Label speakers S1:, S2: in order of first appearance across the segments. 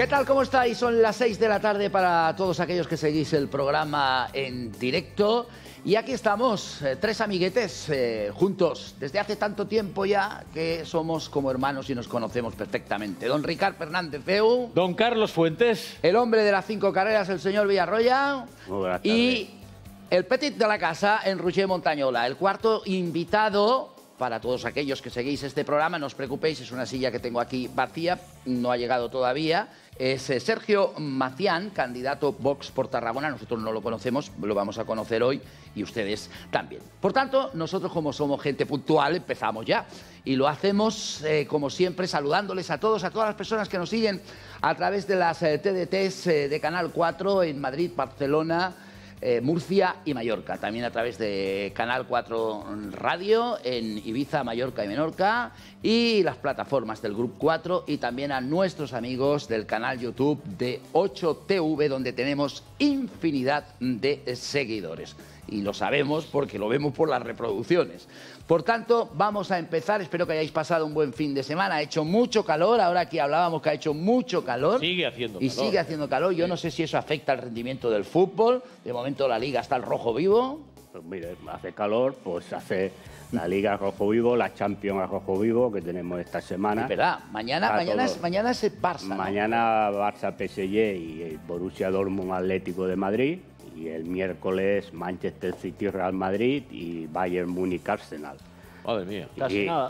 S1: ¿Qué tal? ¿Cómo estáis? Son las 6 de la tarde para todos aquellos que seguís el programa en directo. Y aquí estamos, tres amiguetes juntos desde hace tanto tiempo ya que somos como hermanos y nos conocemos perfectamente. Don Ricard Fernández Feu.
S2: Don Carlos Fuentes.
S1: El hombre de las 5 carreras, el señor Villarroya.
S3: Muy buenas tardes.
S1: Y el petit de la casa, en Roger Montañola. El cuarto invitado para todos aquellos que seguís este programa. No os preocupéis, es una silla que tengo aquí vacía, no ha llegado todavía. Es Sergio Macián, candidato Vox por Tarragona. Nosotros no lo conocemos, lo vamos a conocer hoy y ustedes también. Por tanto, nosotros como somos gente puntual, empezamos ya. Y lo hacemos, como siempre, saludándoles a todas las personas que nos siguen a través de las TDTs de Canal 4 en Madrid, Barcelona, Murcia y Mallorca. También a través de Canal 4 Radio en Ibiza, Mallorca y Menorca, y las plataformas del Grupo 4, y también a nuestros amigos del canal YouTube de 8TV, donde tenemos infinidad de seguidores. Y lo sabemos porque lo vemos por las reproducciones. Por tanto, vamos a empezar. Espero que hayáis pasado un buen fin de semana. Ha hecho mucho calor. Ahora aquí hablábamos que ha hecho mucho calor.
S2: Sigue haciendo calor.
S1: Y sigue haciendo calor. Yo no sé si eso afecta al rendimiento del fútbol. De momento la Liga está al rojo vivo.
S3: Pues mire, hace calor, pues hace la Liga rojo vivo, la Champions a rojo vivo que tenemos esta semana.
S1: Es verdad. Mañana es el Barça, ¿no?
S3: Mañana Barça PSG y el Borussia Dortmund Atlético de Madrid. Y el miércoles Manchester City Real Madrid y Bayern Múnich Arsenal.
S2: Madre mía.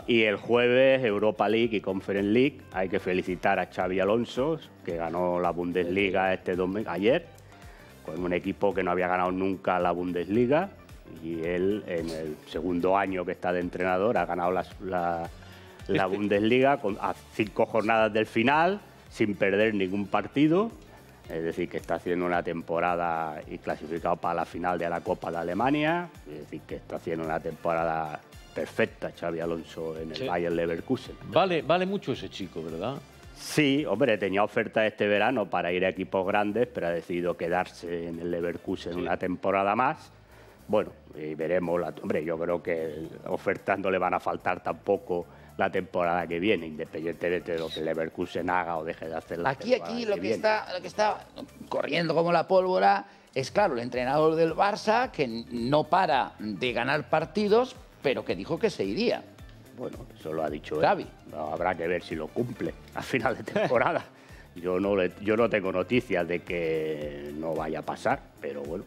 S3: Y el jueves Europa League y Conference League. Hay que felicitar a Xabi Alonso, que ganó la Bundesliga este domingo, ayer, con un equipo que no había ganado nunca la Bundesliga. Y él, en el segundo año que está de entrenador, ha ganado la Bundesliga a 5 jornadas del final, sin perder ningún partido. Es decir, que está haciendo una temporada y clasificado para la final de la Copa de Alemania. Es decir, que está haciendo una temporada perfecta Xabi Alonso en el Bayer Leverkusen.
S2: Vale mucho ese chico, ¿verdad?
S3: Sí, hombre, tenía oferta este verano para ir a equipos grandes, pero ha decidido quedarse en el Leverkusen una temporada más. Bueno, y veremos. Hombre, yo creo que ofertas no le van a faltar tampoco la temporada que viene, independientemente de lo que Leverkusen haga o deje de hacer la temporada
S1: Aquí lo que está corriendo como la pólvora es, claro, el entrenador del Barça, que no para de ganar partidos, pero que dijo que se iría.
S3: Bueno, eso lo ha dicho
S1: Xavi.
S3: él. No, habrá que ver si lo cumple a final de temporada. Yo no tengo noticias de que no vaya a pasar, pero bueno,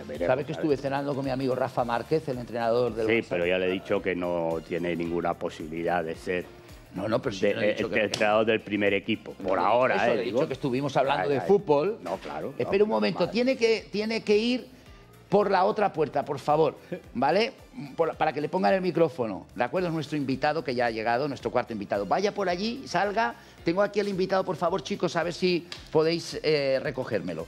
S3: veremos.
S1: ¿Sabes que estuve cenando con mi amigo Rafa Márquez, el entrenador del Barça?
S3: Sí, pero ya le he dicho que no tiene ninguna posibilidad de ser
S1: pero sí,
S3: el entrenador del primer equipo. Por ahora,
S1: eso, le he dicho que estuvimos hablando de fútbol.
S3: No, claro.
S1: Espera un momento, tiene que ir por la otra puerta, por favor, ¿vale? Para que le pongan el micrófono. ¿De acuerdo? Es nuestro invitado que ya ha llegado, nuestro cuarto invitado. Vaya por allí, salga. Tengo aquí al invitado, por favor, chicos, a ver si podéis recogérmelo.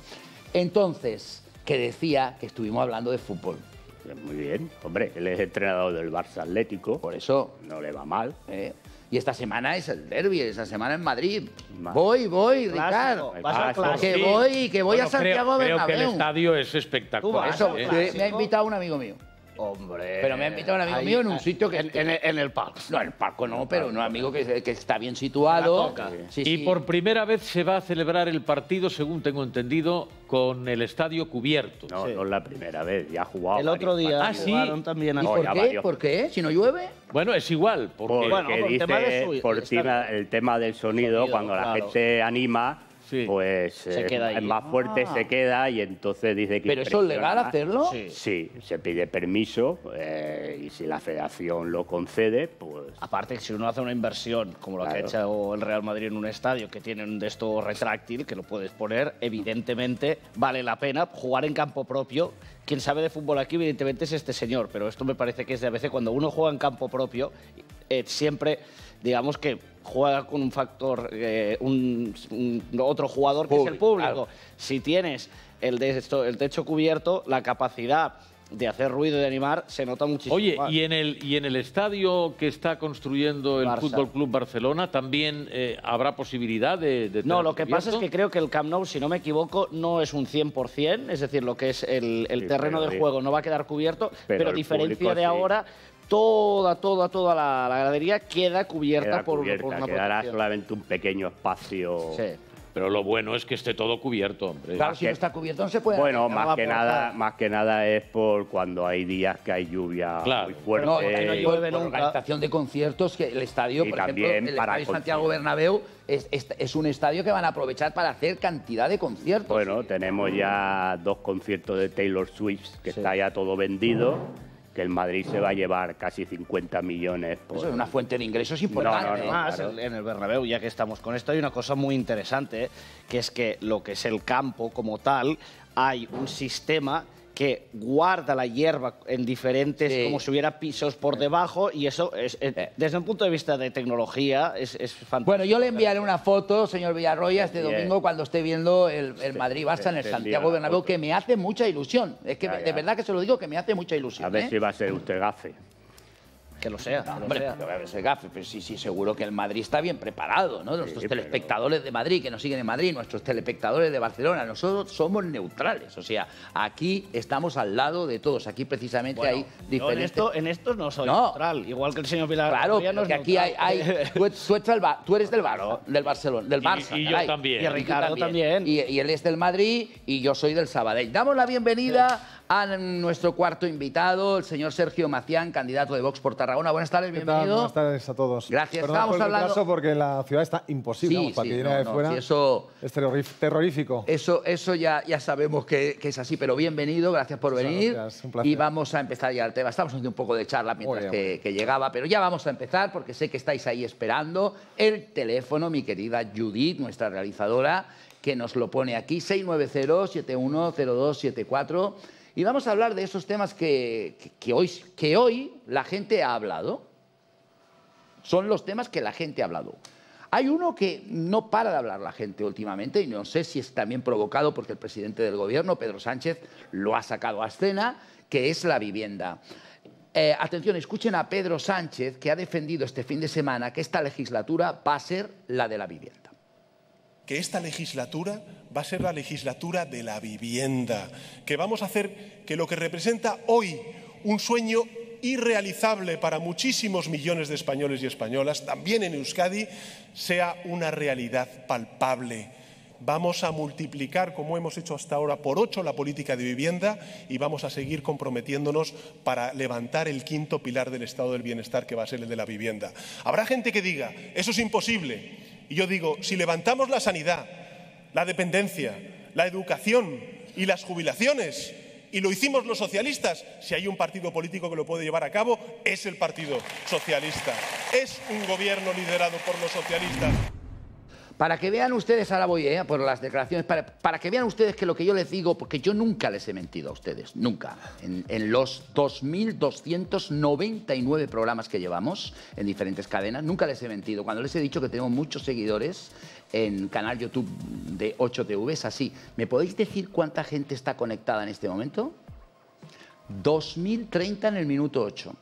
S1: Entonces, que decía que estuvimos hablando de fútbol.
S3: Muy bien. Hombre, él es entrenador del Barça Atlético.
S1: Por eso.
S3: No le va mal.
S1: Y esta semana es el derbi, esta semana en Madrid. Voy, Ricardo. Que voy a Santiago Bernabéu.
S2: Creo que el estadio es espectacular.
S1: Eso, me ha invitado un amigo mío.
S4: Hombre.
S1: Pero me ha invitado un amigo mío en un sitio que...
S4: En el parque.
S1: No, en el parque no, pero un amigo que está bien situado. Sí,
S2: y por primera vez se va a celebrar el partido, según tengo entendido, con el estadio cubierto.
S3: No, no es la primera vez, ya ha jugado.
S4: El otro día
S2: jugaron
S4: también.
S1: ¿Y por qué? Si no llueve.
S2: Bueno, es igual. Porque
S3: el tema del sonido, cuando la gente anima...
S2: Sí.
S3: Pues
S4: es
S3: más fuerte, se queda, y entonces dice que...
S1: ¿Pero eso es legal hacerlo?
S3: Sí, se pide permiso y si la federación lo concede, pues...
S4: Aparte, si uno hace una inversión, como lo que ha hecho el Real Madrid en un estadio, que tiene un de esto retráctil, que lo puedes poner, evidentemente vale la pena jugar en campo propio. Quien sabe de fútbol aquí, evidentemente, es este señor, pero esto me parece que es de a veces cuando uno juega en campo propio, siempre... digamos que juega con un factor, otro jugador que es el público. Claro. Si tienes el techo cubierto, la capacidad de hacer ruido y de animar se nota muchísimo.
S2: Oye,
S4: más.
S2: y en el estadio que está construyendo el Fútbol Club Barcelona también habrá posibilidad de
S4: no, lo que pasa es que creo que el Camp Nou, si no me equivoco, no es un 100%, es decir, lo que es el terreno de juego no va a quedar cubierto, pero a diferencia de ahora, toda la gradería queda cubierta por una
S3: quedará
S4: protección.
S3: solamente un pequeño espacio
S2: Pero lo bueno es que esté todo cubierto, hombre.
S1: Claro, si no está cubierto no se puede...
S3: Bueno, más que nada es por cuando hay días que hay lluvia muy fuerte.
S1: No llueve nunca. Organización de conciertos, que el estadio,
S3: y
S1: por ejemplo, el estadio Santiago Bernabéu es un estadio que van a aprovechar para hacer cantidad de conciertos.
S3: Bueno, tenemos ya 2 conciertos de Taylor Swift, que está ya todo vendido, que el Madrid se va a llevar casi 50 millones.
S1: Eso es una fuente de ingresos importante.
S4: Además, en el Bernabéu, ya que estamos con esto, hay una cosa muy interesante, que es que lo que es el campo como tal, hay un sistema que guarda la hierba en diferentes, como si hubiera pisos por debajo, y eso, desde un punto de vista de tecnología, es fantástico.
S1: Bueno, yo le enviaré una foto, señor Villarroya, este domingo cuando esté viendo el Madrid-Barça en el Santiago Bernabéu, que me hace mucha ilusión. Es que de verdad que se lo digo, que me hace mucha ilusión.
S3: A ver si va a ser usted gafe.
S4: Que lo sea.
S1: No, hombre, ese gafe, pero sí, seguro que el Madrid está bien preparado, ¿no? Nuestros telespectadores de Madrid, que nos siguen en Madrid, nuestros telespectadores de Barcelona, nosotros somos neutrales, o sea, aquí estamos al lado de todos, aquí precisamente hay diferentes...
S4: En esto no soy neutral, igual que el señor Pilar.
S1: Claro, porque aquí tú eres del Barcelona, del Barça.
S2: Y yo también.
S4: Y Ricardo también.
S1: Y él es del Madrid y yo soy del Sabadell. Damos la bienvenida a nuestro cuarto invitado, el señor Sergio Macián, candidato de Vox por Tarragona. Buenas tardes, bienvenido.
S5: Buenas tardes a todos.
S1: Gracias.
S5: Estábamos hablando porque la ciudad está imposible, para que viene de fuera.
S1: Sí, eso,
S5: es terrorífico.
S1: Eso ya sabemos que es así, pero bienvenido, gracias por venir.
S5: Gracias, un placer.
S1: Y vamos a empezar ya el tema. Estamos haciendo un poco de charla mientras que llegaba, pero ya vamos a empezar porque sé que estáis ahí esperando el teléfono, mi querida Judith, nuestra realizadora, que nos lo pone aquí, 690-710274. Y vamos a hablar de esos temas que hoy la gente ha hablado. Son los temas que la gente ha hablado. Hay uno que no para de hablar la gente últimamente, y no sé si es también provocado porque el presidente del gobierno, Pedro Sánchez, lo ha sacado a escena, que es la vivienda. Atención, escuchen a Pedro Sánchez, que ha defendido este fin de semana que esta legislatura va a ser la de la vivienda.
S6: Que esta legislatura va a ser la legislatura de la vivienda, que vamos a hacer que lo que representa hoy un sueño irrealizable para muchísimos millones de españoles y españolas, también en Euskadi, sea una realidad palpable. Vamos a multiplicar, como hemos hecho hasta ahora, por 8 la política de vivienda y vamos a seguir comprometiéndonos para levantar el 5.º pilar del estado del bienestar, que va a ser el de la vivienda. Habrá gente que diga, eso es imposible. Y yo digo, si levantamos la sanidad, la dependencia, la educación y las jubilaciones, y lo hicimos los socialistas, si hay un partido político que lo puede llevar a cabo, es el Partido Socialista. Es un gobierno liderado por los socialistas.
S1: Para que vean ustedes, ahora voy por las declaraciones, para que vean ustedes que lo que yo les digo, porque yo nunca les he mentido a ustedes, nunca. En los 2.299 programas que llevamos en diferentes cadenas, nunca les he mentido. Cuando les he dicho que tengo muchos seguidores en canal YouTube de 8TV, es así. ¿Me podéis decir cuánta gente está conectada en este momento? 2.030 en el minuto 8.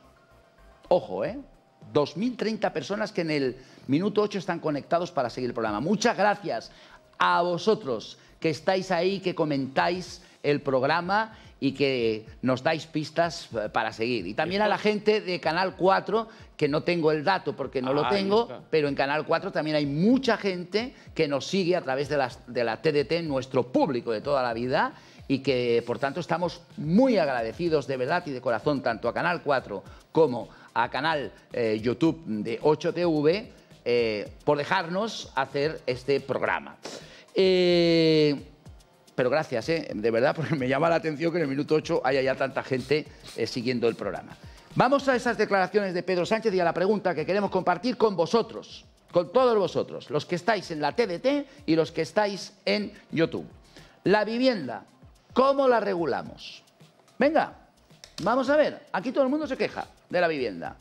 S1: Ojo, 2.030 personas que en el minuto 8 están conectados para seguir el programa. Muchas gracias a vosotros que estáis ahí, que comentáis el programa y que nos dais pistas para seguir. Y también a la gente de Canal 4, que no tengo el dato porque no lo tengo, pero en Canal 4 también hay mucha gente que nos sigue a través de la TDT, nuestro público de toda la vida, y que, por tanto, estamos muy agradecidos de verdad y de corazón tanto a Canal 4 como a canal YouTube de 8TV por dejarnos hacer este programa. Pero gracias, de verdad, porque me llama la atención que en el minuto 8 haya ya tanta gente siguiendo el programa. Vamos a esas declaraciones de Pedro Sánchez y a la pregunta que queremos compartir con vosotros, con todos vosotros, los que estáis en la TDT y los que estáis en YouTube. La vivienda, ¿cómo la regulamos? Venga, vamos a ver, aquí todo el mundo se queja de la vivienda.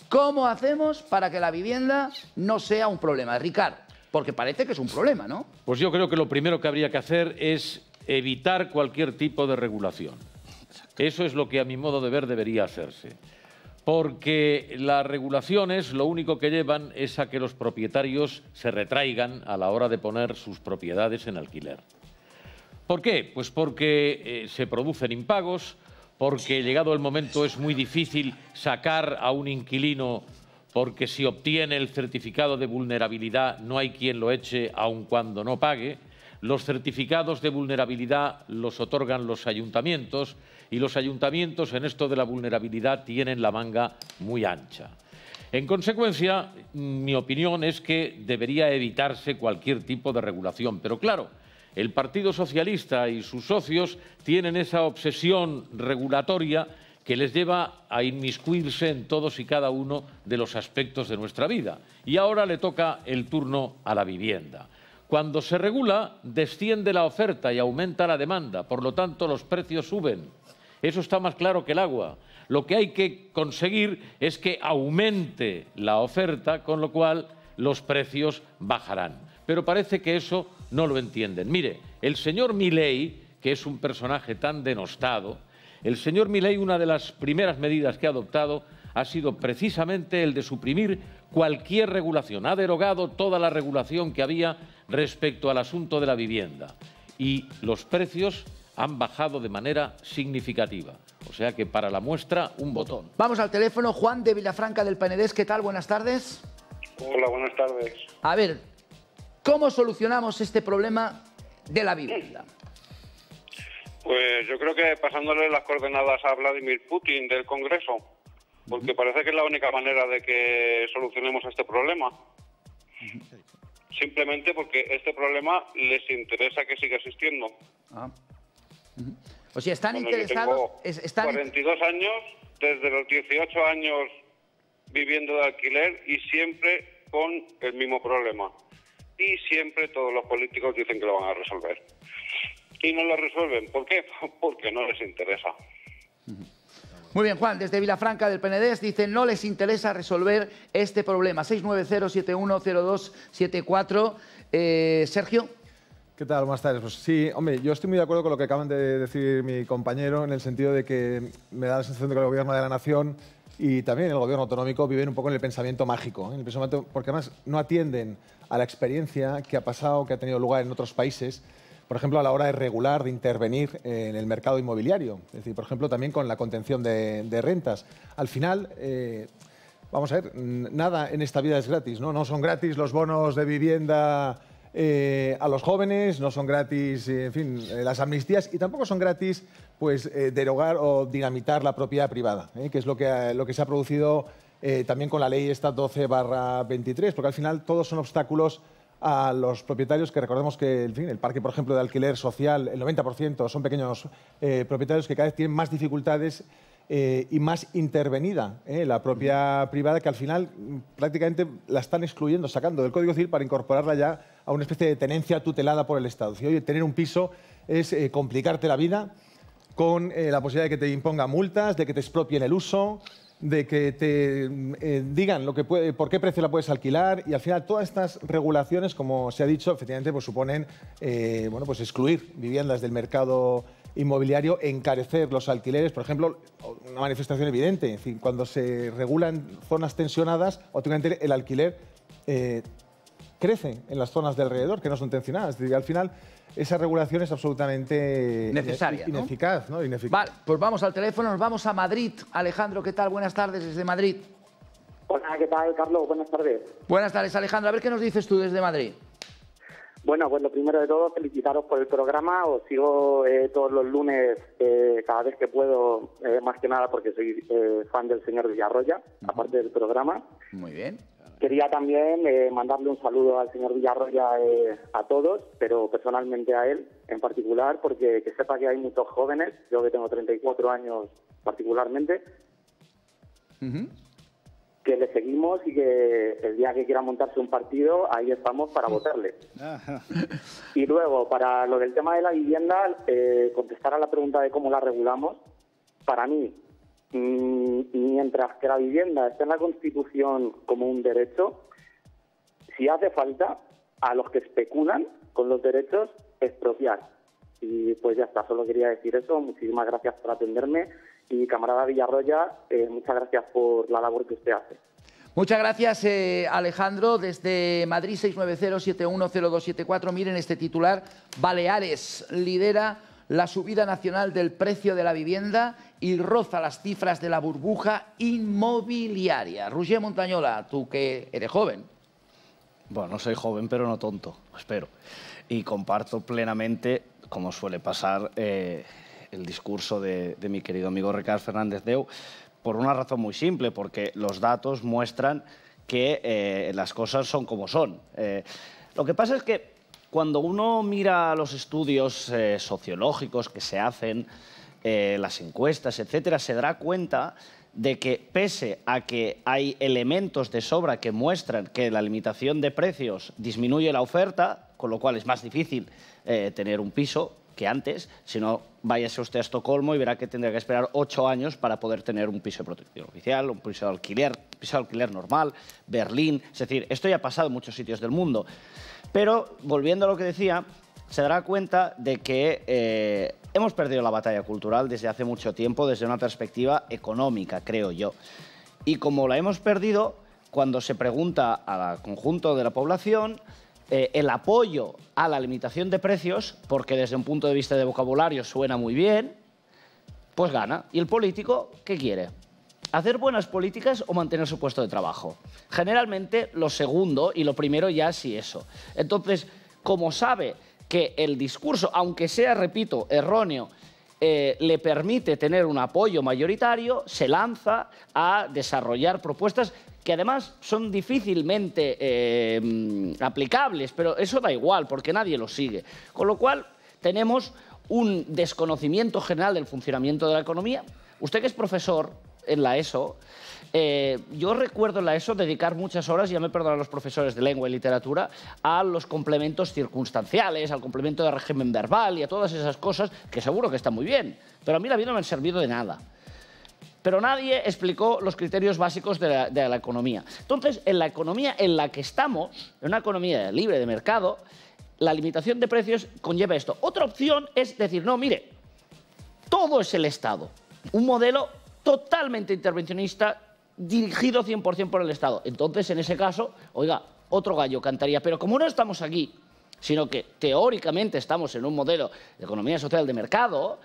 S1: ¿Cómo hacemos para que la vivienda no sea un problema? Ricardo, porque parece que es un problema, ¿no?
S2: Pues yo creo que lo primero que habría que hacer es evitar cualquier tipo de regulación. Eso es lo que a mi modo de ver debería hacerse. Porque las regulaciones lo único que llevan es a que los propietarios se retraigan a la hora de poner sus propiedades en alquiler. ¿Por qué? Pues porque se producen impagos, porque llegado el momento es muy difícil sacar a un inquilino, porque si obtiene el certificado de vulnerabilidad no hay quien lo eche aun cuando no pague. Los certificados de vulnerabilidad los otorgan los ayuntamientos y los ayuntamientos en esto de la vulnerabilidad tienen la manga muy ancha. En consecuencia, mi opinión es que debería evitarse cualquier tipo de regulación. Pero claro, el Partido Socialista y sus socios tienen esa obsesión regulatoria que les lleva a inmiscuirse en todos y cada uno de los aspectos de nuestra vida. Y ahora le toca el turno a la vivienda. Cuando se regula, desciende la oferta y aumenta la demanda. Por lo tanto, los precios suben. Eso está más claro que el agua. Lo que hay que conseguir es que aumente la oferta, con lo cual los precios bajarán. Pero parece que eso no lo entienden. Mire, el señor Milei, que es un personaje tan denostado, el señor Milei, una de las primeras medidas que ha adoptado ha sido precisamente el de suprimir cualquier regulación. Ha derogado toda la regulación que había respecto al asunto de la vivienda. Y los precios han bajado de manera significativa. O sea que para la muestra, un botón.
S1: Vamos al teléfono. Juan de Vilafranca del Penedés. ¿Qué tal? Buenas tardes.
S7: Hola, buenas tardes.
S1: A ver, ¿cómo solucionamos este problema de la vivienda?
S7: Pues yo creo que pasándole las coordenadas a Vladimir Putin del Congreso, porque parece que es la única manera de que solucionemos este problema. Simplemente porque este problema les interesa que siga existiendo.
S1: O sea, están
S7: Bueno,
S1: interesados...
S7: Yo tengo 42 años, desde los 18 años viviendo de alquiler y siempre con el mismo problema. Y siempre todos los políticos dicen que lo van a resolver. Y no lo resuelven. ¿Por qué? Porque no les interesa.
S1: Muy bien, Juan, desde Vilafranca del Penedés dice no les interesa resolver este problema. 690-710274. Sergio.
S5: ¿Qué tal? Buenas tardes. Pues sí, hombre, yo estoy muy de acuerdo con lo que acaban de decir mi compañero, en el sentido de que me da la sensación de que el Gobierno de la Nación y también el Gobierno autonómico viven un poco en el pensamiento mágico, en el pensamiento, porque además no atienden a la experiencia que ha pasado, que ha tenido lugar en otros países, por ejemplo, a la hora de regular, de intervenir en el mercado inmobiliario. Es decir, por ejemplo, también con la contención de rentas. Al final, vamos a ver, nada en esta vida es gratis, ¿no? No son gratis los bonos de vivienda a los jóvenes, no son gratis, en fin, las amnistías, y tampoco son gratis pues, derogar o dinamitar la propiedad privada, que es lo que se ha producido también con la ley esta 12/23, porque al final todos son obstáculos a los propietarios, que recordemos que el parque, por ejemplo, de alquiler social, el 90% son pequeños propietarios que cada vez tienen más dificultades y más intervenida la propiedad privada, que al final prácticamente la están excluyendo, sacando del Código Civil para incorporarla ya a una especie de tenencia tutelada por el Estado. Si, oye, tener un piso es complicarte la vida con la posibilidad de que te impongan multas, de que te expropien el uso, de que te digan por qué precio la puedes alquilar, y al final todas estas regulaciones, como se ha dicho, efectivamente pues suponen bueno, pues excluir viviendas del mercado inmobiliario, encarecer los alquileres. Por ejemplo, una manifestación evidente, es decir, cuando se regulan zonas tensionadas, automáticamente el alquiler crece en las zonas de alrededor que no son tensionadas. Es decir, al final esa regulación es absolutamente
S1: necesaria,
S5: ineficaz, ¿no?
S1: Vale, pues vamos al teléfono, nos vamos a Madrid. Alejandro, ¿qué tal? Buenas tardes desde Madrid.
S8: Hola, ¿qué tal, Carlos? Buenas tardes.
S1: Buenas tardes, Alejandro. A ver qué nos dices tú desde Madrid.
S8: Bueno, pues lo primero de todo, felicitaros por el programa. Os sigo todos los lunes, cada vez que puedo, más que nada porque soy fan del señor Villarroya, aparte del programa.
S1: Muy bien.
S8: Quería también mandarle un saludo al señor Villarroya a todos, pero personalmente a él en particular, porque que sepa que hay muchos jóvenes, yo que tengo 34 años particularmente, que le seguimos y que el día que quiera montarse un partido, ahí estamos para votarle. Y luego, para lo del tema de la vivienda, contestar a la pregunta de cómo la regulamos, para mí, mientras que la vivienda esté en la Constitución como un derecho, si hace falta, a los que especulan con los derechos, expropiar. Y pues ya está, solo quería decir eso. Muchísimas gracias por atenderme. Y camarada Villarroya, muchas gracias por la labor que usted hace.
S1: Muchas gracias, Alejandro. Desde Madrid, 690-710274. Miren este titular. Baleares lidera la subida nacional del precio de la vivienda y roza las cifras de la burbuja inmobiliaria. Roger Montañola, tú que eres joven.
S4: Bueno, soy joven, pero no tonto, espero. Y comparto plenamente, como suele pasar, el discurso de mi querido amigo Ricard Fernández Deu, por una razón muy simple, porque los datos muestran que las cosas son como son. Lo que pasa es que cuando uno mira los estudios sociológicos que se hacen, las encuestas, etcétera, se dará cuenta de que pese a que hay elementos de sobra que muestran que la limitación de precios disminuye la oferta, con lo cual es más difícil tener un piso que antes, si no, váyase usted a Estocolmo y verá que tendría que esperar 8 años para poder tener un piso de protección oficial, un piso de alquiler normal, Berlín, es decir, esto ya ha pasado en muchos sitios del mundo. Pero, volviendo a lo que decía, se dará cuenta de que hemos perdido la batalla cultural desde hace mucho tiempo, desde una perspectiva económica, creo yo. Y como la hemos perdido, cuando se pregunta al conjunto de la población, el apoyo a la limitación de precios, porque desde un punto de vista de vocabulario suena muy bien, pues gana. ¿Y el político qué quiere? ¿Hacer buenas políticas o mantener su puesto de trabajo? Generalmente lo segundo, y lo primero ya sí eso. Entonces, como sabe que el discurso, aunque sea, repito, erróneo, le permite tener un apoyo mayoritario, se lanza a desarrollar propuestas que además son difícilmente aplicables, pero eso da igual, porque nadie lo sigue. Con lo cual, tenemos un desconocimiento general del funcionamiento de la economía. Usted que es profesor en la ESO, yo recuerdo en la ESO dedicar muchas horas, ya me perdonan los profesores de lengua y literatura, a los complementos circunstanciales, al complemento de régimen verbal y a todas esas cosas que seguro que están muy bien, pero a mí la vida no me han servido de nada. Pero nadie explicó los criterios básicos de la economía. Entonces, en la economía en la que estamos, en una economía libre de mercado, la limitación de precios conlleva esto. Otra opción es decir, no, mire, todo es el Estado. Un modelo totalmente intervencionista, dirigido 100% por el Estado. Entonces, en ese caso, oiga, otro gallo cantaría. Pero como no estamos aquí, sino que teóricamente estamos en un modelo de economía social de mercado,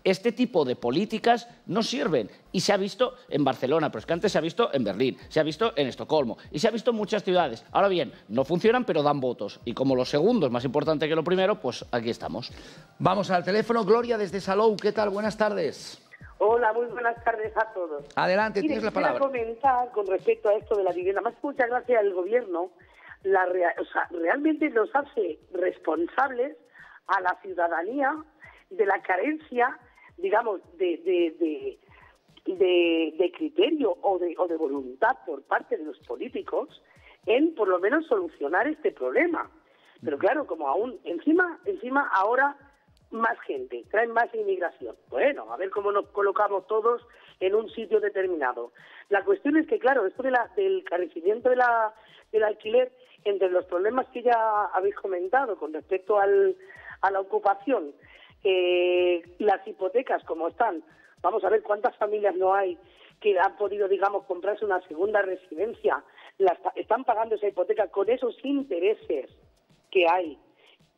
S4: este tipo de políticas no sirven. Y se ha visto en Barcelona, pero es que antes se ha visto en Berlín, se ha visto en Estocolmo y se ha visto en muchas ciudades. Ahora bien, no funcionan, pero dan votos. Y como lo segundo es más importante que lo primero, pues aquí estamos.
S1: Vamos al teléfono. Gloria, desde Salou. ¿Qué tal? Buenas tardes.
S9: Hola, muy buenas tardes a todos.
S1: Adelante, tienes la palabra.
S9: Quiero comentar con respecto a esto de la vivienda. Más muchas gracias al gobierno, realmente nos hace responsables a la ciudadanía de la carencia, digamos, de criterio o de voluntad por parte de los políticos en, por lo menos, solucionar este problema. Pero claro, como aún encima ahora más gente, traen más inmigración. Bueno, a ver cómo nos colocamos todos en un sitio determinado. La cuestión es que, claro, esto del carecimiento del alquiler, entre los problemas que ya habéis comentado con respecto a la ocupación, las hipotecas como están, vamos a ver cuántas familias no hay que han podido, digamos, comprarse una segunda residencia, están pagando esa hipoteca con esos intereses que hay.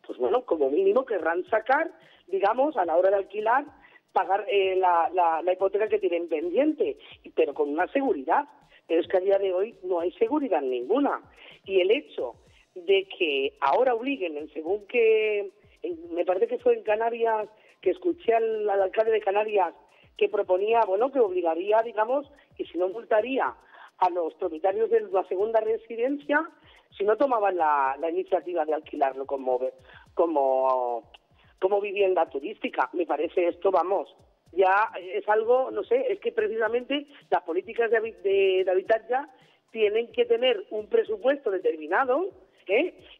S9: Pues bueno, como mínimo querrán sacar, digamos, a la hora de alquilar, pagar la hipoteca que tienen pendiente, pero con una seguridad. Pero es que a día de hoy no hay seguridad ninguna. Y el hecho de que ahora obliguen, según que, me parece que fue en Canarias, que escuché al alcalde de Canarias que proponía, bueno, que obligaría, digamos, y si no multaría a los propietarios de la segunda residencia si no tomaban la iniciativa de alquilarlo como vivienda turística. Me parece esto, vamos, ya es algo, no sé, es que precisamente las políticas de hábitat ya tienen que tener un presupuesto determinado,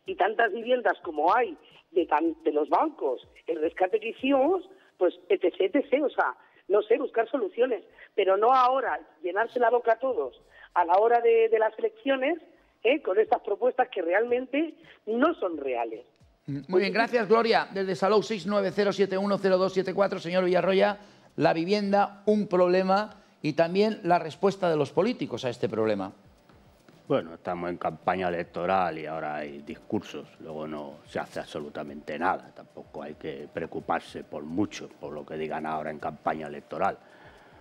S9: y tantas viviendas como hay de los bancos, el rescate que hicimos, pues etc, o sea, no sé, buscar soluciones, pero no ahora llenarse la boca a todos a la hora de las elecciones, con estas propuestas que realmente no son reales.
S1: Muy bien, gracias, Gloria. Desde Salou, 690710274, señor Villarroya, la vivienda, un problema, y también la respuesta de los políticos a este problema.
S3: Bueno, estamos en campaña electoral y ahora hay discursos, luego no se hace absolutamente nada. Tampoco hay que preocuparse por mucho por lo que digan ahora en campaña electoral.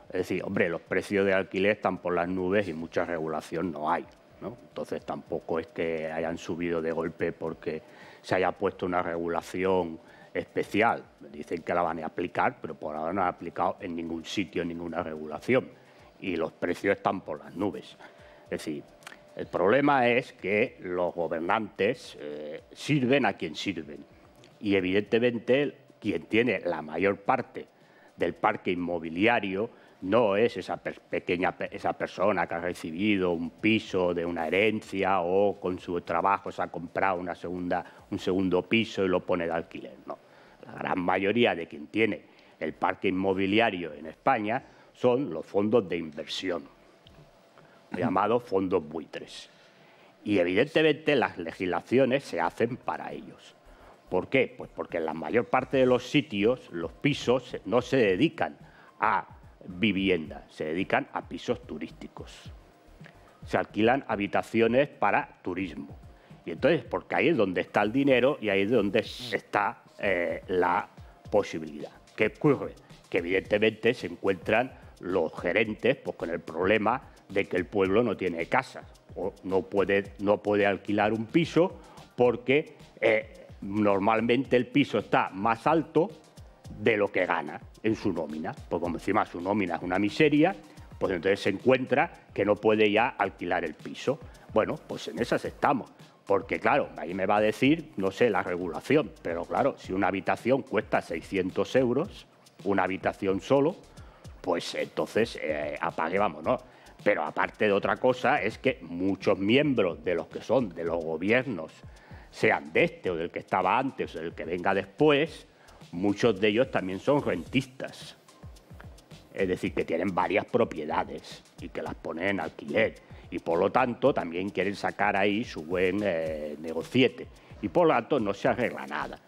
S3: Es decir, hombre, los precios de alquiler están por las nubes y mucha regulación no hay. ¿no? Entonces tampoco es que hayan subido de golpe porque se haya puesto una regulación especial. Dicen que la van a aplicar, pero por ahora no han aplicado en ningún sitio ninguna regulación. Y los precios están por las nubes. Es decir, el problema es que los gobernantes sirven a quien sirven. Y evidentemente quien tiene la mayor parte del parque inmobiliario no es esa persona que ha recibido un piso de una herencia o con su trabajo se ha comprado un segundo piso y lo pone de alquiler. No. La gran mayoría de quien tiene el parque inmobiliario en España son los fondos de inversión, llamados fondos buitres. Y evidentemente las legislaciones se hacen para ellos. ¿Por qué? Pues porque en la mayor parte de los sitios los pisos no se dedican a vivienda, se dedican a pisos turísticos. Se alquilan habitaciones para turismo. Y entonces, porque ahí es donde está el dinero y ahí es donde está la posibilidad. ¿Qué ocurre? Que evidentemente se encuentran los gerentes pues, con el problema de que el pueblo no tiene casas o no puede alquilar un piso porque normalmente el piso está más alto de lo que gana en su nómina. Pues como encima su nómina es una miseria, pues entonces se encuentra que no puede ya alquilar el piso. Bueno, pues en esas estamos. Porque claro, ahí me va a decir, no sé, la regulación, pero claro, si una habitación cuesta 600 euros, una habitación solo, pues entonces apague, vámonos. Pero aparte de otra cosa, es que muchos miembros de los que son de los gobiernos, sean de este o del que estaba antes o del que venga después, muchos de ellos también son rentistas. Es decir, que tienen varias propiedades y que las ponen en alquiler. Y por lo tanto también quieren sacar ahí su buen negociete. Y por lo tanto no se arregla nada.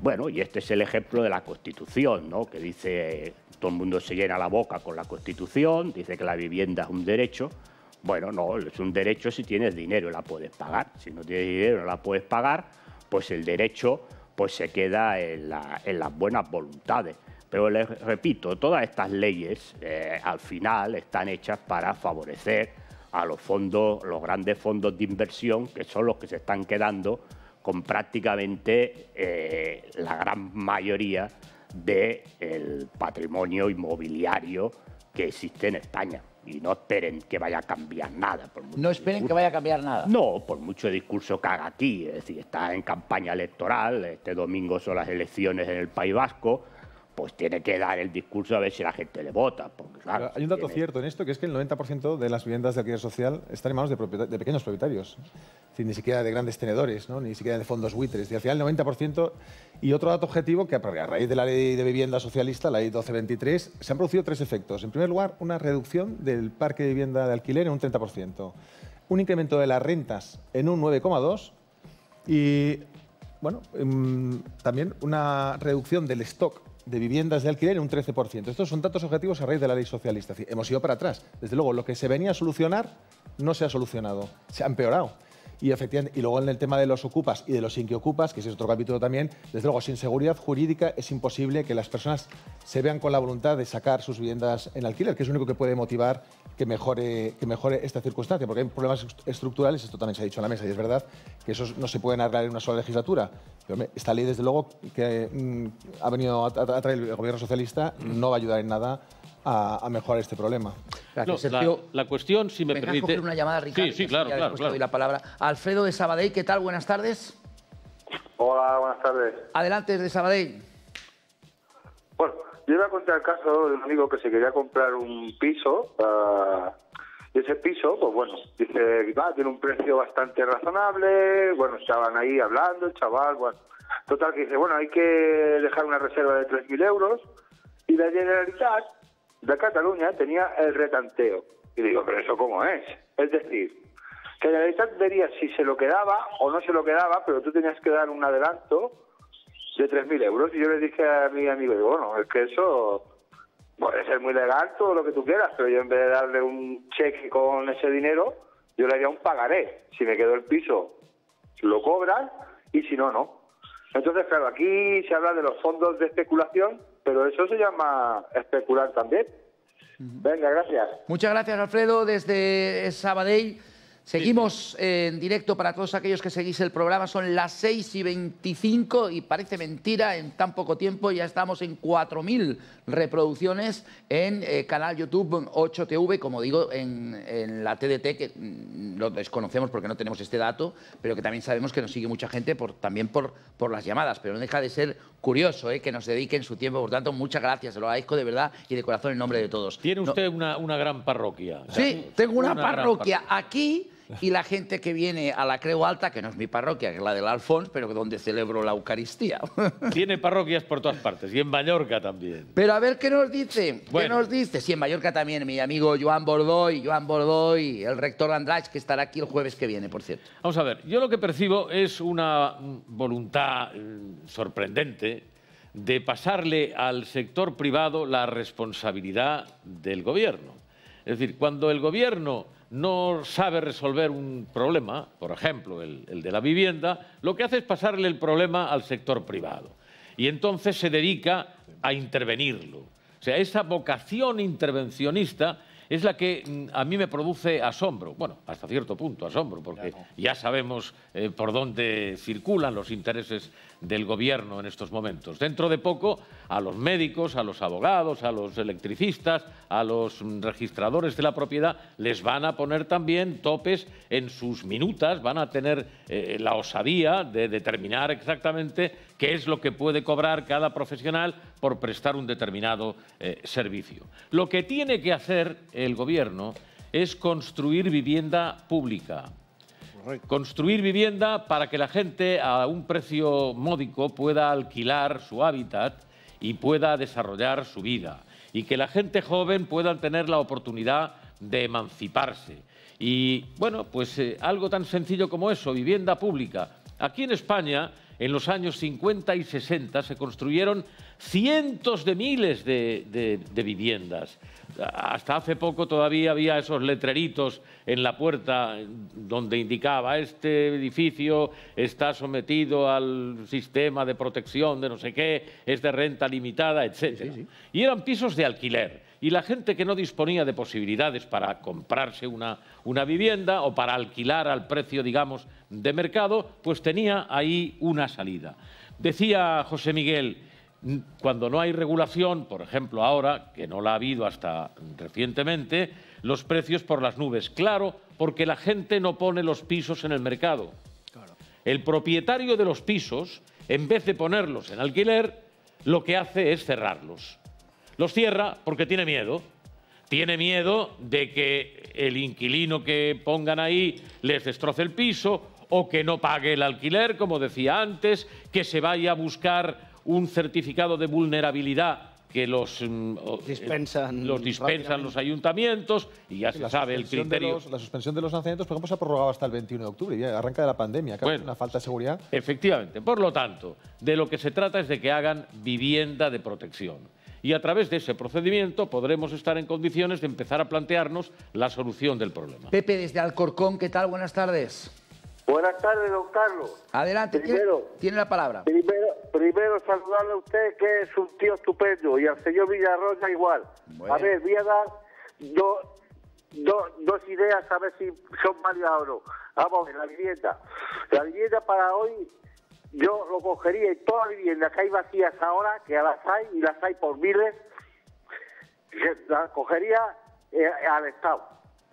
S3: Bueno, y este es el ejemplo de la Constitución, ¿no? Que dice, todo el mundo se llena la boca con la Constitución, dice que la vivienda es un derecho. Bueno, no, es un derecho si tienes dinero y la puedes pagar. Si no tienes dinero y no la puedes pagar, pues el derecho pues se queda en las buenas voluntades. Pero les repito, todas estas leyes al final están hechas para favorecer a los fondos, los grandes fondos de inversión, que son los que se están quedando con prácticamente la gran mayoría del patrimonio inmobiliario que existe en España. Y no esperen que vaya a cambiar nada.
S1: No esperen que vaya a cambiar nada.
S3: No, por mucho discurso que haga aquí. Es decir, está en campaña electoral, este domingo son las elecciones en el País Vasco, pues tiene que dar el discurso a ver si la gente le vota. Porque, claro,
S5: hay un dato cierto en esto, que es que el 90% de las viviendas de alquiler social están en manos de pequeños propietarios. Es decir, ni siquiera de grandes tenedores, ¿no? Ni siquiera de fondos buitres. Y al final el 90%... Y otro dato objetivo, que a raíz de la ley de vivienda socialista, la ley 1223, se han producido tres efectos. En primer lugar, una reducción del parque de vivienda de alquiler en un 30%. Un incremento de las rentas en un 9,2%. Y, bueno, también una reducción del stock de viviendas de alquiler en un 13%. Estos son datos objetivos a raíz de la ley socialista. Es decir, hemos ido para atrás. Desde luego, lo que se venía a solucionar no se ha solucionado, se ha empeorado. Y, efectivamente, y luego en el tema de los ocupas y de los inquiocupas, que ese es otro capítulo también, desde luego, sin seguridad jurídica es imposible que las personas se vean con la voluntad de sacar sus viviendas en alquiler, que es lo único que puede motivar que mejore esta circunstancia, porque hay problemas estructurales, esto también se ha dicho en la mesa, y es verdad que esos no se pueden arreglar en una sola legislatura. Pero esta ley, desde luego, que ha venido a traer el gobierno socialista, no va a ayudar en nada a mejorar este problema.
S1: Gracias,
S2: No, la cuestión, si me permite...
S1: ¿Me coger una llamada, Ricardo?
S2: Sí, claro, claro.
S1: Te doy la palabra. Alfredo de Sabadell, ¿qué tal? Buenas tardes.
S10: Hola, buenas tardes.
S1: Adelante, desde Sabadell.
S10: Bueno, yo iba a contar el caso de un amigo que se quería comprar un piso. Y ese piso, pues bueno, dice, tiene un precio bastante razonable. Bueno, estaban ahí hablando, el chaval, bueno. Total, que dice, bueno, hay que dejar una reserva de 3.000 euros. Y la Generalitat de Cataluña tenía el retanteo. Y digo, ¿pero eso cómo es? Es decir, que la Generalitat vería si se lo quedaba o no se lo quedaba, pero tú tenías que dar un adelanto de 3.000 euros. Y yo le dije a mi amigo, digo, bueno, es que eso puede ser muy legal, todo lo que tú quieras, pero yo en vez de darle un cheque con ese dinero, yo le haría un pagaré. Si me quedó el piso, lo cobran, y si no, no. Entonces, claro, aquí se habla de los fondos de especulación, pero eso se llama especular también. Venga, gracias.
S1: Muchas gracias, Alfredo, desde Sabadell. Seguimos en directo para todos aquellos que seguís el programa. Son las 6:25 y parece mentira, en tan poco tiempo ya estamos en 4.000 reproducciones en canal YouTube 8TV, como digo, en la TDT, que lo desconocemos porque no tenemos este dato, pero que también sabemos que nos sigue mucha gente también por las llamadas. Pero no deja de ser curioso que nos dediquen su tiempo. Por tanto, muchas gracias, se lo agradezco de verdad y de corazón en nombre de todos.
S2: Tiene usted una gran parroquia.
S1: Sí, tengo una parroquia aquí. Y la gente que viene a la Creu Alta, que no es mi parroquia, que es la del Alfons, pero donde celebro la Eucaristía.
S2: Tiene parroquias por todas partes, y en Mallorca también.
S1: Pero a ver qué nos dice.
S2: Bueno.
S1: ¿Qué nos dice? Sí, en Mallorca también, mi amigo Joan Bordoy, el rector Andrach, que estará aquí el jueves que viene, por cierto.
S2: Vamos a ver, yo lo que percibo es una voluntad sorprendente de pasarle al sector privado la responsabilidad del gobierno. Es decir, cuando el gobierno no sabe resolver un problema, por ejemplo, el de la vivienda, lo que hace es pasarle el problema al sector privado. Y entonces se dedica a intervenirlo. O sea, esa vocación intervencionista es la que a mí me produce asombro. Bueno, hasta cierto punto asombro, porque ya sabemos por dónde circulan los intereses del gobierno en estos momentos. Dentro de poco, a los médicos, a los abogados, a los electricistas, a los registradores de la propiedad, les van a poner también topes en sus minutas, van a tener la osadía de determinar exactamente qué es lo que puede cobrar cada profesional por prestar un determinado servicio. Lo que tiene que hacer el gobierno es construir vivienda pública. Construir vivienda para que la gente a un precio módico pueda alquilar su hábitat y pueda desarrollar su vida. Y que la gente joven pueda tener la oportunidad de emanciparse. Y, bueno, pues algo tan sencillo como eso, vivienda pública. Aquí en España, en los años 50 y 60, se construyeron cientos de miles de viviendas. Hasta hace poco todavía había esos letreritos en la puerta donde indicaba este edificio está sometido al sistema de protección de no sé qué, es de renta limitada, etc. Y eran pisos de alquiler. Y la gente que no disponía de posibilidades para comprarse una vivienda o para alquilar al precio, digamos, de mercado, pues tenía ahí una salida. Decía José Miguel, cuando no hay regulación, por ejemplo ahora, que no la ha habido hasta recientemente, los precios por las nubes. Claro, porque la gente no pone los pisos en el mercado. El propietario de los pisos, en vez de ponerlos en alquiler, lo que hace es cerrarlos. Los cierra porque tiene miedo. Tiene miedo de que el inquilino que pongan ahí les destroce el piso o que no pague el alquiler, como decía antes, que se vaya a buscar un certificado de vulnerabilidad que los dispensan los ayuntamientos y ya se sabe el criterio.
S5: La suspensión de los lanzamientos, por ejemplo, se ha prorrogado hasta el 21 de octubre, ya arranca de la pandemia, que es una falta de seguridad.
S2: Efectivamente. Por lo tanto, de lo que se trata es de que hagan vivienda de protección. Y a través de ese procedimiento podremos estar en condiciones de empezar a plantearnos la solución del problema.
S1: Pepe, desde Alcorcón, ¿qué tal? Buenas tardes.
S11: Buenas tardes, don Carlos.
S1: Adelante, tiene la palabra.
S11: Primero saludarle a usted, que es un tío estupendo, y al señor Villarroya igual. Bueno. A ver, voy a dar dos ideas, a ver si son válidas o no. Vamos a ver, la vivienda. La vivienda para hoy, yo lo cogería en todas las viviendas que hay vacías ahora, que las hay, y las hay por miles, las cogería al Estado.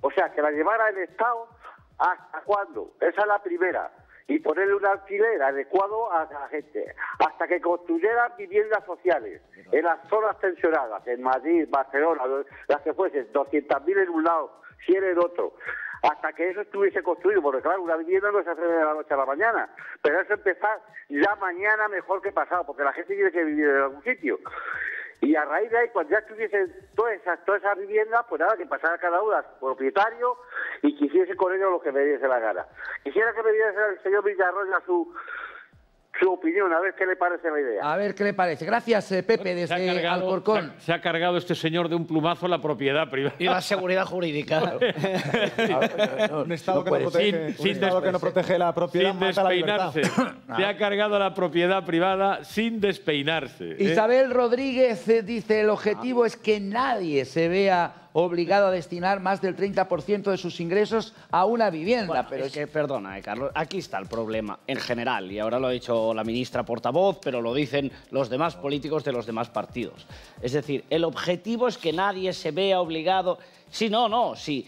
S11: O sea, que la llevara el Estado. ¿Hasta cuándo? Esa es la primera. Y ponerle un alquiler adecuado a la gente. Hasta que construyeran viviendas sociales en las zonas tensionadas, en Madrid, Barcelona, las que fuesen, 200.000 en un lado, 100 en otro. Hasta que eso estuviese construido, porque claro, una vivienda no se hace de la noche a la mañana. Pero eso empezar ya mañana mejor que pasado, porque la gente tiene que vivir en algún sitio. Y a raíz de ahí, cuando ya estuviesen todas esas viviendas, pues nada, que pasara cada una a su propietario y que hiciese con ellos lo que me diese la gana. Quisiera que me diese el señor Villarroya su opinión, a ver qué le parece la idea.
S1: A ver qué le parece. Gracias, Pepe, desde Alcorcón.
S2: Se ha cargado este señor de un plumazo la propiedad privada.
S4: Y la seguridad jurídica.
S5: Un Estado que no protege la propiedad
S2: sin
S5: mata la libertad.
S2: Se ha cargado la propiedad privada sin despeinarse.
S1: Isabel Rodríguez dice, el objetivo es que nadie se vea obligado a destinar más del 30% de sus ingresos a una vivienda.
S4: Bueno,
S1: pero
S4: es que, perdona, Carlos, aquí está el problema en general, y ahora lo ha dicho la ministra portavoz, pero lo dicen los demás políticos de los demás partidos. Es decir, el objetivo es que nadie se vea obligado... Sí, no, sí.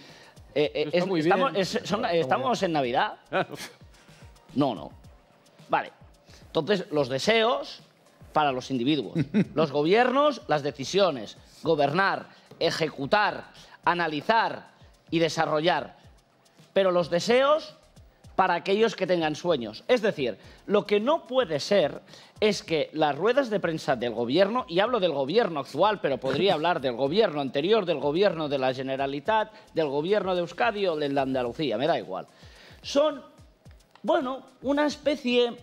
S4: ¿Estamos en Navidad? No. Vale. Entonces, los deseos para los individuos. Los gobiernos, las decisiones. Gobernar, ejecutar, analizar y desarrollar. Pero los deseos para aquellos que tengan sueños. Es decir, lo que no puede ser es que las ruedas de prensa del gobierno, y hablo del gobierno actual, pero podría hablar del gobierno anterior, del gobierno de la Generalitat, del gobierno de Euskadi o del de Andalucía, me da igual. Son, bueno, una especie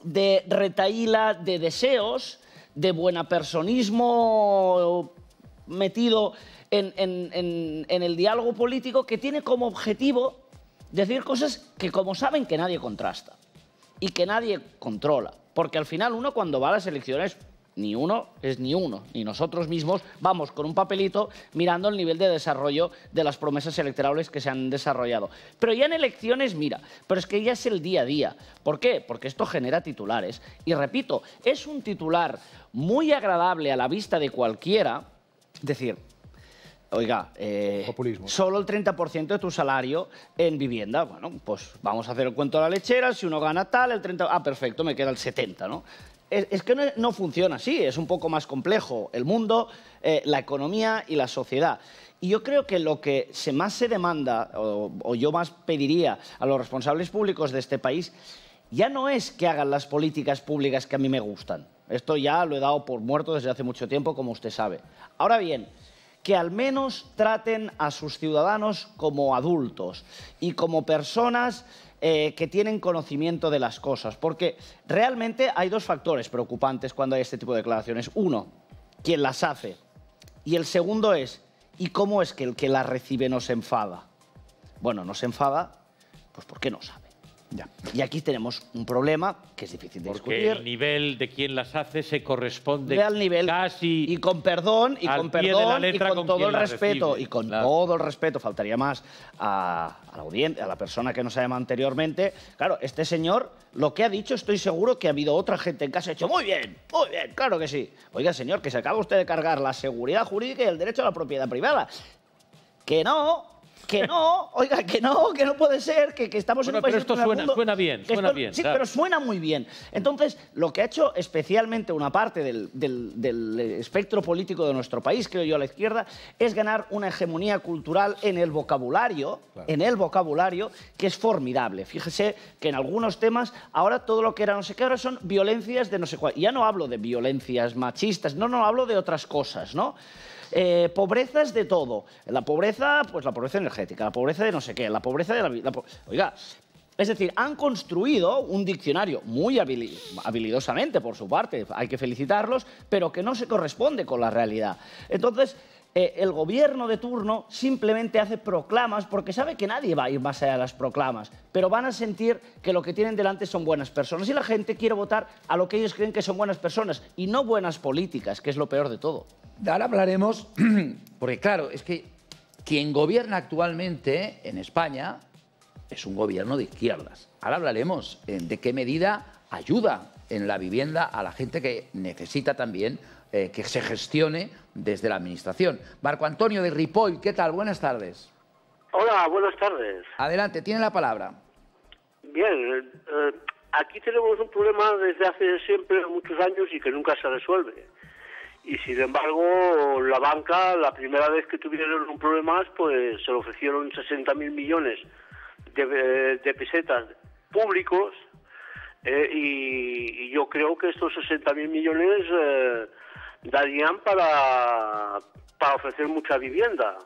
S4: de retahíla de deseos, de buenapersonismo metido en el diálogo político que tiene como objetivo decir cosas que, como saben, que nadie contrasta y que nadie controla. Porque al final uno, cuando va a las elecciones, ni uno es ni uno, ni nosotros mismos vamos con un papelito mirando el nivel de desarrollo de las promesas electorales que se han desarrollado. Pero ya en elecciones, mira, pero es que ya es el día a día. ¿Por qué? Porque esto genera titulares. Y repito, es un titular muy agradable a la vista de cualquiera, decir... Oiga, solo el 30% de tu salario en vivienda. Bueno, pues vamos a hacer el cuento de la lechera. Si uno gana tal, el 30%... Ah, perfecto, me queda el 70%, ¿no? Es que no funciona así, es un poco más complejo el mundo, la economía y la sociedad. Y yo creo que lo que más se demanda, o yo más pediría a los responsables públicos de este país, ya no es que hagan las políticas públicas que a mí me gustan. Esto ya lo he dado por muerto desde hace mucho tiempo, como usted sabe. Ahora bien, que al menos traten a sus ciudadanos como adultos y como personas que tienen conocimiento de las cosas. Porque realmente hay dos factores preocupantes cuando hay este tipo de declaraciones. Uno, quien las hace. Y el segundo es, ¿y cómo es que el que las recibe no se enfada? Bueno, no se enfada, pues porque no sabe. Ya. Y aquí tenemos un problema que es difícil de discutir.
S2: Porque el nivel de quien las hace se corresponde
S4: al nivel,
S2: casi
S4: y con perdón, y con perdón, y con todo el respeto,
S2: recibe.
S4: Y con todo el respeto, faltaría más a la audiencia, a la persona que nos ha llamado anteriormente. Claro, este señor, lo que ha dicho, estoy seguro que ha habido otra gente en casa que ha dicho, muy bien, claro que sí. Oiga, señor, que se acaba usted de cargar la seguridad jurídica y el derecho a la propiedad privada. Que no, oiga, que no puede ser, que estamos en un país...
S2: Pero esto suena bien,
S4: Sí, claro. Pero suena muy bien. Entonces, lo que ha hecho especialmente una parte del espectro político de nuestro país, creo yo, a la izquierda, es ganar una hegemonía cultural en el vocabulario, que es formidable. Fíjese que en algunos temas, ahora todo lo que era no sé qué, ahora son violencias de no sé cuál. Ya no hablo de violencias machistas, no, hablo de otras cosas, ¿no? Pobrezas de todo. La pobreza, pues la pobreza energética, la pobreza de no sé qué, la pobreza de la... Oiga, es decir, han construido un diccionario muy habilidosamente, por su parte, hay que felicitarlos, pero que no se corresponde con la realidad. Entonces, el gobierno de turno simplemente hace proclamas porque sabe que nadie va a ir más allá de las proclamas, pero van a sentir que lo que tienen delante son buenas personas y la gente quiere votar a lo que ellos creen que son buenas personas y no buenas políticas, que es lo peor de todo.
S1: Ahora hablaremos, porque claro, es que quien gobierna actualmente en España es un gobierno de izquierdas. Ahora hablaremos de qué medida ayuda en la vivienda a la gente que necesita también que se gestione desde la Administración. Marco Antonio de Ripoll, ¿qué tal? Buenas tardes.
S12: Hola, buenas tardes.
S1: Adelante, tiene la palabra.
S12: Bien, aquí tenemos un problema desde hace siempre muchos años y que nunca se resuelve. Y sin embargo, la banca, la primera vez que tuvieron un problema, pues se le ofrecieron 60.000 millones de pesetas públicos y yo creo que estos 60.000 millones darían para ofrecer mucha vivienda.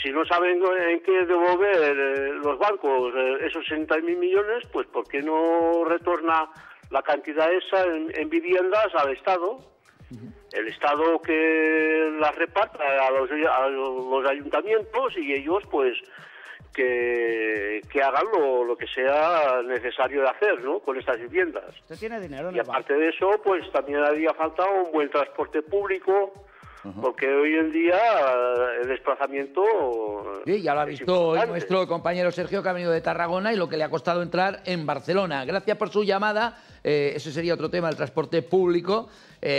S12: Si no saben en qué devolver los bancos esos 60.000 millones, pues ¿por qué no retorna la cantidad esa en viviendas al Estado? El Estado que las reparta a los ayuntamientos y ellos pues que hagan lo que sea necesario de hacer, ¿no?, con estas viviendas.
S4: ¿Usted tiene dinero en
S12: y aparte de eso, pues también haría falta un buen transporte público, porque hoy en día el desplazamiento...
S1: Sí, ya lo ha visto hoy nuestro compañero Sergio, que ha venido de Tarragona y lo que le ha costado entrar en Barcelona. Gracias por su llamada. Ese sería otro tema, el transporte público,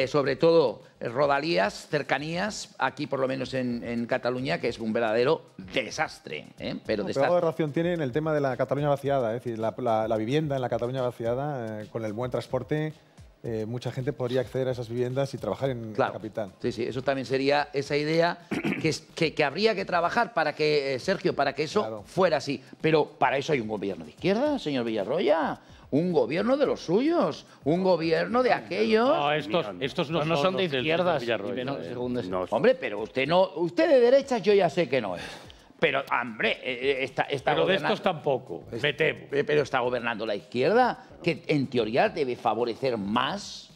S1: sobre todo rodalías, cercanías, aquí por lo menos en Cataluña, que es un verdadero desastre. Pero
S5: algo de razón tiene en el tema de la Cataluña vaciada, es decir, la vivienda en la Cataluña vaciada, con el buen transporte, mucha gente podría acceder a esas viviendas y trabajar en la capital.
S1: Sí, sí, eso también sería esa idea que habría que trabajar para que, Sergio, para que eso fuera así. Pero para eso hay un gobierno de izquierda, señor Villarroya. Un gobierno de los suyos, un gobierno de aquellos...
S2: No, estos no son de izquierdas.
S1: Hombre, pero usted de derechas yo ya sé que no es. Pero, hombre, está
S2: pero de estos tampoco, me temo.
S1: Pero está gobernando la izquierda, que en teoría debe favorecer más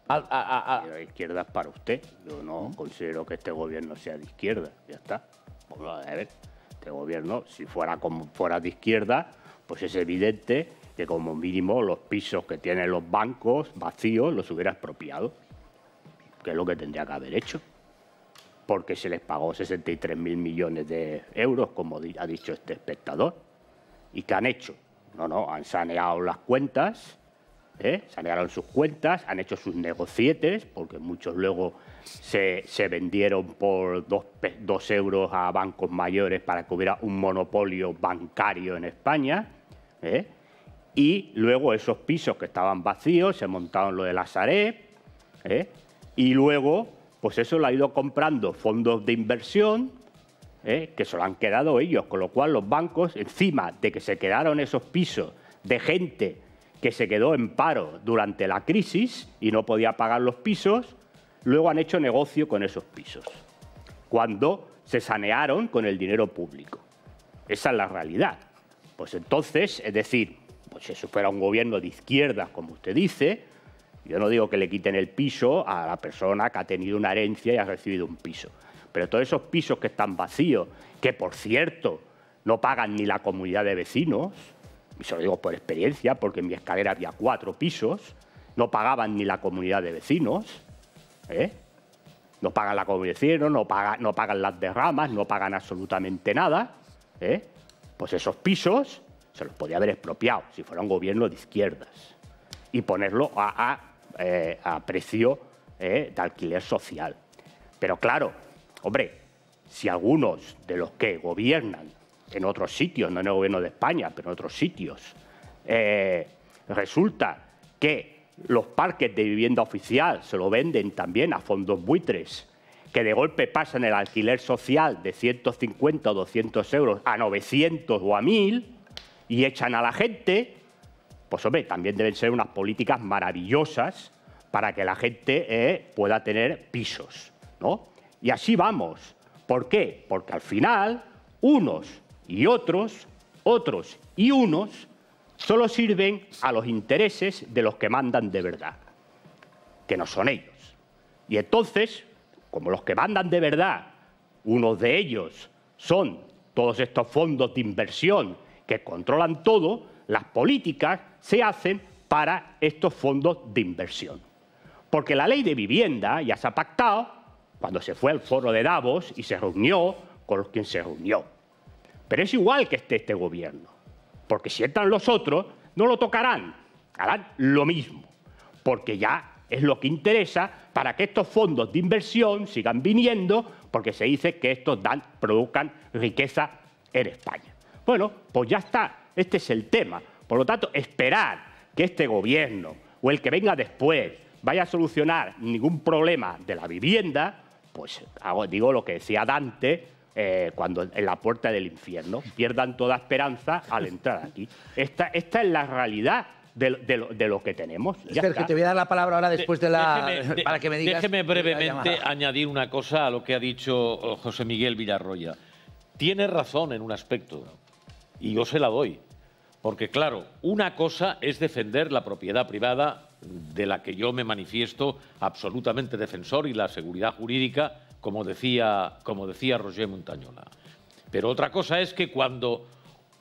S3: La izquierda es para usted. Yo no considero que este gobierno sea de izquierda. Ya está. Bueno, a ver, este gobierno, si fuera de izquierda, pues es evidente que como mínimo los pisos que tienen los bancos vacíos los hubiera expropiado, que es lo que tendría que haber hecho, porque se les pagó 63.000 millones de euros, como ha dicho este espectador. ¿Y qué han hecho? No, han saneado las cuentas, sanearon sus cuentas, han hecho sus negocietes, porque muchos luego se vendieron por 2 euros a bancos mayores para que hubiera un monopolio bancario en España, y luego esos pisos que estaban vacíos se montaron lo de la Sareb, y luego, pues eso lo ha ido comprando fondos de inversión, que se lo han quedado ellos, con lo cual los bancos, encima de que se quedaron esos pisos de gente que se quedó en paro durante la crisis y no podía pagar los pisos, luego han hecho negocio con esos pisos, cuando se sanearon con el dinero público. Esa es la realidad. Pues entonces, es decir, pues si eso fuera un gobierno de izquierdas, como usted dice, yo no digo que le quiten el piso a la persona que ha tenido una herencia y ha recibido un piso, pero todos esos pisos que están vacíos, que por cierto no pagan ni la comunidad de vecinos, y se lo digo por experiencia, porque en mi escalera había 4 pisos, no pagaban ni la comunidad de vecinos, no pagan la comunidad de vecinos, no pagan las derramas, no pagan absolutamente nada, pues esos pisos se los podía haber expropiado si fuera un gobierno de izquierdas y ponerlo a precio de alquiler social. Pero claro, hombre, si algunos de los que gobiernan en otros sitios, no en el gobierno de España, pero en otros sitios, resulta que los parques de vivienda oficial se lo venden también a fondos buitres, que de golpe pasan el alquiler social de 150 o 200 euros a 900 o a 1.000 y echan a la gente, pues hombre, también deben ser unas políticas maravillosas para que la gente pueda tener pisos, ¿no? Y así vamos. ¿Por qué? Porque al final unos y otros y unos solo sirven a los intereses de los que mandan de verdad, que no son ellos. Y entonces, como los que mandan de verdad, unos de ellos son todos estos fondos de inversión que controlan todo, las políticas se hacen para estos fondos de inversión. Porque la ley de vivienda ya se ha pactado cuando se fue al foro de Davos y se reunió con quien se reunió. Pero es igual que este gobierno, porque si entran los otros, no lo tocarán, harán lo mismo, porque ya es lo que interesa para que estos fondos de inversión sigan viniendo, porque se dice que estos produzcan riqueza en España. Bueno, pues ya está, este es el tema. Por lo tanto, esperar que este gobierno o el que venga después vaya a solucionar ningún problema de la vivienda, pues digo lo que decía Dante cuando en la puerta del infierno, pierdan toda esperanza al entrar aquí. Esta es la realidad de lo que tenemos.
S1: Sergio, te voy a dar la palabra ahora después de para que me digas...
S2: Déjeme brevemente añadir una cosa a lo que ha dicho José Miguel Villarroya. Tiene razón en un aspecto, y yo se la doy. Porque, claro, una cosa es defender la propiedad privada, de la que yo me manifiesto absolutamente defensor, y la seguridad jurídica, como decía Roger Montañola. Pero otra cosa es que cuando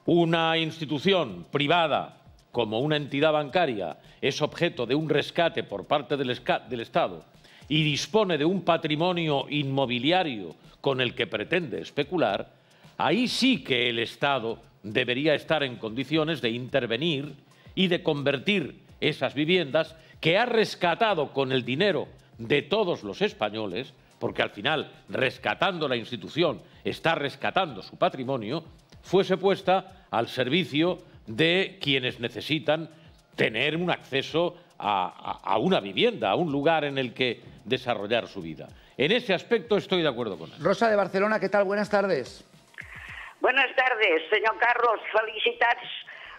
S2: una institución privada, como una entidad bancaria, es objeto de un rescate por parte del Estado y dispone de un patrimonio inmobiliario con el que pretende especular, ahí sí que el Estado debería estar en condiciones de intervenir y de convertir esas viviendas que ha rescatado con el dinero de todos los españoles, porque al final, rescatando la institución, está rescatando su patrimonio, fuese puesta al servicio de quienes necesitan tener un acceso a una vivienda, a un lugar en el que desarrollar su vida. En ese aspecto estoy de acuerdo con él.
S1: Rosa de Barcelona, ¿qué tal? Buenas tardes.
S13: Buenas tardes, señor Carlos. Felicitats,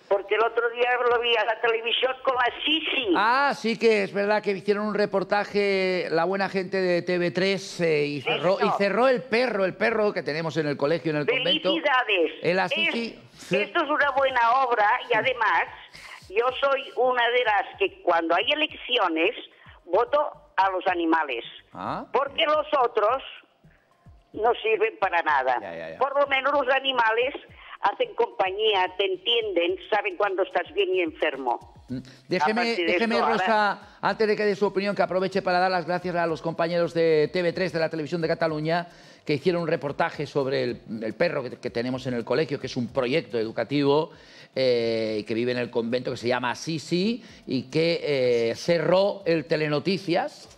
S13: porque el otro día lo vi a la televisión con la Sisi.
S1: Ah, sí que es verdad que hicieron un reportaje la buena gente de TV3 y cerró el perro que tenemos en el colegio, en el convento.
S13: ¡Felicidades!
S1: El Assisi.
S13: Esto es una buena obra y además yo soy una de las que cuando hay elecciones voto a los animales. Porque los otros no sirven para nada. Por lo menos los animales hacen compañía, te entienden, saben cuando estás bien y enfermo.
S1: Déjeme, Rosa, antes de que dé su opinión, que aproveche para dar las gracias a los compañeros de TV3, de la Televisión de Cataluña, que hicieron un reportaje sobre el perro que tenemos en el colegio, que es un proyecto educativo que vive en el convento, que se llama Sisi, y que cerró el Telenoticias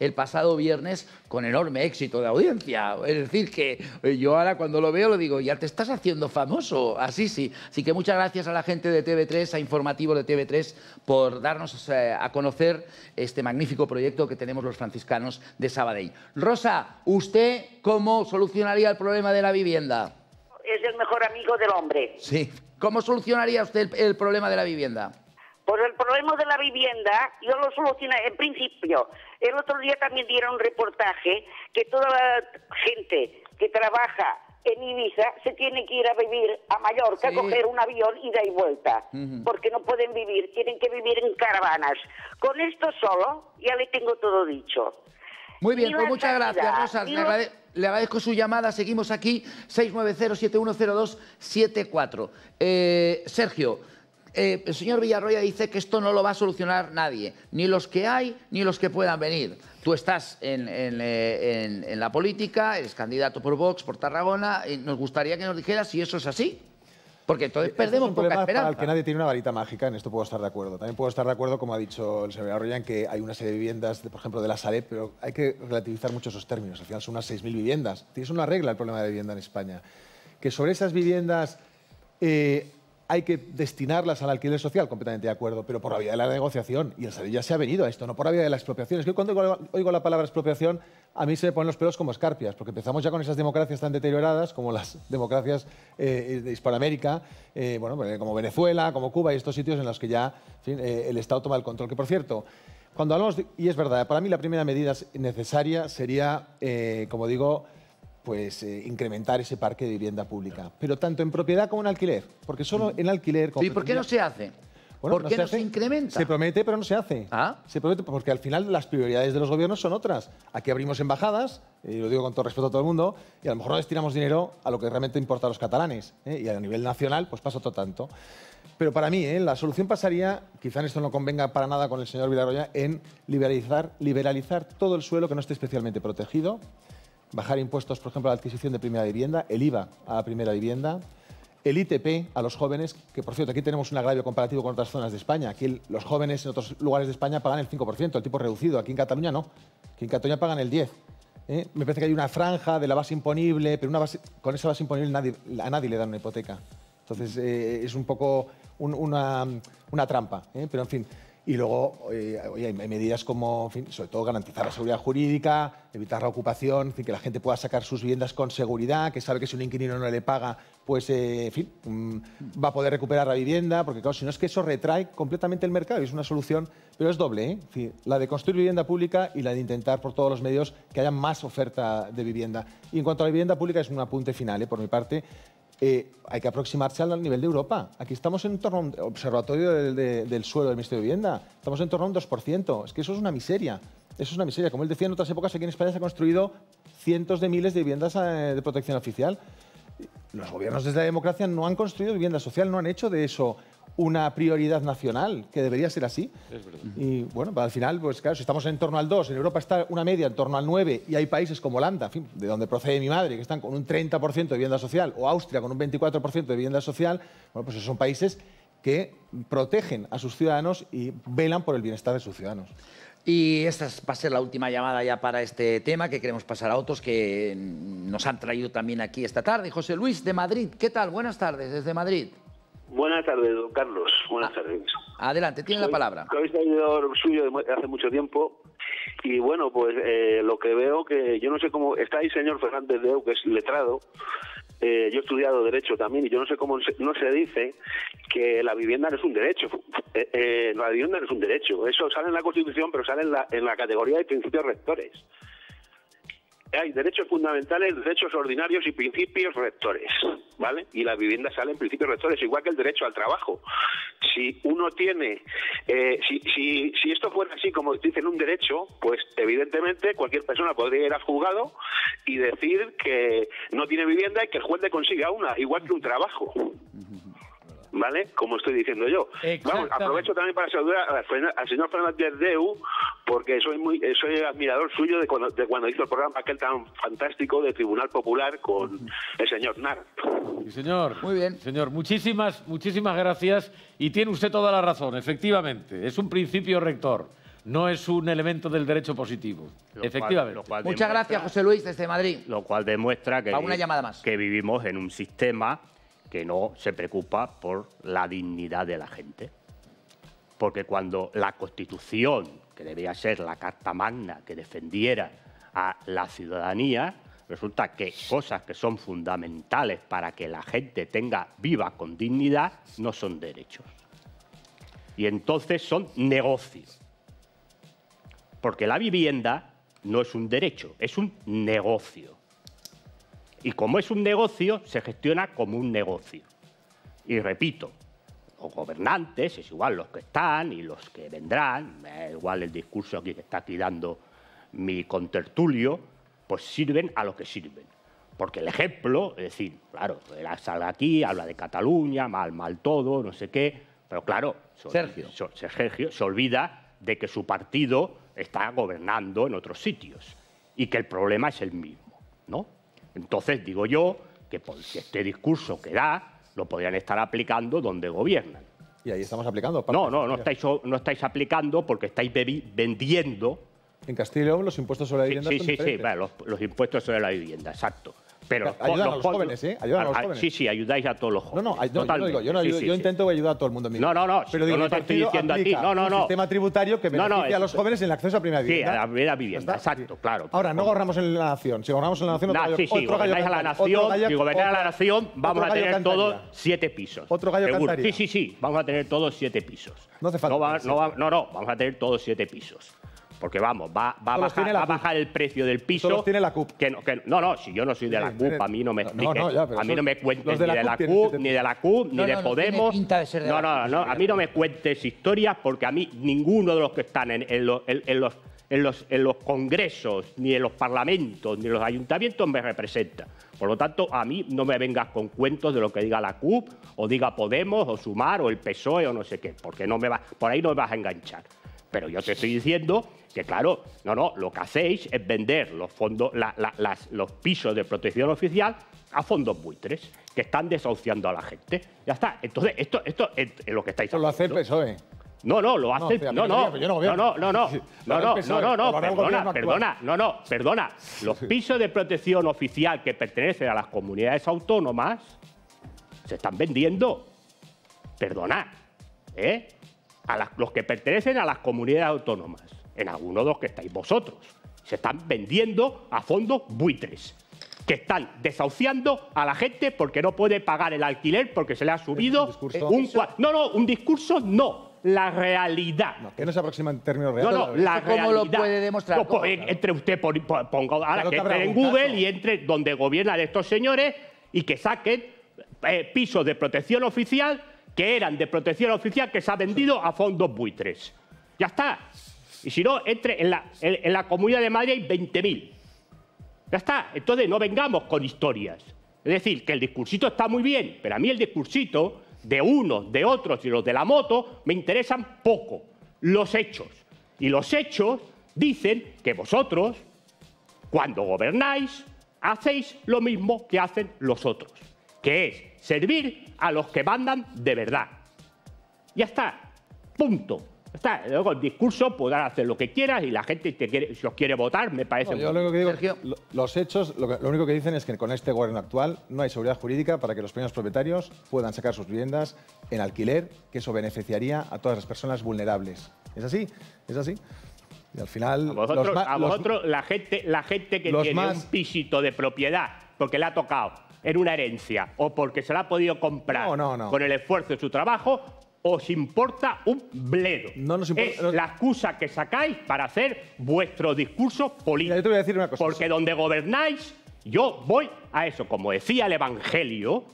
S1: el pasado viernes con enorme éxito de audiencia. Es decir, que yo ahora cuando lo veo lo digo, ya te estás haciendo famoso, así sí. Así que muchas gracias a la gente de TV3, a Informativo de TV3, por darnos a conocer este magnífico proyecto que tenemos los franciscanos de Sabadell. Rosa, ¿usted cómo solucionaría el problema de la vivienda?
S13: Es el mejor amigo del hombre.
S1: Sí. ¿Cómo solucionaría usted el problema de la vivienda?
S13: Pues el problema de la vivienda yo lo solucioné en principio. El otro día también dieron un reportaje que toda la gente que trabaja en Ibiza se tiene que ir a vivir a Mallorca, coger un avión y de ahí vuelta, porque no pueden vivir, tienen que vivir en caravanas. Con esto solo ya le tengo todo dicho.
S1: Muy bien, pues muchas gracias, Rosa. Le agradezco su llamada. Seguimos aquí, 690-7102-74. Sergio, el señor Villarroya dice que esto no lo va a solucionar nadie, ni los que hay, ni los que puedan venir. Tú estás en la política, eres candidato por Vox, por Tarragona, y nos gustaría que nos dijeras si eso es así. Porque entonces perdemos poca esperanza.
S5: Para el que nadie tiene una varita mágica, en esto puedo estar de acuerdo. También puedo estar de acuerdo, como ha dicho el señor Villarroya, en que hay una serie de viviendas, por ejemplo, de la Sareb, pero hay que relativizar mucho esos términos. Al final son unas 6.000 viviendas. Tienes una regla el problema de la vivienda en España. Que sobre esas viviendas hay que destinarlas al alquiler social, completamente de acuerdo, pero por la vía de la negociación. Y el Sareb ya se ha venido a esto, no por la vía de la expropiación. Es que cuando oigo la palabra expropiación, a mí se me ponen los pelos como escarpias, porque empezamos ya con esas democracias tan deterioradas como las democracias de Hispanoamérica, como Venezuela, como Cuba y estos sitios en los que ya el Estado toma el control. Que, por cierto, cuando hablamos y es verdad, para mí la primera medida necesaria sería, como digo, pues incrementar ese parque de vivienda pública, pero tanto en propiedad como en alquiler, porque solo en alquiler...
S1: ¿Y por qué no se hace?
S5: Bueno,
S1: ¿Por qué no se incrementa?
S5: Se promete, pero no se hace. Se promete porque al final las prioridades de los gobiernos son otras. Aquí abrimos embajadas, y lo digo con todo respeto a todo el mundo, y a lo mejor no destinamos dinero a lo que realmente importa a los catalanes. Y a nivel nacional, pues pasa otro tanto. Pero para mí, la solución pasaría, quizá en esto no convenga para nada con el señor Villarroya, en liberalizar todo el suelo que no esté especialmente protegido, bajar impuestos, por ejemplo, a la adquisición de primera vivienda, el IVA a la primera vivienda, el ITP a los jóvenes, que por cierto aquí tenemos un agravio comparativo con otras zonas de España. Aquí los jóvenes en otros lugares de España pagan el 5%, el tipo reducido. Aquí en Cataluña no. Aquí en Cataluña pagan el 10%. Me parece que hay una franja de la base imponible, pero con esa base imponible a nadie le dan una hipoteca. Entonces es un poco una trampa. Pero en fin. Y luego hay medidas como, en fin, sobre todo garantizar la seguridad jurídica, evitar la ocupación, en fin, que la gente pueda sacar sus viviendas con seguridad, que sabe que si un inquilino no le paga, pues en fin, va a poder recuperar la vivienda, porque claro, si no es que eso retrae completamente el mercado y es una solución, pero es doble, En fin, la de construir vivienda pública y la de intentar por todos los medios que haya más oferta de vivienda. Y en cuanto a la vivienda pública, es un apunte final, por mi parte. Hay que aproximarse al nivel de Europa. Aquí estamos en torno a un observatorio del suelo del Ministerio de Vivienda. Estamos en torno a un 2%. Es que eso es una miseria. Eso es una miseria. Como él decía, en otras épocas aquí en España se han construido cientos de miles de viviendas de protección oficial. Los gobiernos desde la democracia no han construido vivienda social, no han hecho de eso una prioridad nacional, que debería ser así.
S2: Es verdad.
S5: Y bueno, al final, pues claro, si estamos en torno al 2, en Europa está una media en torno al 9 y hay países como Holanda, en fin, de donde procede mi madre, que están con un 30% de vivienda social, o Austria con un 24% de vivienda social, bueno, pues esos son países que protegen a sus ciudadanos y velan por el bienestar de sus ciudadanos.
S1: Y esta va a ser la última llamada ya para este tema, que queremos pasar a otros que nos han traído también aquí esta tarde. José Luis, de Madrid. ¿Qué tal? Buenas tardes, desde Madrid.
S14: Buenas tardes, don Carlos. Buenas tardes.
S1: Adelante, tiene la palabra.
S14: Soy seguidor suyo de hace mucho tiempo. Y bueno, pues lo que veo que yo no sé cómo... Está ahí señor Fernández de Eu, que es letrado. Yo he estudiado Derecho también y yo no sé cómo no se dice que la vivienda no es un derecho. La vivienda no es un derecho. Eso sale en la Constitución, pero sale en la categoría de principios rectores. Hay derechos fundamentales, derechos ordinarios y principios rectores, ¿vale? Y la vivienda sale en principios rectores, igual que el derecho al trabajo. Si uno tiene, si esto fuera así como dicen un derecho, pues evidentemente cualquier persona podría ir al juzgado y decir que no tiene vivienda y que el juez le consiga una, igual que un trabajo. ¿Vale? Como estoy diciendo yo. Vamos, aprovecho también para saludar al señor Fernández de Eu, porque soy admirador suyo de cuando hizo el programa aquel tan fantástico de Tribunal Popular con el señor Nar.
S2: Sí, señor.
S1: Muy bien.
S2: Señor, muchísimas gracias. Y tiene usted toda la razón, efectivamente. Es un principio rector, no es un elemento del derecho positivo. Efectivamente.
S1: Muchas gracias, José Luis, desde Madrid.
S3: Lo cual demuestra que,
S1: una llamada más.
S3: que vivimos en un sistema que no se preocupa por la dignidad de la gente. Porque cuando la Constitución, que debía ser la Carta Magna que defendiera a la ciudadanía, resulta que cosas que son fundamentales para que la gente viva con dignidad no son derechos. Y entonces son negocios. Porque la vivienda no es un derecho, es un negocio. Y como es un negocio, se gestiona como un negocio. Y repito, los gobernantes, es igual los que están y los que vendrán, igual el discurso aquí que está aquí dando mi contertulio, pues sirven a lo que sirven. Porque el ejemplo, es decir, claro, él salga aquí, habla de Cataluña, mal todo, no sé qué, pero claro, Sergio se olvida de que su partido está gobernando en otros sitios y que el problema es el mismo, ¿no? Entonces digo yo que porque este discurso que da lo podrían estar aplicando donde gobiernan.
S5: Y ahí estamos aplicando.
S3: No estáis aplicando porque estáis vendiendo.
S5: En Castilla y León los impuestos sobre la vivienda son diferentes.
S3: Vale, los impuestos sobre la vivienda, exacto. Pero
S5: ayudan a los jóvenes, ¿eh? Ayudan a los jóvenes.
S3: Sí, ayudáis a todos los jóvenes.
S5: Yo intento ayudar a todo el mundo.
S3: No, pero digo, no te estoy diciendo a ti.
S5: Un sistema tributario que beneficia a los jóvenes en el acceso a primera vivienda.
S3: Sí, a la primera vivienda, exacto, claro.
S5: Ahora, no gobernamos en la nación. Si gobernamos en la nación,
S3: si gobernáis a la nación, si gobernáis a la nación, vamos a tener todos 7 pisos.
S5: Otro gallo cantaría.
S3: Sí, vamos a tener todos 7 pisos.
S5: No hace falta.
S3: Vamos a tener todos 7 pisos. Porque vamos, va a bajar el precio del piso.
S5: Solo tiene la CUP.
S3: Si yo no soy de la CUP, a mí no me expliques.
S5: A
S3: mí no me cuentes ni de la CUP, ni de Podemos. A mí no me cuentes historias porque a mí ninguno de los que están en los congresos, ni en los parlamentos, ni en los ayuntamientos me representa. Por lo tanto, a mí no me vengas con cuentos de lo que diga la CUP, o diga Podemos, o Sumar, o el PSOE, o no sé qué, porque por ahí no me vas a enganchar. Pero yo te estoy diciendo que, claro, lo que hacéis es vender los fondos, los pisos de protección oficial a fondos buitres, que están desahuciando a la gente. Ya está. Entonces, esto es lo que estáis haciendo.
S5: Lo hace el PSOE.
S3: No, lo hace el... Perdona. Los pisos de protección oficial que pertenecen a las comunidades autónomas se están vendiendo. Perdona, los que pertenecen a las comunidades autónomas, en algunos de los que estáis vosotros, se están vendiendo a fondos buitres, que están desahuciando a la gente porque no puede pagar el alquiler porque se le ha subido un discurso no. La realidad.
S5: Que no se aproxima en términos reales.
S3: La realidad.
S1: ¿Cómo lo puede demostrar?
S3: Entre usted, ponga ahora que entre en Google y entre donde gobiernan estos señores y que saquen pisos de protección oficial que eran de protección oficial que se ha vendido a fondos buitres. Ya está. Y si no, entre en la Comunidad de Madrid hay 20.000. Ya está. Entonces no vengamos con historias. Es decir, que el discursito está muy bien, pero a mí el discursito de unos, de otros y los de la moto me interesan poco. Los hechos. Y los hechos dicen que vosotros, cuando gobernáis, hacéis lo mismo que hacen los otros, que es servir a los que mandan de verdad. Ya está. Punto. Está. Luego el discurso podrás hacer lo que quieras y la gente si os quiere votar me parece...
S5: Yo lo único que digo, los hechos, lo único que dicen es que con este gobierno actual no hay seguridad jurídica para que los pequeños propietarios puedan sacar sus viviendas en alquiler, que eso beneficiaría a todas las personas vulnerables. ¿Es así? ¿Es así? Y al final...
S3: A vosotros la gente que tiene un pisito de propiedad porque le ha tocado en una herencia o porque se la ha podido comprar con el esfuerzo de su trabajo... os importa un bledo.
S5: No nos importa,
S3: es la excusa que sacáis para hacer vuestro discurso político.
S5: Mira, yo te voy a decir una cosa.
S3: Porque donde gobernáis, yo voy a eso. Como decía el Evangelio,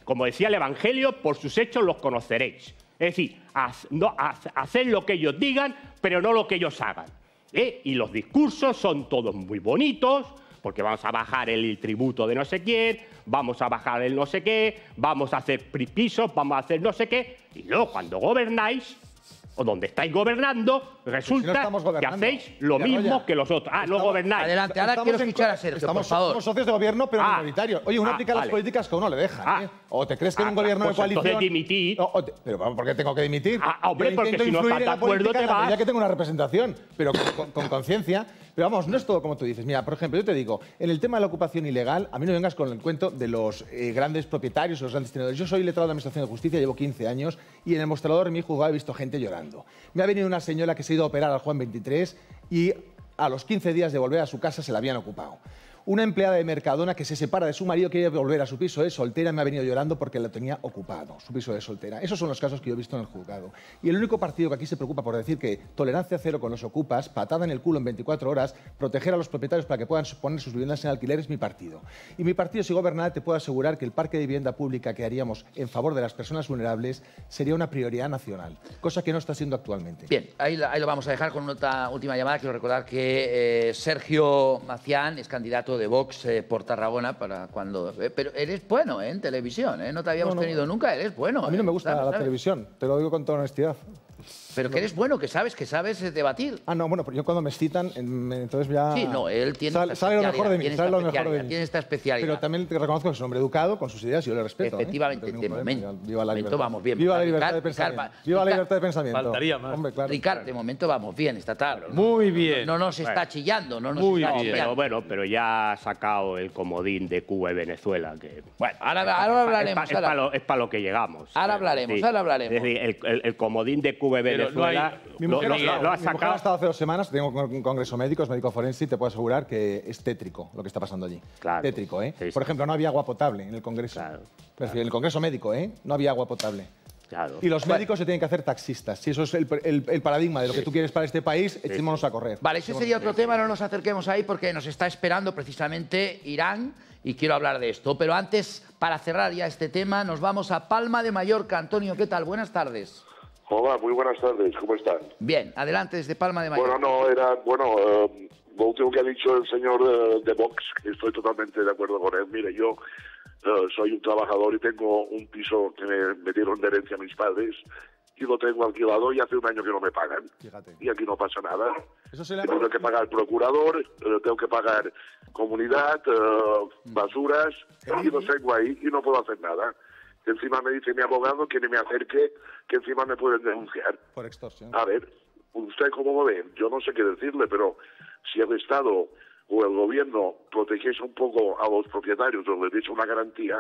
S3: como decía el Evangelio, por sus hechos los conoceréis. Es decir, haced lo que ellos digan, pero no lo que ellos hagan. Y los discursos son todos muy bonitos, porque vamos a bajar el tributo de no sé quién, vamos a bajar el no sé qué, vamos a hacer pisos, vamos a hacer no sé qué, y luego cuando gobernáis, o donde estáis gobernando, resulta que hacéis lo mismo que los otros. No gobernáis.
S1: Adelante, ahora quiero escuchar a Sergio, por favor.
S5: Somos socios de gobierno, pero minoritarios. Oye, uno aplica las políticas que a uno le dejan. ¿O te crees que en un gobierno de coalición...
S3: Entonces dimitir.
S5: Pero ¿por qué tengo que dimitir?
S3: Hombre, porque si no estás de acuerdo te vas.
S5: Ya que tengo una representación, pero con conciencia. Pero vamos, no es todo como tú dices. Mira, por ejemplo, yo te digo, en el tema de la ocupación ilegal, a mí no vengas con el cuento de los grandes propietarios o los grandes tenedores. Yo soy letrado de la Administración de Justicia, llevo 15 años, y en el mostrador de mi juzgado he visto gente llorando. Me ha venido una señora que se ha ido a operar al Juan 23 y a los 15 días de volver a su casa se la habían ocupado. Una empleada de Mercadona que se separa de su marido, quiere volver a su piso de soltera, me ha venido llorando porque lo tenía ocupado, su piso de soltera. Esos son los casos que yo he visto en el juzgado. Y el único partido que aquí se preocupa por decir que tolerancia cero con los ocupas, patada en el culo en 24 horas, proteger a los propietarios para que puedan poner sus viviendas en alquiler es mi partido. Y mi partido, si gobernara, te puedo asegurar que el parque de vivienda pública que haríamos en favor de las personas vulnerables sería una prioridad nacional, cosa que no está siendo actualmente.
S1: Bien, ahí lo vamos a dejar con una última llamada. Quiero recordar que Sergio Macián es candidato de Vox por Tarragona para cuando... pero eres bueno en televisión, no te habíamos tenido nunca, eres bueno.
S5: A mí no me gusta la televisión, te lo digo con toda honestidad.
S1: Pero que eres bueno, que sabes debatir.
S5: Bueno, pero yo cuando me citan, entonces ya...
S1: Sí, no, él tiene
S5: sale lo mejor de mí,
S1: sale lo mejor de mí. Tiene esta especialidad.
S5: Pero también te reconozco que es un hombre educado, con sus ideas, y yo le respeto.
S1: Efectivamente, de momento.
S5: Viva la libertad.
S1: Vamos bien.
S5: Viva la libertad de pensamiento. Viva la libertad de pensamiento.
S2: Faltaría más.
S5: Hombre, claro.
S1: Ricardo, de momento vamos bien esta tarde.
S2: Muy bien.
S1: No nos está chillando, no nos
S2: Muy
S1: está
S2: bien.
S1: chillando.
S3: Pero bueno, pero ya ha sacado el comodín de Cuba y Venezuela. Que,
S1: bueno, ahora hablaremos.
S3: Es para lo que llegamos.
S1: Ahora hablaremos,
S3: sí.
S1: ahora hablaremos.
S3: Es decir, el comodín de Cuba y Venezuela...
S5: Mi mujer ha estado hace 2 semanas, tengo un congreso médico, es médico forense, y te puedo asegurar que es tétrico lo que está pasando allí.
S3: Claro.
S5: Tétrico, ¿eh?
S3: Sí,
S5: Por ejemplo, no había agua potable en el congreso.
S3: Claro.
S5: En el congreso médico, no había agua potable.
S3: Claro.
S5: Y los médicos se tienen que hacer taxistas. Si eso es el paradigma de lo que tú quieres para este país, echémonos a correr.
S1: Vale, ese sería otro tema, no nos acerquemos ahí porque nos está esperando precisamente Irán y quiero hablar de esto. Pero antes, para cerrar ya este tema, nos vamos a Palma de Mallorca. Antonio, ¿qué tal? Buenas tardes.
S15: Hola, muy buenas tardes, ¿cómo están?
S1: Bien, adelante desde Palma de Mallorca.
S15: Lo último que ha dicho el señor de Vox, que estoy totalmente de acuerdo con él. Mire, yo soy un trabajador y tengo un piso que me dieron de herencia a mis padres y lo tengo alquilado y hace 1 año que no me pagan.
S5: Fíjate.
S15: Y aquí no pasa nada.
S5: Eso se
S15: tengo que pagar procurador, tengo que pagar comunidad, basuras, y los tengo ahí y no puedo hacer nada. Encima me dice mi abogado que ni me acerque, que encima me pueden denunciar.
S5: Por extorsión.
S15: A ver, ¿usted cómo lo ve? Yo no sé qué decirle, pero si el Estado o el Gobierno protegiese un poco a los propietarios o les diese una garantía,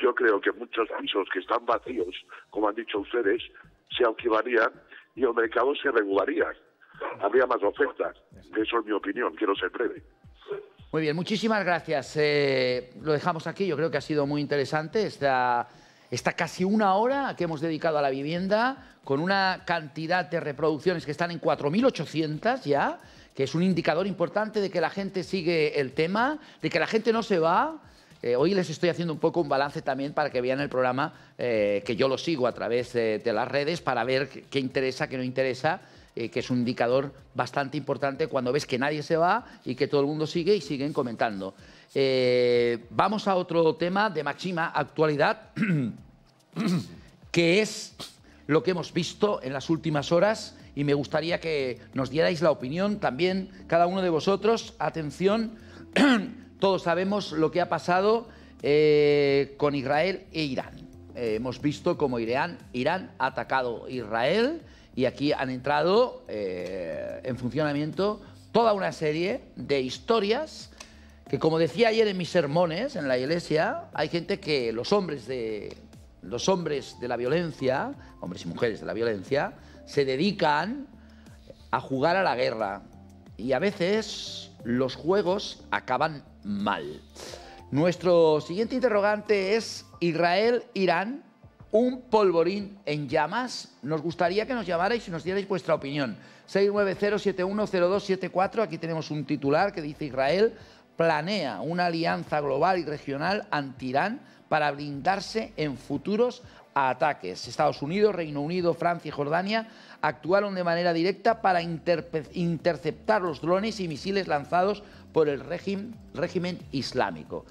S15: yo creo que muchos pisos que están vacíos, como han dicho ustedes, se alquilarían y el mercado se regularía. Habría más ofertas. Eso es mi opinión, quiero ser breve.
S1: Muy bien, muchísimas gracias. Lo dejamos aquí, yo creo que ha sido muy interesante esta casi 1 hora que hemos dedicado a la vivienda, con una cantidad de reproducciones que están en 4.800 ya, que es un indicador importante de que la gente sigue el tema, de que la gente no se va. Hoy les estoy haciendo un poco un balance también para que vean el programa, que yo lo sigo a través de las redes para ver qué interesa, qué no interesa, que es un indicador bastante importante cuando ves que nadie se va y que todo el mundo sigue y siguen comentando. Vamos a otro tema de máxima actualidad. que es lo que hemos visto en las últimas horas, y me gustaría que nos dierais la opinión también, cada uno de vosotros. Atención, todos sabemos lo que ha pasado con Israel e Irán. Hemos visto cómo Irán ha atacado a Israel, y aquí han entrado en funcionamiento toda una serie de historias que, como decía ayer en mis sermones en la iglesia, hay gente que los hombres de la violencia, hombres y mujeres de la violencia, se dedican a jugar a la guerra, y a veces los juegos acaban mal. Nuestro siguiente interrogante es: Israel-Irán, un polvorín en llamas. Nos gustaría que nos llamarais y nos dierais vuestra opinión. 690710274. Aquí tenemos un titular que dice: Israel planea una alianza global y regional anti-Irán para blindarse en futuros ataques. Estados Unidos, Reino Unido, Francia y Jordania actuaron de manera directa para interceptar los drones y misiles lanzados por el régimen islámico.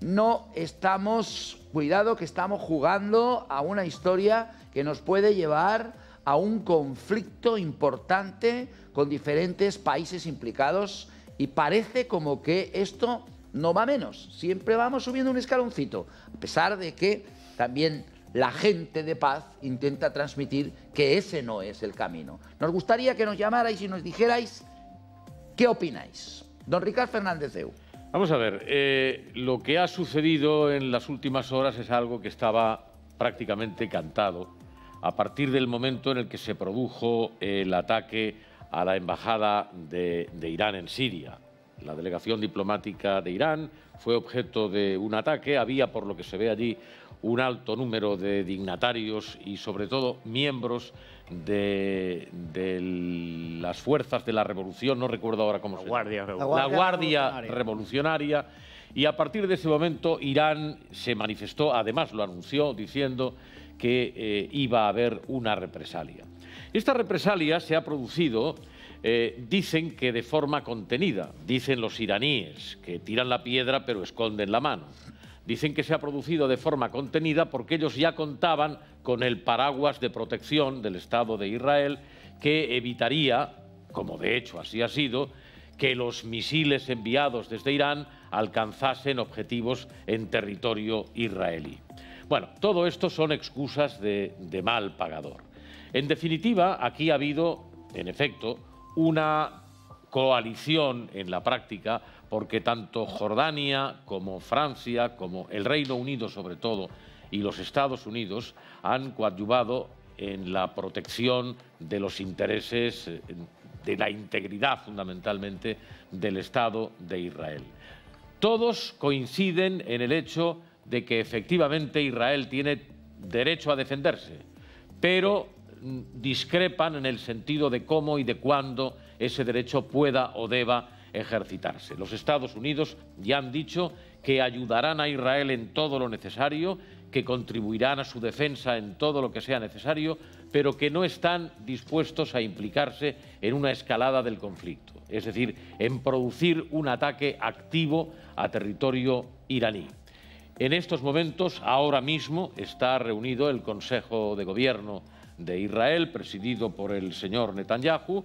S1: No estamos, cuidado, que estamos jugando a una historia que nos puede llevar a un conflicto importante con diferentes países implicados, y parece como que esto no va menos. Siempre vamos subiendo un escaloncito, a pesar de que también la gente de paz intenta transmitir que ese no es el camino. Nos gustaría que nos llamarais y nos dijerais qué opináis. Don Ricard Fernández Deu.
S2: Vamos a ver, lo que ha sucedido en las últimas horas es algo que estaba prácticamente cantado a partir del momento en el que se produjo el ataque a la embajada de Irán en Siria. La delegación diplomática de Irán fue objeto de un ataque. Había, por lo que se ve allí, un alto número de dignatarios y, sobre todo, miembros de las fuerzas de la revolución, no recuerdo ahora cómo se llama. La Guardia Revolucionaria. Y a partir de ese momento Irán se manifestó, además lo anunció, diciendo que iba a haber una represalia. Esta represalia se ha producido, dicen que de forma contenida. Dicen los iraníes que tiran la piedra pero esconden la mano. Dicen que se ha producido de forma contenida porque ellos ya contaban con el paraguas de protección del Estado de Israel, que evitaría, como de hecho así ha sido, que los misiles enviados desde Irán alcanzasen objetivos en territorio israelí. Bueno, todo esto son excusas de mal pagador. En definitiva, aquí ha habido, en efecto, una coalición en la práctica, porque tanto Jordania como Francia, como el Reino Unido sobre todo, y los Estados Unidos han coadyuvado en la protección de los intereses, de la integridad fundamentalmente del Estado de Israel. Todos coinciden en el hecho de que efectivamente Israel tiene derecho a defenderse, pero discrepan en el sentido de cómo y de cuándo ese derecho pueda o deba ejercitarse. Los Estados Unidos ya han dicho que ayudarán a Israel en todo lo necesario, que contribuirán a su defensa en todo lo que sea necesario, pero que no están dispuestos a implicarse en una escalada del conflicto, es decir, en producir un ataque activo a territorio iraní. En estos momentos, ahora mismo, está reunido el Consejo de Gobierno de Israel, presidido por el señor Netanyahu.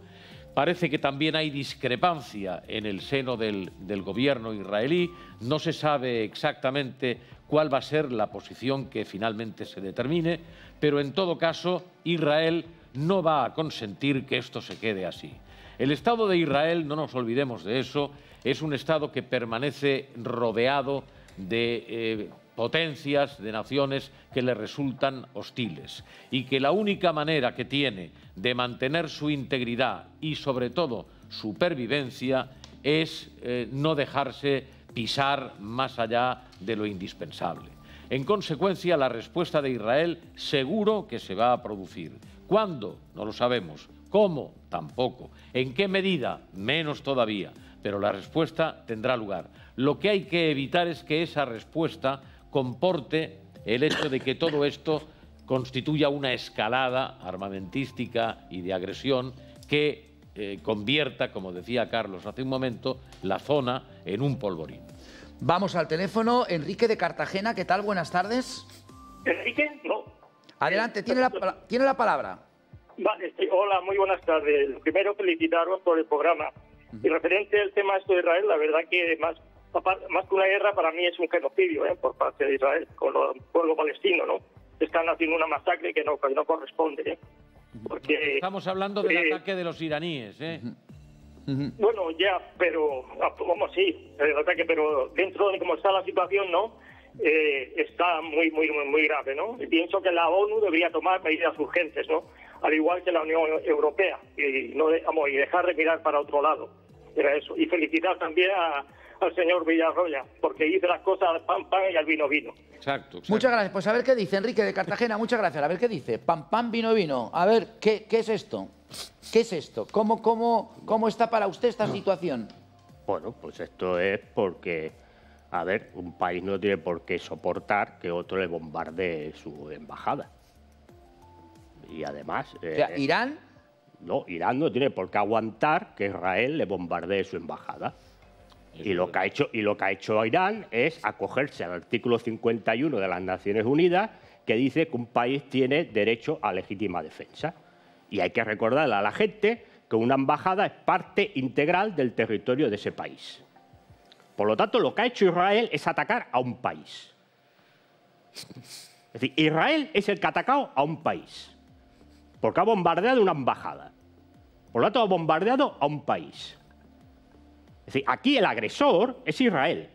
S2: Parece que también hay discrepancia en el seno del gobierno israelí. No se sabe exactamente cuál va a ser la posición que finalmente se determine, pero en todo caso Israel no va a consentir que esto se quede así. El Estado de Israel, no nos olvidemos de eso, es un Estado que permanece rodeado de potencias, de naciones que le resultan hostiles, y que la única manera que tiene de mantener su integridad y sobre todo su pervivencia es no dejarse pisar más allá de lo indispensable. En consecuencia, la respuesta de Israel seguro que se va a producir. ¿Cuándo? No lo sabemos. ¿Cómo? Tampoco. ¿En qué medida? Menos todavía. Pero la respuesta tendrá lugar. Lo que hay que evitar es que esa respuesta comporte el hecho de que todo esto constituya una escalada armamentística y de agresión que convierta, como decía Carlos hace un momento, la zona en un polvorín.
S1: Vamos al teléfono. Enrique de Cartagena, ¿qué tal? Buenas tardes.
S16: ¿Enrique? No.
S1: Adelante, tiene la palabra.
S16: Vale, sí, hola, muy buenas tardes. Primero, felicitaros por el programa. Y referente al tema esto de Israel, la verdad que más que una guerra, para mí es un genocidio por parte de Israel con el pueblo palestino, ¿no? Están haciendo una masacre que no corresponde, Porque,
S2: estamos hablando del ataque de los iraníes,
S16: Bueno, ya, pero vamos, sí, el ataque, pero dentro de cómo está la situación, ¿no? Está muy grave, ¿no? Y pienso que la ONU debería tomar medidas urgentes, ¿no? Al igual que la Unión Europea, y dejar de mirar para otro lado. Era eso. Y felicitar también al señor Villarroya, porque dice las cosas al pan y al vino vino.
S2: Exacto.
S1: Muchas gracias. Pues a ver qué dice Enrique de Cartagena. Muchas gracias. A ver qué dice. Pan, vino, vino. A ver, ¿qué es esto? ¿Qué es esto? ¿Cómo está para usted esta situación?
S3: Bueno, pues esto es porque, a ver, un país no tiene por qué soportar que otro le bombardee su embajada. Y además...
S1: O sea, ¿Irán?
S3: No, Irán no tiene por qué aguantar que Israel le bombardee su embajada. Y lo que ha hecho Irán es acogerse al artículo 51 de las Naciones Unidas, que dice que un país tiene derecho a legítima defensa. Y hay que recordarle a la gente que una embajada es parte integral del territorio de ese país. Por lo tanto, lo que ha hecho Israel es atacar a un país. Es decir, Israel es el que ha atacado a un país, porque ha bombardeado una embajada. Por lo tanto, ha bombardeado a un país. Es decir, aquí el agresor es Israel,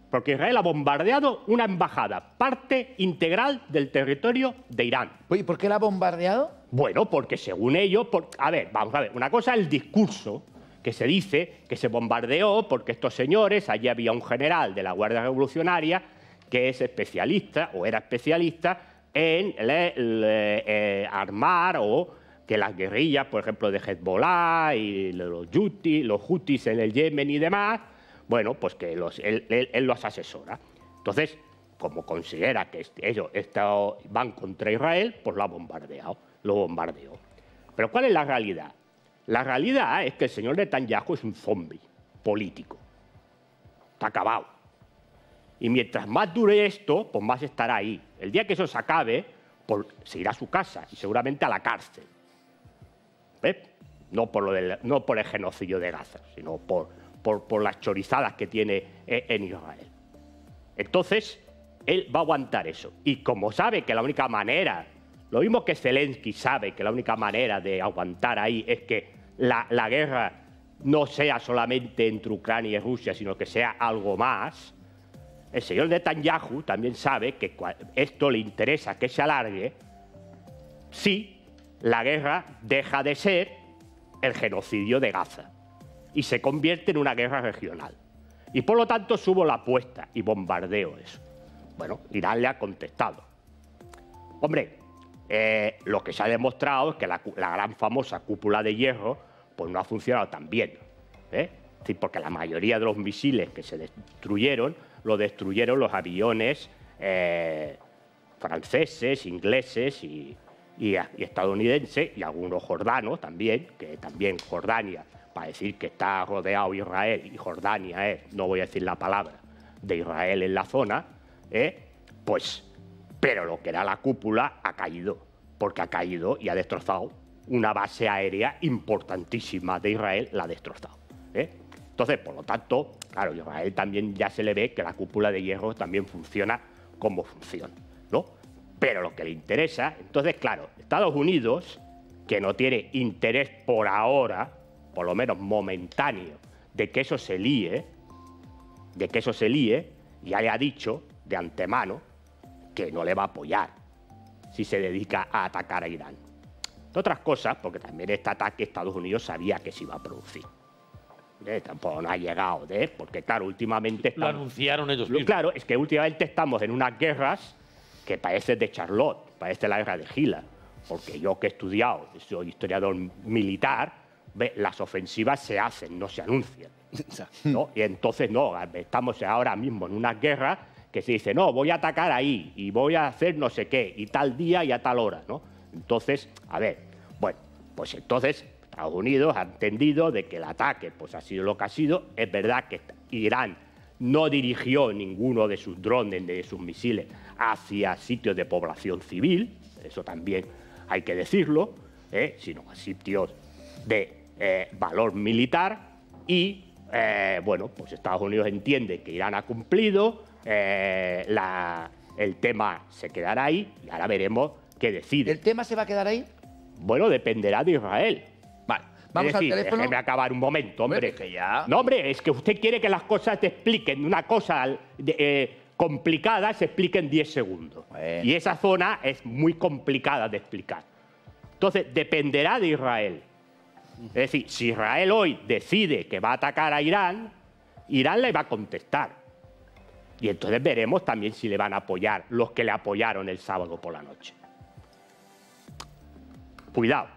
S3: porque Israel ha bombardeado una embajada, parte integral del territorio de Irán.
S1: ¿Y por qué la ha bombardeado?
S3: Bueno, porque según ellos... A ver, vamos a ver, una cosa es el discurso, que se dice que se bombardeó porque estos señores, allí había un general de la Guardia Revolucionaria que es especialista, o era especialista, en armar o que las guerrillas, por ejemplo, de Hezbollah y los Houthis en el Yemen y demás, bueno, pues que él los asesora. Entonces, como considera que ellos van contra Israel, pues lo bombardeó. Pero ¿cuál es la realidad? La realidad es que el señor Netanyahu es un zombi político. Está acabado. Y mientras más dure esto, pues más estará ahí. El día que eso se acabe, pues se irá a su casa y seguramente a la cárcel. ¿Ves? No por el genocidio de Gaza, sino por las chorizadas que tiene en Israel. Entonces, él va a aguantar eso. Y como sabe que la única manera, lo mismo que Zelensky sabe que la única manera de aguantar ahí es que la guerra no sea solamente entre Ucrania y Rusia, sino que sea algo más, el señor Netanyahu también sabe que esto le interesa que se alargue si la guerra deja de ser el genocidio de Gaza y se convierte en una guerra regional. Y por lo tanto subo la apuesta y bombardeo eso. Bueno, Irán le ha contestado. Hombre, lo que se ha demostrado es que la gran famosa cúpula de hierro pues no ha funcionado tan bien. Es decir, porque la mayoría de los misiles que se destruyeron, lo destruyeron los aviones franceses, ingleses y estadounidenses, y algunos jordanos también, que también Jordania, para decir que está rodeado Israel, y Jordania es, no voy a decir la palabra, de Israel en la zona, pues, pero lo que era la cúpula ha caído, porque ha caído y ha destrozado una base aérea importantísima de Israel, la ha destrozado. Entonces, por lo tanto, claro, Israel también ya se le ve que la cúpula de hierro también funciona como funciona, ¿no? Pero lo que le interesa, entonces, claro, Estados Unidos, que no tiene interés por ahora, por lo menos momentáneo, de que eso se líe, ya le ha dicho de antemano que no le va a apoyar si se dedica a atacar a Irán. Entre otras cosas, porque también este ataque Estados Unidos sabía que se iba a producir. Tampoco no ha llegado, porque claro, últimamente...
S2: Lo anunciaron ellos mismos.
S3: Claro, es que últimamente estamos en unas guerras que parece de Charlotte, parece la guerra de Gila, porque yo que he estudiado, soy historiador militar, las ofensivas se hacen, no se anuncian, ¿no? Y entonces no, estamos ahora mismo en unas guerras que se dice, no, voy a atacar ahí y voy a hacer no sé qué, y tal día y a tal hora, ¿no? Entonces, a ver, bueno, pues entonces Estados Unidos ha entendido de que el ataque pues ha sido lo que ha sido. Es verdad que Irán no dirigió ninguno de sus drones, de sus misiles, hacia sitios de población civil, eso también hay que decirlo, sino a sitios de valor militar y, bueno, pues Estados Unidos entiende que Irán ha cumplido, el tema se quedará ahí y ahora veremos qué decide.
S1: ¿El tema se va a quedar ahí?
S3: Bueno, dependerá de Israel.
S1: Vale, vamos al teléfono.
S3: Déjeme acabar un momento, hombre.
S1: Que ya...
S3: No, hombre, es que usted quiere que las cosas te expliquen. Una cosa complicada se explica en 10 segundos. Y esa zona es muy complicada de explicar. Entonces, dependerá de Israel. Es decir, si Israel hoy decide que va a atacar a Irán, Irán le va a contestar. Y entonces veremos también si le van a apoyar los que le apoyaron el sábado por la noche. Cuidado,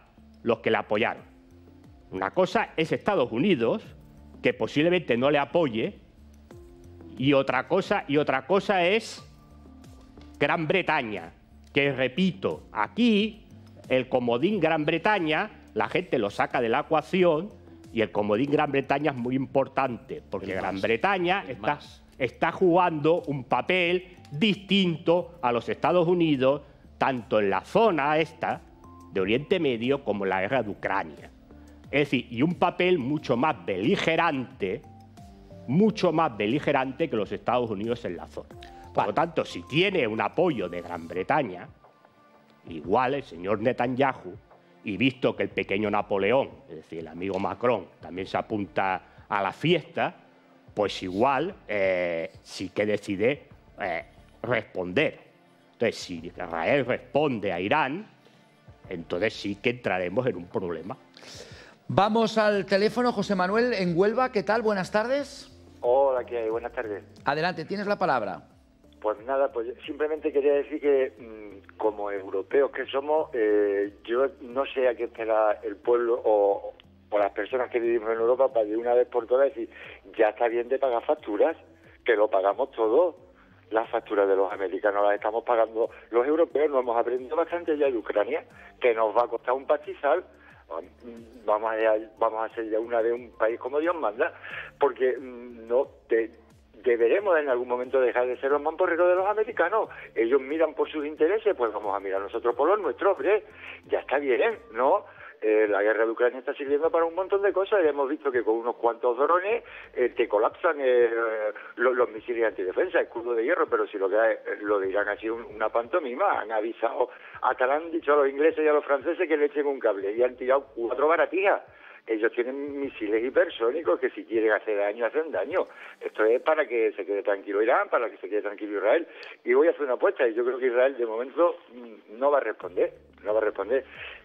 S3: los que le apoyaron. Una cosa es Estados Unidos, que posiblemente no le apoye, y otra cosa es Gran Bretaña, que repito, aquí el comodín Gran Bretaña, la gente lo saca de la ecuación, y el comodín Gran Bretaña es muy importante, porque Gran Bretaña está jugando un papel distinto a los Estados Unidos, tanto en la zona esta de Oriente Medio como en la guerra de Ucrania. Es decir, y un papel mucho más beligerante que los Estados Unidos en la zona. Por lo tanto, si tiene un apoyo de Gran Bretaña, igual el señor Netanyahu, y visto que el pequeño Napoleón, es decir, el amigo Macron, también se apunta a la fiesta, pues igual sí que decide responder. Entonces, si Israel responde a Irán, entonces sí que entraremos en un problema.
S1: Vamos al teléfono, José Manuel, en Huelva. ¿Qué tal? Buenas tardes.
S17: Hola, ¿qué hay? Buenas tardes.
S1: Adelante, tienes la palabra.
S17: Pues nada, pues simplemente quería decir que como europeos que somos, yo no sé a qué espera el pueblo o las personas que vivimos en Europa para de una vez por todas decir, ya está bien de pagar facturas, que lo pagamos todos. Las facturas de los americanos las estamos pagando los europeos, nos hemos aprendido bastante ya de Ucrania, que nos va a costar un pastizal. Vamos a ser ya una vez un país como Dios manda, porque deberemos en algún momento dejar de ser los mamporreros de los americanos. Ellos miran por sus intereses, pues vamos a mirar nosotros por los nuestros, hombre. Ya está bien, ¿no? La guerra de Ucrania está sirviendo para un montón de cosas y hemos visto que con unos cuantos drones te colapsan los misiles antidefensa, escudo de hierro, pero si lo de Irán ha sido una pantomima, han avisado, hasta le han dicho a los ingleses y a los franceses que le echen un cable y han tirado 4 baratijas. Ellos tienen misiles hipersónicos que si quieren hacer daño, hacen daño. Esto es para que se quede tranquilo Irán, para que se quede tranquilo Israel. Y voy a hacer una apuesta, y yo creo que Israel de momento no va a responder.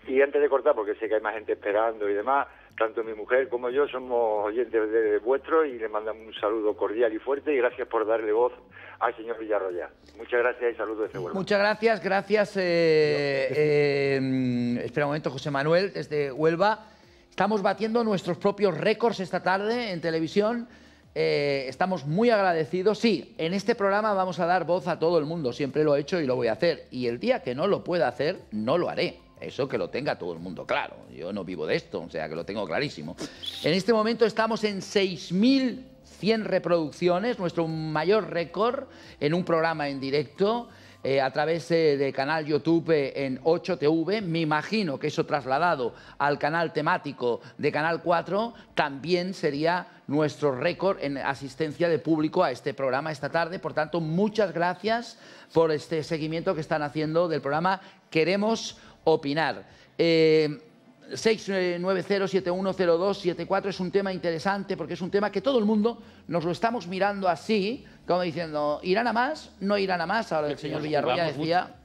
S17: Y antes de cortar, porque sé que hay más gente esperando y demás, tanto mi mujer como yo somos oyentes de vuestros y le mandamos un saludo cordial y fuerte y gracias por darle voz al señor Villarroya. Muchas gracias y saludos desde Huelva.
S1: Muchas gracias, espera un momento, José Manuel, desde Huelva. Estamos batiendo nuestros propios récords esta tarde en televisión. Estamos muy agradecidos. Sí, en este programa vamos a dar voz a todo el mundo. Siempre lo he hecho y lo voy a hacer. Y el día que no lo pueda hacer, no lo haré. Eso que lo tenga todo el mundo claro. Yo no vivo de esto, o sea que lo tengo clarísimo. En este momento estamos en 6.100 reproducciones, nuestro mayor récord en un programa en directo. A través de canal YouTube en 8TV. Me imagino que eso trasladado al canal temático de Canal 4 también sería nuestro récord en asistencia de público a este programa esta tarde. Por tanto, muchas gracias por este seguimiento que están haciendo del programa Queremos Opinar. 690710274 es un tema interesante porque es un tema que todo el mundo nos lo estamos mirando así, como diciendo, ¿irán a más? ¿No irán a más? Ahora el señor Villarroya decía...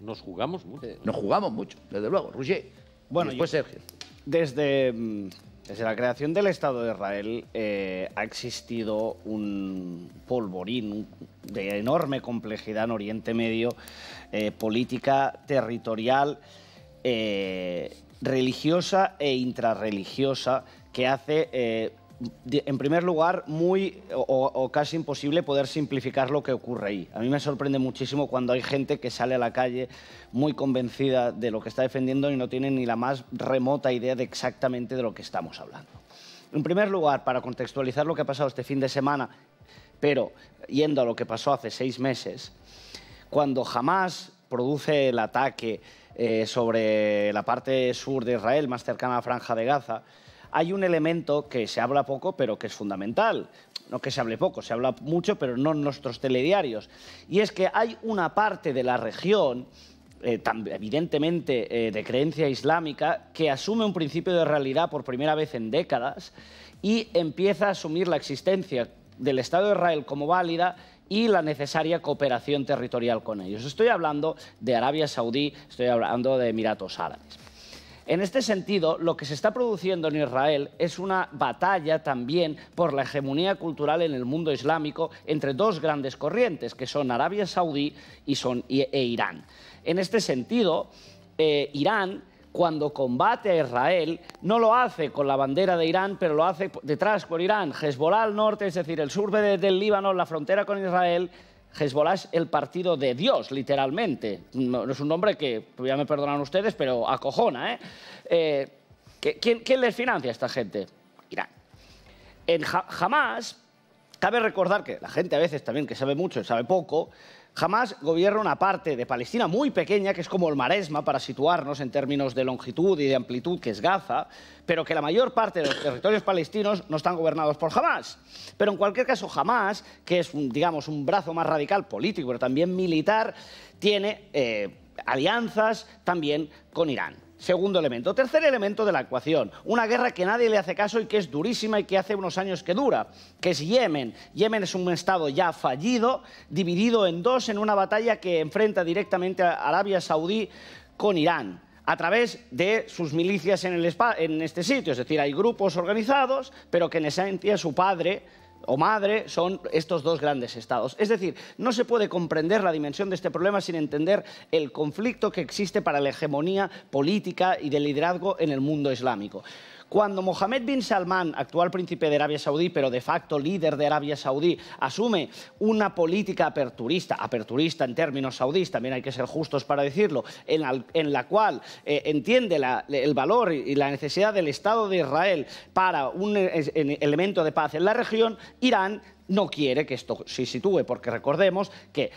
S2: Nos jugamos mucho.
S1: Nos jugamos mucho, desde luego. Roger.
S4: Bueno,
S1: y después Sergio.
S4: Desde la creación del Estado de Israel ha existido un polvorín de enorme complejidad en Oriente Medio, política territorial, religiosa e intrarreligiosa, que hace, en primer lugar, muy o casi imposible poder simplificar lo que ocurre ahí. A mí me sorprende muchísimo cuando hay gente que sale a la calle muy convencida de lo que está defendiendo y no tiene ni la más remota idea de exactamente de lo que estamos hablando. En primer lugar, para contextualizar lo que ha pasado este fin de semana, pero yendo a lo que pasó hace 6 meses, cuando Hamás produce el ataque sobre la parte sur de Israel, más cercana a la Franja de Gaza, hay un elemento que se habla poco, pero que es fundamental. No que se hable poco, se habla mucho, pero no en nuestros telediarios. Y es que hay una parte de la región, evidentemente de creencia islámica, que asume un principio de realidad por primera vez en décadas y empieza a asumir la existencia del Estado de Israel como válida y la necesaria cooperación territorial con ellos. Estoy hablando de Arabia Saudí, estoy hablando de Emiratos Árabes. En este sentido, lo que se está produciendo en Israel es una batalla también por la hegemonía cultural en el mundo islámico entre 2 grandes corrientes, que son Arabia Saudí e Irán. En este sentido, Irán, cuando combate a Israel, no lo hace con la bandera de Irán, pero lo hace detrás con Irán. Hezbollah al norte, es decir, el sur del Líbano, la frontera con Israel. Hezbollah es el partido de Dios, literalmente. No es un nombre que, ya me perdonan ustedes, pero acojona, ¿eh? ¿Quién les financia a esta gente? Irán. En Hamás, cabe recordar que la gente a veces también que sabe mucho y sabe poco, Hamás gobierna una parte de Palestina muy pequeña, que es como el Maresma, para situarnos en términos de longitud y de amplitud, que es Gaza, pero que la mayor parte de los territorios palestinos no están gobernados por Hamás. Pero en cualquier caso, Hamás, que es, digamos, un brazo más radical político, pero también militar, tiene alianzas también con Irán. Segundo elemento. Tercer elemento de la ecuación. Una guerra que nadie le hace caso y que es durísima y que hace unos años que dura, que es Yemen. Yemen es un estado ya fallido, dividido en 2 en una batalla que enfrenta directamente a Arabia Saudí con Irán, a través de sus milicias en este sitio. Es decir, hay grupos organizados, pero que en esencia su padre o madre son estos 2 grandes estados. Es decir, no se puede comprender la dimensión de este problema sin entender el conflicto que existe para la hegemonía política y de liderazgo en el mundo islámico. Cuando Mohammed bin Salman, actual príncipe de Arabia Saudí, pero de facto líder de Arabia Saudí, asume una política aperturista en términos saudíes, también hay que ser justos para decirlo, en la cual entiende el valor y la necesidad del Estado de Israel para un elemento de paz en la región, Irán no quiere que esto se sitúe, porque recordemos que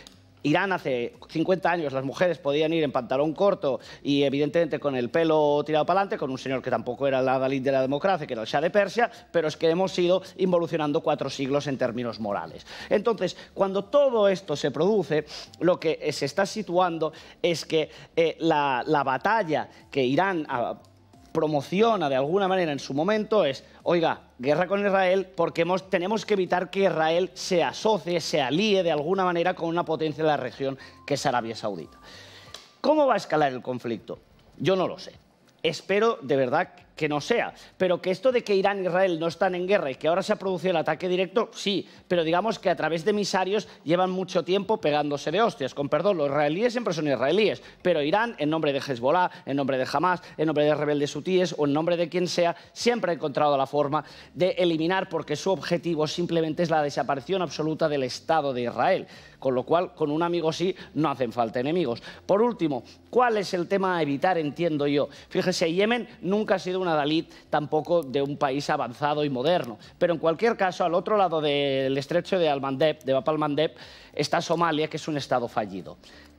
S4: Irán hace 50 años las mujeres podían ir en pantalón corto y evidentemente con el pelo tirado para adelante, con un señor que tampoco era el adalid de la democracia, que era el Shah de Persia, pero es que hemos ido involucionando 4 siglos en términos morales. Entonces, cuando todo esto se produce, lo que se está situando es que la batalla que Irán promociona de alguna manera en su momento es, oiga, guerra con Israel porque tenemos que evitar que Israel se asocie, se alíe de alguna manera con una potencia de la región que es Arabia Saudita. ¿Cómo va a escalar el conflicto? Yo no lo sé. Espero de verdad que no sea, pero que esto de que Irán e Israel no están en guerra y que ahora se ha producido el ataque directo, sí, pero digamos que a través de emisarios llevan mucho tiempo pegándose de hostias. Con perdón, los israelíes siempre son israelíes, pero Irán, en nombre de Hezbollah, en nombre de Hamás, en nombre de rebeldes hutíes o en nombre de quien sea, siempre ha encontrado la forma de eliminar, porque su objetivo simplemente es la desaparición absoluta del Estado de Israel. Con lo cual, con un amigo sí, no hacen falta enemigos. Por último, ¿cuál es el tema a evitar, entiendo yo? Fíjese, Yemen nunca ha sido un adalid tampoco de un país avanzado y moderno. Pero en cualquier caso, al otro lado del estrecho de Bab al-Mandeb, está Somalia, que es un estado fallido.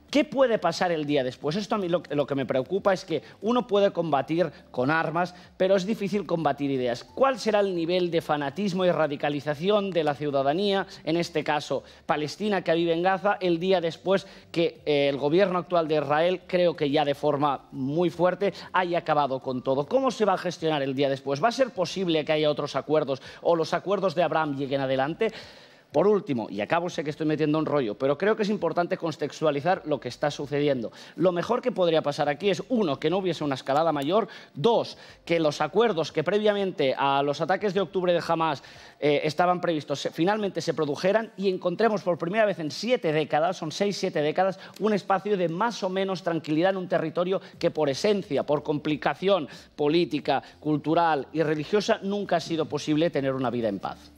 S4: ¿Qué puede pasar el día después? Esto a mí lo que me preocupa es que uno puede combatir con armas, pero es difícil combatir ideas. ¿Cuál será el nivel de fanatismo y radicalización de la ciudadanía, en este caso palestina, que vive en Gaza, el día después que el gobierno actual de Israel, creo que ya de forma muy fuerte, haya acabado con todo? ¿Cómo se va a gestionar el día después? ¿Va a ser posible que haya otros acuerdos o los acuerdos de Abraham lleguen adelante? Por último, y acabo, sé que estoy metiendo un rollo, pero creo que es importante contextualizar lo que está sucediendo. Lo mejor que podría pasar aquí es, 1, que no hubiese una escalada mayor, 2, que los acuerdos que previamente a los ataques de octubre de Hamás estaban previstos finalmente se produjeran y encontremos por primera vez en 7 décadas, son 6-7 décadas, un espacio de más o menos tranquilidad en un territorio que por esencia, por complicación política, cultural y religiosa, nunca ha sido posible tener una vida en paz.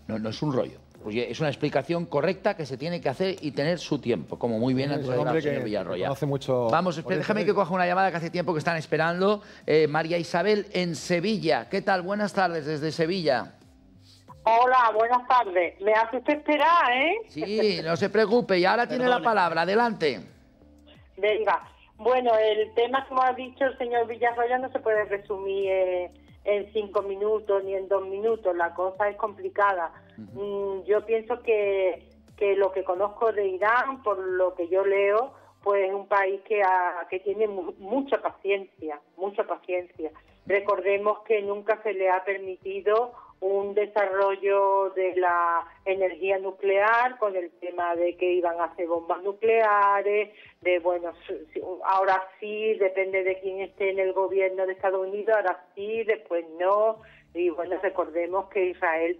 S1: No es un rollo. Oye, es una explicación correcta que se tiene que hacer y tener su tiempo, como muy bien ha dicho el señor Villarroya.
S5: Conoce mucho.
S1: Vamos, déjame que coja una llamada que hace tiempo que están esperando. María Isabel en Sevilla. ¿Qué tal? Buenas tardes desde Sevilla.
S18: Hola, buenas tardes. Me hace usted esperar, ¿eh?
S1: Sí, no se preocupe. Y ahora tiene la palabra. Adelante.
S18: Venga. Bueno, el tema, como ha dicho el señor Villarroya, no se puede resumir en 5 minutos ni en 2 minutos. La cosa es complicada. Yo pienso que lo que conozco de Irán, por lo que yo leo, pues es un país que tiene mucha paciencia, mucha paciencia. Recordemos que nunca se le ha permitido un desarrollo de la energía nuclear, con el tema de que iban a hacer bombas nucleares, de bueno, ahora sí, depende de quién esté en el gobierno de Estados Unidos, ahora sí, después no. Y bueno, recordemos que Israel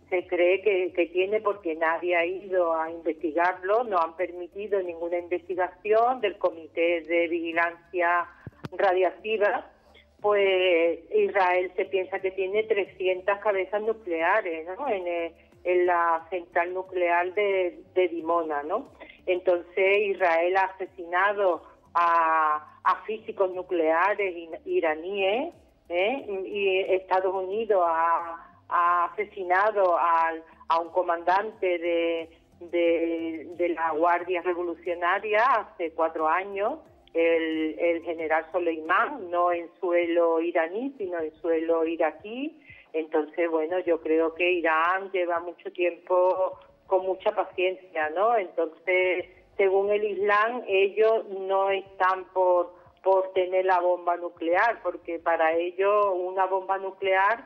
S18: se cree que tiene, porque nadie ha ido a investigarlo, no han permitido ninguna investigación del Comité de Vigilancia Radiactiva. Pues Israel se piensa que tiene 300 cabezas nucleares, ¿no? En la central nuclear de Dimona, ¿no? Entonces Israel ha asesinado a físicos nucleares iraníes, y Estados Unidos ha asesinado a un comandante de la Guardia Revolucionaria hace 4 años, el general Soleimán, no en suelo iraní, sino en suelo iraquí. Entonces, bueno, yo creo que Irán lleva mucho tiempo con mucha paciencia, ¿no? Entonces, según el Islam, ellos no están por tener la bomba nuclear, porque para ellos una bomba nuclear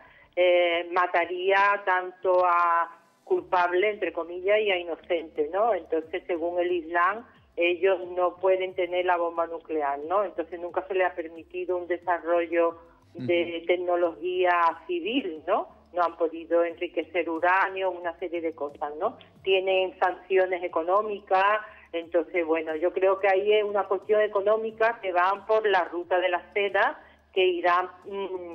S18: mataría tanto a culpable, entre comillas, y a inocente, ¿no? Entonces, según el Islam, ellos no pueden tener la bomba nuclear, ¿no? Entonces nunca se les ha permitido un desarrollo de tecnología civil, ¿no? No han podido enriquecer uranio, una serie de cosas, ¿no? Tienen sanciones económicas. Entonces, bueno, yo creo que ahí es una cuestión económica que van por la ruta de la seda, que Irán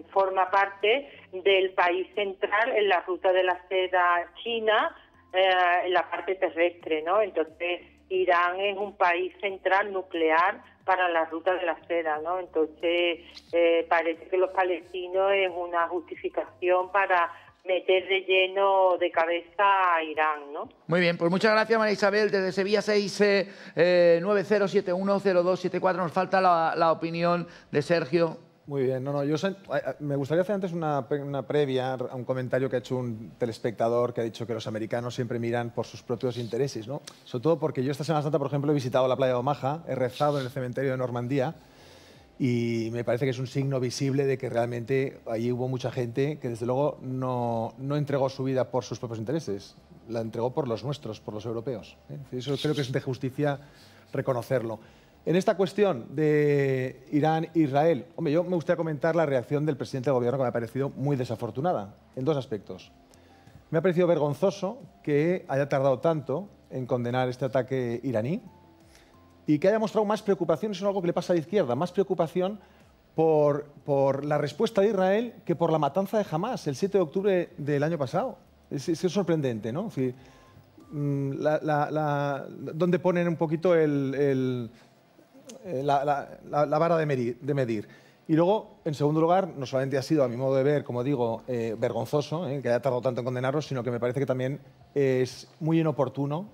S18: forma parte del país central en la ruta de la seda china, en la parte terrestre, ¿no? Entonces, Irán es un país central nuclear para la ruta de la seda, ¿no? Entonces, parece que los palestinos es una justificación para meter de lleno de cabeza a Irán, ¿no?
S1: Muy bien, pues muchas gracias, María Isabel. Desde Sevilla 690710274. Nos falta la opinión de Sergio.
S5: Muy bien, yo me gustaría hacer antes una previa a un comentario que ha hecho un telespectador que ha dicho que los americanos siempre miran por sus propios intereses, ¿no? Sobre todo porque yo esta Semana Santa, por ejemplo, he visitado la playa de Omaha, he rezado en el cementerio de Normandía y me parece que es un signo visible de que realmente allí hubo mucha gente que desde luego no entregó su vida por sus propios intereses, la entregó por los nuestros, por los europeos, ¿eh? Eso creo que es de justicia reconocerlo. En esta cuestión de Irán e Israel, hombre, yo me gustaría comentar la reacción del presidente del gobierno, que me ha parecido muy desafortunada, en 2 aspectos. Me ha parecido vergonzoso que haya tardado tanto en condenar este ataque iraní y que haya mostrado más preocupación, eso es algo que le pasa a la izquierda, más preocupación por la respuesta de Israel que por la matanza de Hamás el 7 de octubre del año pasado. Es sorprendente, ¿no? Es decir, donde ponen un poquito la vara de medir. Y luego, en segundo lugar, no solamente ha sido, a mi modo de ver, como digo, vergonzoso que haya tardado tanto en condenarlos, sino que me parece que también es muy inoportuno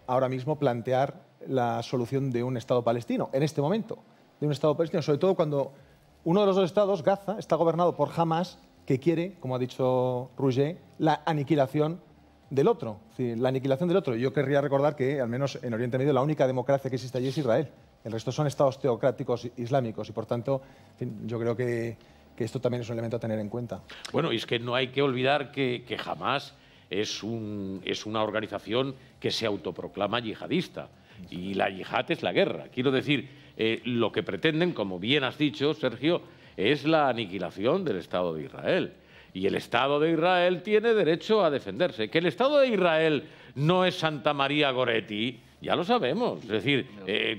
S5: ahora mismo plantear la solución de un Estado palestino, en este momento, de un Estado palestino, sobre todo cuando uno de los 2 estados, Gaza, está gobernado por Hamás, que quiere, como ha dicho Roger, la aniquilación del otro. Es decir, la aniquilación del otro. Yo querría recordar que, al menos en Oriente Medio, la única democracia que existe allí es Israel. El resto son estados teocráticos islámicos y, por tanto, en fin, yo creo que esto también es un elemento a tener en cuenta.
S2: Bueno, y es que no hay que olvidar que Hamás es una organización que se autoproclama yihadista. Y la yihad es la guerra. Quiero decir, lo que pretenden, como bien has dicho, Sergio, es la aniquilación del Estado de Israel. Y el Estado de Israel tiene derecho a defenderse. Que el Estado de Israel no es Santa María Goretti, ya lo sabemos. Es decir,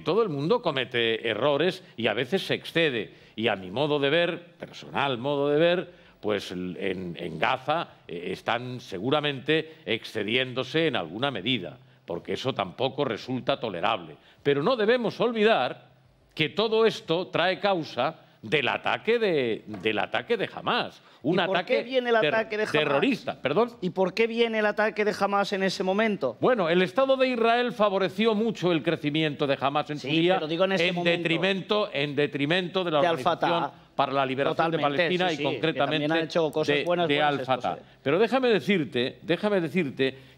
S2: todo el mundo comete errores y a veces se excede. Y a mi modo de ver, personal modo de ver, pues en Gaza están seguramente excediéndose en alguna medida, porque eso tampoco resulta tolerable. Pero no debemos olvidar que todo esto trae causa del ataque de Hamás. Un ataque
S4: ¿Por qué viene el ataque de Hamás?
S2: Terrorista. ¿Perdón?
S4: ¿Y por qué viene el ataque de Hamás en ese momento?
S2: Bueno, el Estado de Israel favoreció mucho el crecimiento de Hamás en su día,
S4: pero digo en
S2: detrimento de la Organización para la Liberación de Palestina y concretamente de Al-Fatah. Pero déjame decirte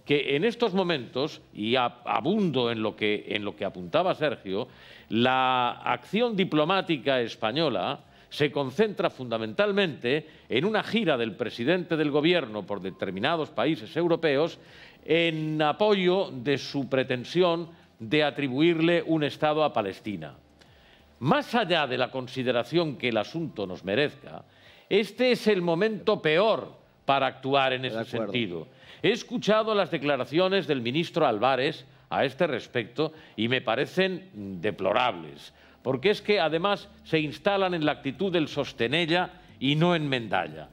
S2: que en estos momentos, y abundo en lo que apuntaba Sergio, la acción diplomática española se concentra fundamentalmente en una gira del presidente del Gobierno por determinados países europeos en apoyo de su pretensión de atribuirle un Estado a Palestina. Más allá de la consideración que el asunto nos merezca, este es el momento peor para actuar en ese sentido. He escuchado las declaraciones del ministro Álvarez a este respecto y me parecen deplorables, porque es que además se instalan en la actitud del sostenella y no en Mendalla.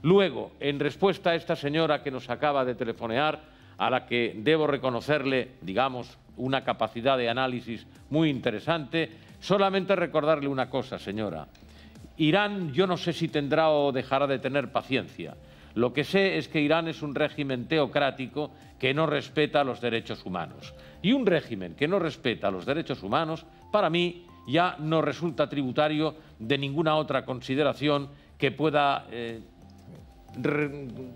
S2: Luego, en respuesta a esta señora que nos acaba de telefonear, a la que debo reconocerle, digamos, una capacidad de análisis muy interesante, solamente recordarle una cosa, señora. Irán, yo no sé si tendrá o dejará de tener paciencia. Lo que sé es que Irán es un régimen teocrático que no respeta los derechos humanos. Y un régimen que no respeta los derechos humanos, para mí, ya no resulta tributario de ninguna otra consideración que pueda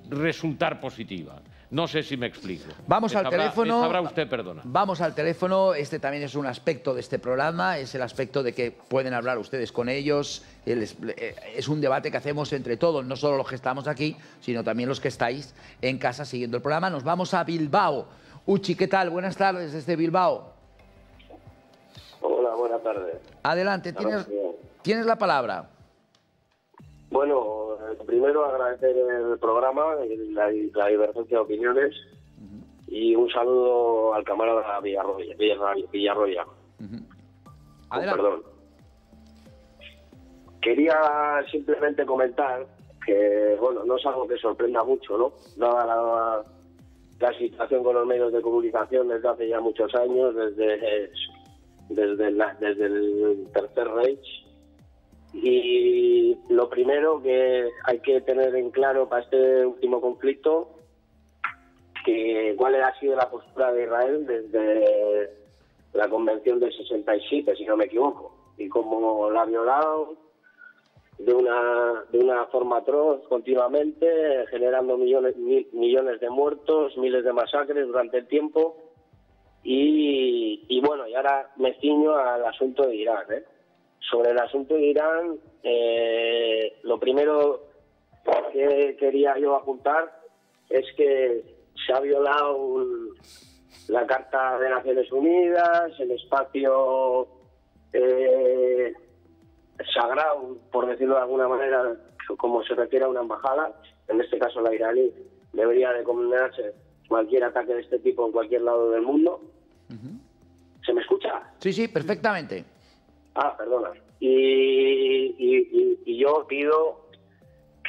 S2: resultar positiva. No sé si me explico.
S1: Vamos al teléfono.
S2: Sabrá usted, perdona.
S1: Vamos al teléfono. Este también es un aspecto de este programa. Es el aspecto de que pueden hablar ustedes con ellos. Es un debate que hacemos entre todos, no solo los que estamos aquí, sino también los que estáis en casa siguiendo el programa. Nos vamos a Bilbao. Uchi, ¿qué tal? Buenas tardes desde Bilbao.
S19: Hola, buenas tardes.
S1: Adelante, tienes la palabra.
S19: Bueno, primero agradecer el programa, la divergencia de opiniones y un saludo al camarada Villarroya. Perdón. Quería simplemente comentar que, bueno, no es algo que sorprenda mucho, ¿no? Dada la situación con los medios de comunicación desde hace ya muchos años, desde el Tercer Reich. Y lo primero que hay que tener en claro para este último conflicto, que cuál ha sido la postura de Israel desde la Convención del 67, si no me equivoco, y cómo la ha violado de una forma atroz continuamente, generando millones de muertos, miles de masacres durante el tiempo. Y bueno, y ahora me ciño al asunto de Irán, Sobre el asunto de Irán, lo primero que quería yo apuntar es que se ha violado la Carta de Naciones Unidas, el espacio sagrado, por decirlo de alguna manera, como se refiere a una embajada, en este caso la iraní, debería de condenarse cualquier ataque de este tipo en cualquier lado del mundo. ¿Se me escucha?
S1: Sí, perfectamente.
S19: Ah, perdona. Y yo pido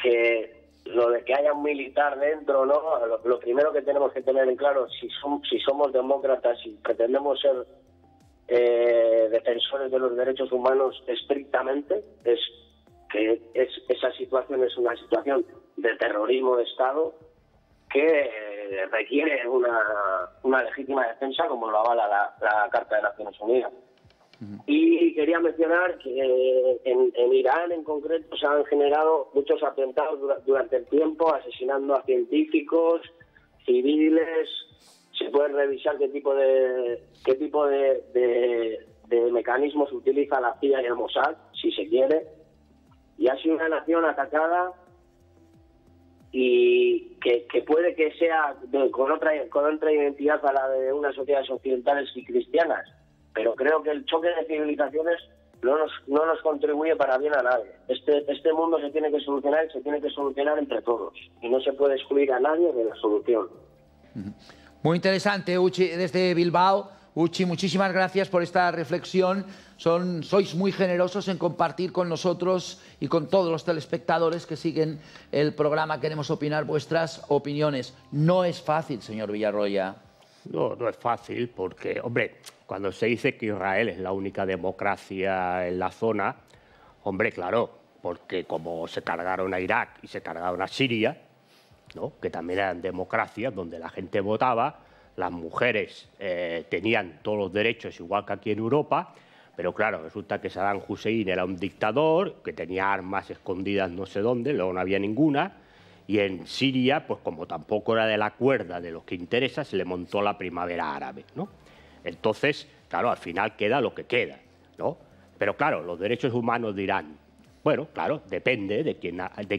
S19: que lo de que haya un militar dentro, ¿no? Lo primero que tenemos que tener en claro, si somos demócratas, si pretendemos ser defensores de los derechos humanos estrictamente, es que esa situación es una situación de terrorismo de Estado que requiere una legítima defensa, como lo avala la Carta de Naciones Unidas. Y quería mencionar que en Irán en concreto se han generado muchos atentados durante el tiempo, asesinando a científicos, civiles. Se pueden revisar qué tipo de mecanismos utiliza la CIA y el Mossad, si se quiere. Y ha sido una nación atacada y que puede que sea con otra identidad a la de unas sociedades occidentales y cristianas. Pero creo que el choque de civilizaciones no nos contribuye para bien a nadie. Este mundo se tiene que solucionar entre todos. Y no se puede excluir a nadie de la solución.
S1: Muy interesante, Uchi, desde Bilbao. Uchi, muchísimas gracias por esta reflexión. Sois muy generosos en compartir con nosotros y con todos los telespectadores que siguen el programa. Queremos opinar vuestras opiniones. No es fácil, señor Villarroya.
S3: No, no es fácil porque, hombre, cuando se dice que Israel es la única democracia en la zona, hombre, claro, porque como se cargaron a Irak y se cargaron a Siria, ¿no?, que también eran democracias donde la gente votaba, las mujeres tenían todos los derechos igual que aquí en Europa, pero claro, resulta que Saddam Hussein era un dictador que tenía armas escondidas no sé dónde, luego no había ninguna, y en Siria, pues como tampoco era de la cuerda de los que interesa, se le montó la primavera árabe, ¿no? Entonces, claro, al final queda lo que queda, ¿no? Pero claro, los derechos humanos de Irán, bueno, claro, depende de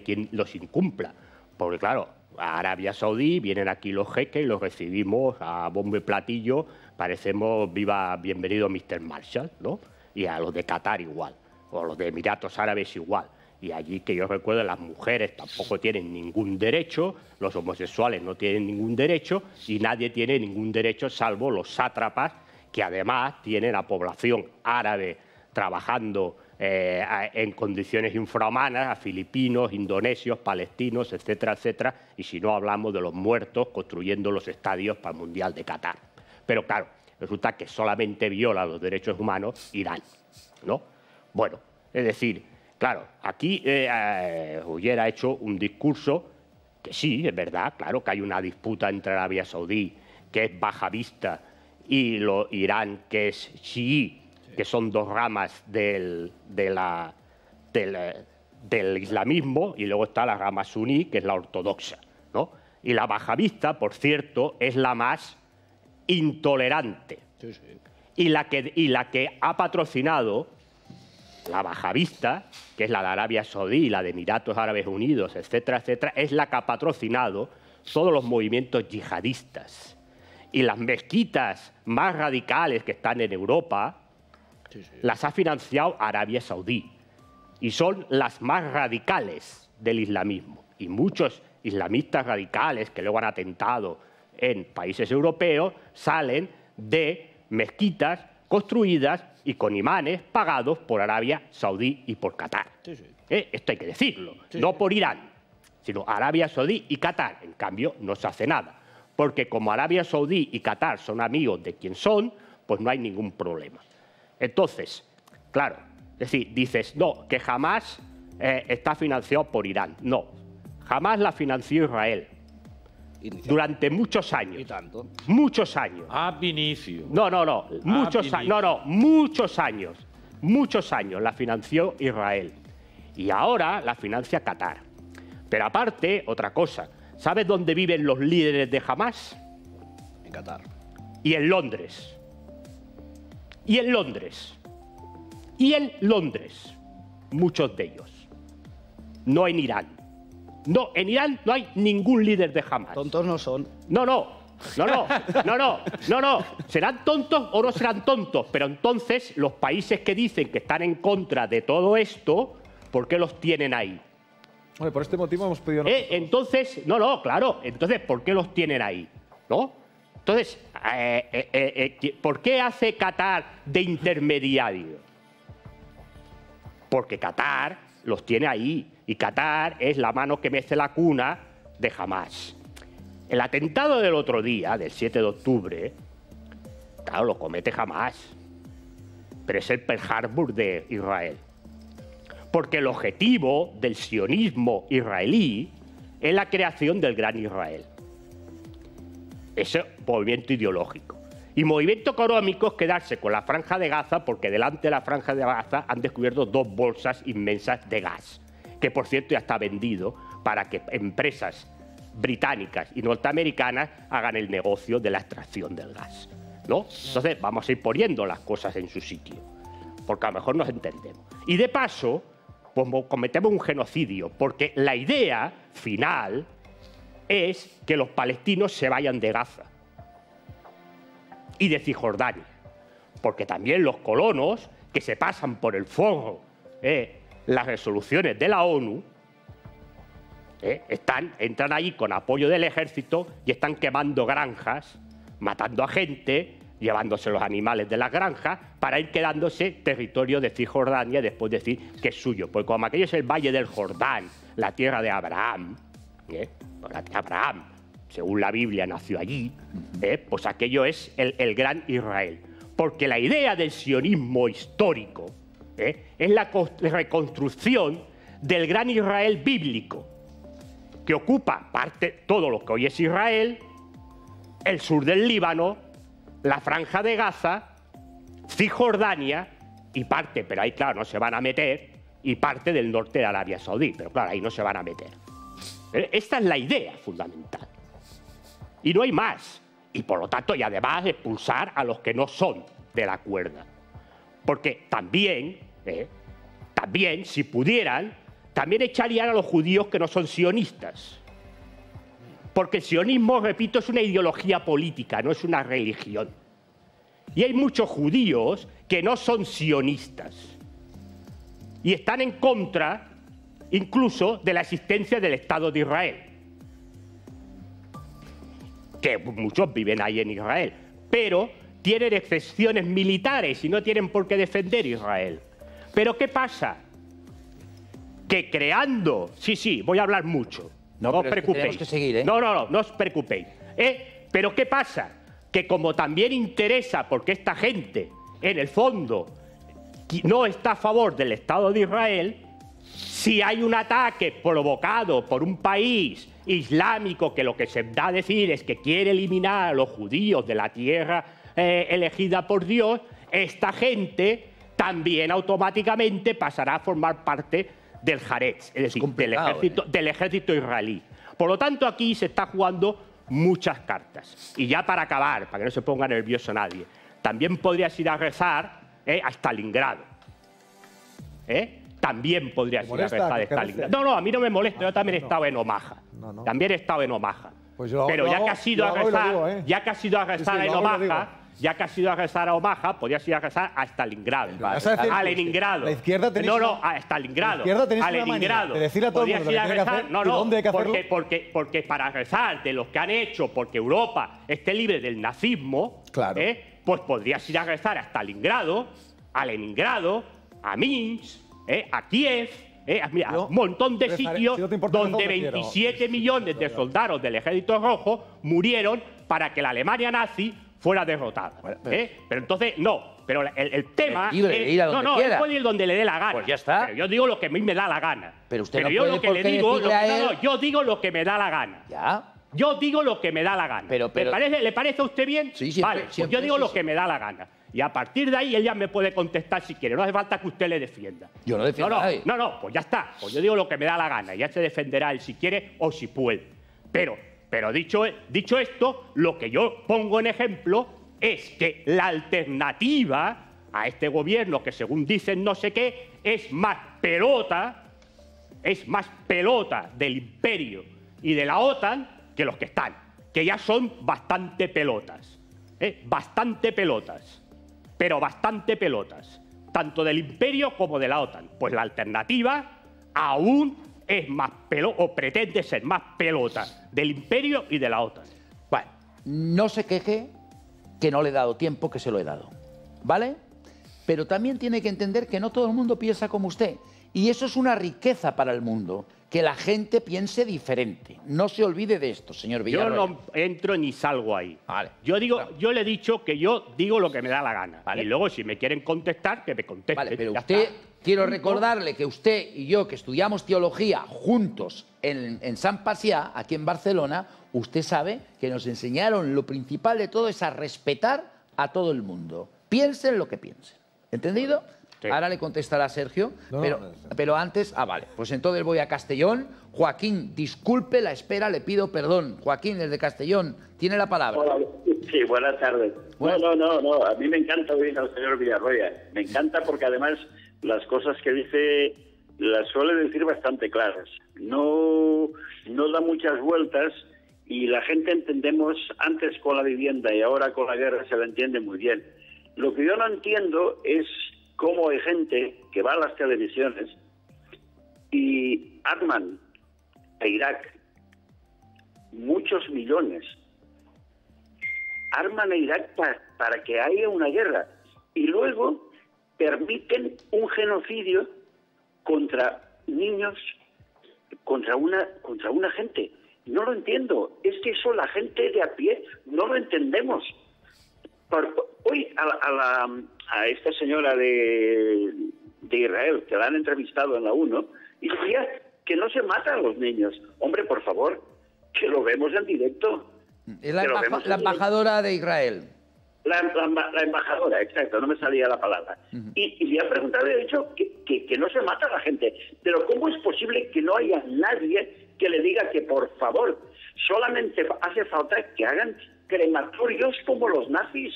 S3: quién los incumpla, porque claro, a Arabia Saudí vienen aquí los jeques y los recibimos a bombo y platillo, parecemos bienvenido Mr. Marshall, ¿no? Y a los de Qatar igual, o a los de Emiratos Árabes igual. Y allí, que yo recuerdo, las mujeres tampoco tienen ningún derecho, los homosexuales no tienen ningún derecho y nadie tiene ningún derecho salvo los sátrapas, que además tienen a población árabe trabajando en condiciones infrahumanas, a filipinos, indonesios, palestinos, etcétera, etcétera, y si no hablamos de los muertos construyendo los estadios para el Mundial de Qatar. Pero claro, resulta que solamente viola los derechos humanos Irán, ¿no? Bueno, es decir, claro, aquí hubiera hecho un discurso que sí, es verdad, claro que hay una disputa entre Arabia Saudí, que es wahabista, y Irán, que es chií, que son dos ramas del islamismo, y luego está la rama suní, que es la ortodoxa, ¿no? Y la wahabista, por cierto, es la más intolerante. Sí, sí. Y la que ha patrocinado, la wahabista, que es la de Arabia Saudí, la de Emiratos Árabes Unidos, etcétera, etcétera, es la que ha patrocinado todos los movimientos yihadistas. Y las mezquitas más radicales que están en Europa, las ha financiado Arabia Saudí. Y son las más radicales del islamismo. Y muchos islamistas radicales que luego han atentado en países europeos salen de mezquitas construidas y con imanes pagados por Arabia Saudí y por Qatar. Sí, sí. Esto hay que decirlo. Sí, no por Irán, sino Arabia Saudí y Qatar. En cambio, no se hace nada. Porque como Arabia Saudí y Qatar son amigos de quien son, pues no hay ningún problema. Entonces, claro, es decir, dices, no, que Hamás está financiado por Irán. No, Hamás la financió Israel. Durante muchos años. ¿Y tanto? Muchos años.
S2: Ab inicio.
S3: No, muchos años. No, muchos años. Muchos años la financió Israel. Y ahora la financia Qatar. Pero aparte, otra cosa. ¿Sabes dónde viven los líderes de Hamás?
S4: En Qatar.
S3: Y en Londres. Y en Londres. Y en Londres. Muchos de ellos. No en Irán. No, en Irán no hay ningún líder de Hamás.
S4: Tontos no son.
S3: No. Serán tontos o no serán tontos, pero entonces los países que dicen que están en contra de todo esto, ¿por qué los tienen ahí?
S5: Bueno, por este motivo hemos pedido...
S3: Entonces, claro. Entonces, ¿por qué los tienen ahí? ¿No? Entonces, ¿por qué hace Qatar de intermediario? Porque Qatar los tiene ahí. Y Qatar es la mano que mece la cuna de Hamás. El atentado del otro día, del 7 de octubre, claro, lo comete Hamás. Pero es el Pearl Harbor de Israel. Porque el objetivo del sionismo israelí es la creación del Gran Israel. Ese movimiento ideológico. Y movimiento económico es quedarse con la Franja de Gaza, porque delante de la Franja de Gaza han descubierto 2 bolsas inmensas de gas, que por cierto ya está vendido para que empresas británicas y norteamericanas hagan el negocio de la extracción del gas, ¿no? Entonces vamos a ir poniendo las cosas en su sitio, porque a lo mejor nos entendemos. Y de paso, pues cometemos un genocidio, porque la idea final es que los palestinos se vayan de Gaza y de Cisjordania, porque también los colonos que se pasan por el forro las resoluciones de la ONU entran ahí con apoyo del ejército y están quemando granjas, matando a gente llevándose los animales de las granjas para ir quedándose territorio de Cisjordania y después decir que es suyo. Pues como aquello es el Valle del Jordán, la tierra de Abraham, pues la tierra de Abraham, según la Biblia, nació allí, pues aquello es el gran Israel. Porque la idea del sionismo histórico es la reconstrucción del gran Israel bíblico, que ocupa todo lo que hoy es Israel, el sur del Líbano, la Franja de Gaza, Cisjordania y parte, pero ahí claro no se van a meter, y parte del norte de Arabia Saudí, pero claro, ahí no se van a meter. Esta es la idea fundamental. Y no hay más. Y por lo tanto, y además expulsar a los que no son de la cuerda. Porque también, si pudieran, también echarían a los judíos que no son sionistas. Porque el sionismo, repito, es una ideología política, no es una religión. Y hay muchos judíos que no son sionistas. Y están en contra, incluso, de la existencia del Estado de Israel. Que muchos viven ahí en Israel, pero tienen excepciones militares y no tienen por qué defender Israel. Pero ¿qué pasa? Que creando... Sí, voy a hablar mucho. No os preocupéis.
S1: Tenemos que seguir,
S3: No os preocupéis. Pero ¿qué pasa? Que como también interesa, porque esta gente, en el fondo, no está a favor del Estado de Israel, si hay un ataque provocado por un país islámico que lo que se da a decir es que quiere eliminar a los judíos de la tierra elegida por Dios, esta gente también automáticamente pasará a formar parte del Haaretz, es decir, del ejército israelí. Por lo tanto, aquí se está jugando muchas cartas. Y ya para acabar, para que no se ponga nervioso nadie, también podrías ir a rezar a Stalingrado. También podrías ir a rezar a Stalingrado. No, a mí no me molesta, yo también he estado en Omaha. También he estado en Omaha.
S5: Pues
S3: pero ya que has ido a rezar, ya que has ido a rezar en Omaha, ya que has ido a rezar a Omaha, podrías ir a rezar a Stalingrado, a Leningrado.
S5: La izquierda tenéis
S3: a Stalingrado,
S5: a Leningrado. Decirle a todo el mundo
S3: ir a rezar,
S5: ¿dónde hay que hacerlo?
S3: Porque para rezar de los que han hecho, porque Europa esté libre del nazismo, pues podrías ir a rezar a Stalingrado, a Leningrado, a Minsk, a Kiev. Mira, un montón de sitios donde 27 millones de soldados del Ejército Rojo murieron para que la Alemania nazi fuera derrotada. Pero entonces, pero el tema
S1: es ir a donde quiera.
S3: Él puede ir donde le dé la gana.
S1: Pues ya está.
S3: Pero yo digo lo que a mí me da la gana.
S1: Pero usted
S3: pero
S1: no
S3: yo
S1: puede
S3: lo que le digo, yo digo lo que me da la gana.
S1: Ya.
S3: Yo digo lo que me da la gana. ¿Le parece a usted bien?
S1: Sí, siempre,
S3: vale, pues yo digo lo que me da la gana. Y a partir de ahí ella me puede contestar si quiere. No hace falta que usted le defienda.
S1: Yo no defiendo a nadie.
S3: No, pues ya está. Pues yo digo lo que me da la gana. Ya se defenderá él si quiere o si puede. Pero dicho esto, lo que yo pongo en ejemplo es que la alternativa a este gobierno, que según dicen no sé qué, es más pelota del imperio y de la OTAN que los que están, que ya son bastante pelotas. Pero bastante pelotas, tanto del imperio como de la OTAN. Pues la alternativa aún es más pelota, o pretende ser más pelota del imperio y de la OTAN.
S1: Bueno, no se queje que no le he dado tiempo, que se lo he dado, ¿vale? Pero también tiene que entender que no todo el mundo piensa como usted. Y eso es una riqueza para el mundo, que la gente piense diferente. No se olvide de esto, señor Villarroya.
S3: Yo no entro ni salgo ahí.
S1: Vale.
S3: Yo le he dicho que yo digo lo que me da la gana. Vale. Y luego, si me quieren contestar, que me contesten.
S1: Vale, pero usted, quiero recordarle que usted y yo, que estudiamos teología juntos en Sant Pacià, aquí en Barcelona, usted sabe que nos enseñaron lo principal de todo es a respetar a todo el mundo. Piensen lo que piensen. ¿Entendido? Sí. Ahora le contestará Sergio, pero antes... vale, pues entonces voy a Castellón. Joaquín, disculpe la espera, le pido perdón. Joaquín, desde Castellón, tiene la palabra.
S20: Hola. Sí, buenas tardes. No, a mí me encanta oír al señor Villarroya. Me encanta porque además las cosas que dice las suele decir bastante claras. No da muchas vueltas y la gente entendemos antes con la vivienda y ahora con la guerra se la entiende muy bien. Lo que yo no entiendo es cómo hay gente que va a las televisiones y arman a Irak muchos millones, arman a Irak para que haya una guerra y luego permiten un genocidio contra niños, contra una gente. No lo entiendo. Es que eso la gente de a pie no lo entendemos. Hoy a esta señora de Israel, que la han entrevistado en la 1, y decía que no se matan a los niños. Hombre, por favor, que lo vemos en directo.
S1: Es la embajadora de Israel.
S20: La embajadora, exacto, no me salía la palabra. Y le ha preguntado y ha dicho que no se mata a la gente. Pero ¿cómo es posible que no haya nadie que le diga que, por favor, solamente hace falta que hagan crematorios como los nazis?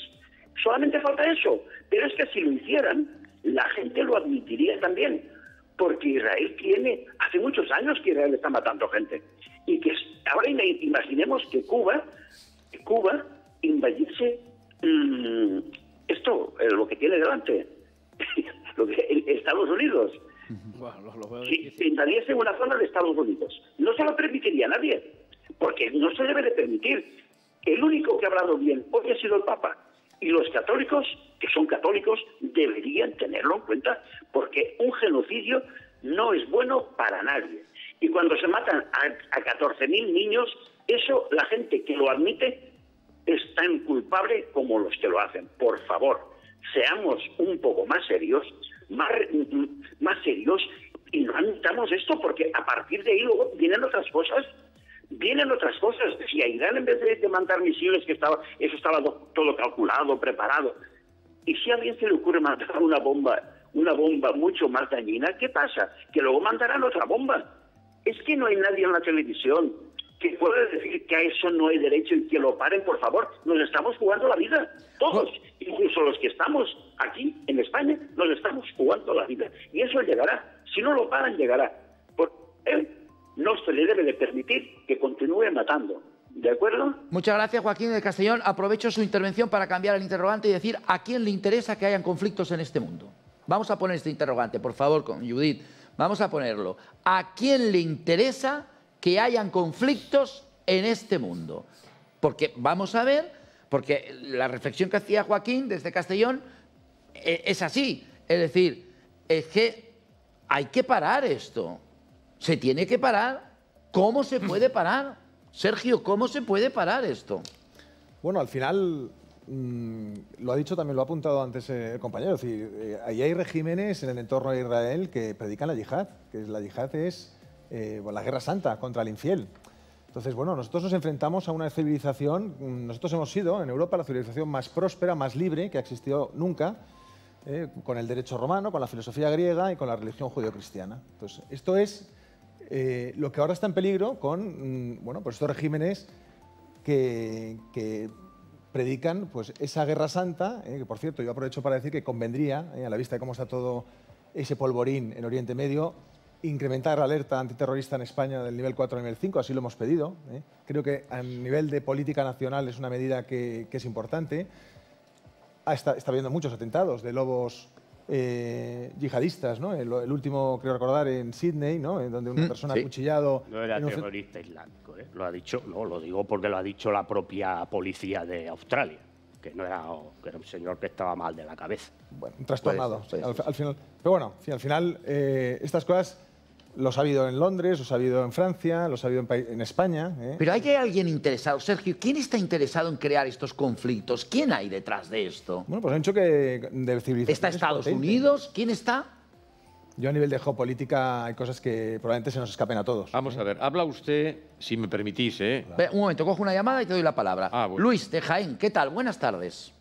S20: Solamente falta eso. Pero es que si lo hicieran, la gente lo admitiría también. Porque Israel hace muchos años que Israel está matando gente. Y que ahora imaginemos que Cuba invadiese lo que tiene delante, Estados Unidos. Si invadiese una zona de Estados Unidos, no se lo permitiría a nadie, porque no se debe de permitir. El único que ha hablado bien hoy ha sido el Papa, y los católicos, que son católicos, deberían tenerlo en cuenta, porque un genocidio no es bueno para nadie. Y cuando se matan a 14.000 niños, eso la gente que lo admite es tan culpable como los que lo hacen. Por favor, seamos un poco más serios, más serios, y no admitamos esto, porque a partir de ahí luego vienen otras cosas. Si a Irán, en vez de mandar misiles, eso estaba todo calculado, preparado, y si a alguien se le ocurre mandar una bomba mucho más dañina, ¿qué pasa? Que luego mandarán otra bomba. Es que no hay nadie en la televisión que pueda decir que a eso no hay derecho y que lo paren, por favor. Nos estamos jugando la vida, todos, incluso los que estamos aquí en España, nos estamos jugando la vida. Y eso llegará. Si no lo paran, llegará. Por él no se le debe de permitir que continúe matando. ¿De acuerdo?
S1: Muchas gracias, Joaquín de Castellón. Aprovecho su intervención para cambiar el interrogante y decir a quién le interesa que hayan conflictos en este mundo. Vamos a poner este interrogante, por favor, con Judith. Vamos a ponerlo. ¿A quién le interesa que hayan conflictos en este mundo? Porque vamos a ver, porque la reflexión que hacía Joaquín desde Castellón es así. Es decir, es que hay que parar esto. Se tiene que parar. ¿Cómo se puede parar? Sergio, ¿cómo se puede parar esto?
S5: Bueno, al final, lo ha dicho también, lo ha apuntado antes el compañero, es decir, ahí hay regímenes en el entorno de Israel que predican la yihad, que la yihad es la guerra santa contra el infiel. Entonces, bueno, nosotros nos enfrentamos a una civilización, nosotros hemos sido en Europa la civilización más próspera, más libre que ha existido nunca, con el derecho romano, con la filosofía griega y con la religión judeocristiana. Entonces, esto es lo que ahora está en peligro con pues estos regímenes que predican pues, esa guerra santa, que por cierto yo aprovecho para decir que convendría, a la vista de cómo está todo ese polvorín en Oriente Medio, incrementar la alerta antiterrorista en España del nivel 4 al nivel 5, así lo hemos pedido. Creo que a nivel de política nacional es una medida que es importante. Está habiendo muchos atentados de lobos yihadistas, ¿no? El último, creo recordar, en Sydney, ¿no? En donde una persona ha acuchillado...
S3: No era terrorista islámico, ¿eh? Lo ha dicho, no, lo digo porque lo ha dicho la propia policía de Australia, que no era, que era un señor que estaba mal de la cabeza.
S5: Bueno, un trastornado. Al final, pero bueno, al final estas cosas los ha habido en Londres, los ha habido en Francia, los ha habido en España.
S1: Pero hay alguien interesado. Sergio, ¿quién está interesado en crear estos conflictos? ¿Quién hay detrás de esto?
S5: Bueno, pues han dicho que de civilización.
S1: ¿Está Estados Unidos? ¿Quién está?
S5: Yo a nivel de geopolítica hay cosas que probablemente se nos escapen a todos.
S2: Vamos a ver, habla usted, si me permitís,
S1: Un momento, cojo una llamada y te doy la palabra.
S2: Bueno.
S1: Luis, de Jaén, ¿qué tal? Buenas tardes.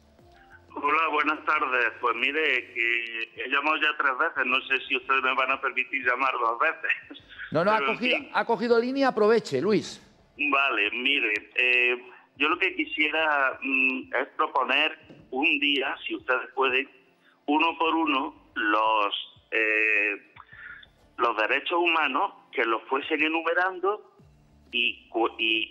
S21: Hola, buenas tardes. Pues mire, que he llamado ya 3 veces. No sé si ustedes me van a permitir llamar 2 veces.
S1: No, ha cogido línea, aproveche, Luis.
S21: Vale, mire, yo lo que quisiera es proponer un día, si ustedes pueden, uno por uno, los derechos humanos, que los fuesen enumerando y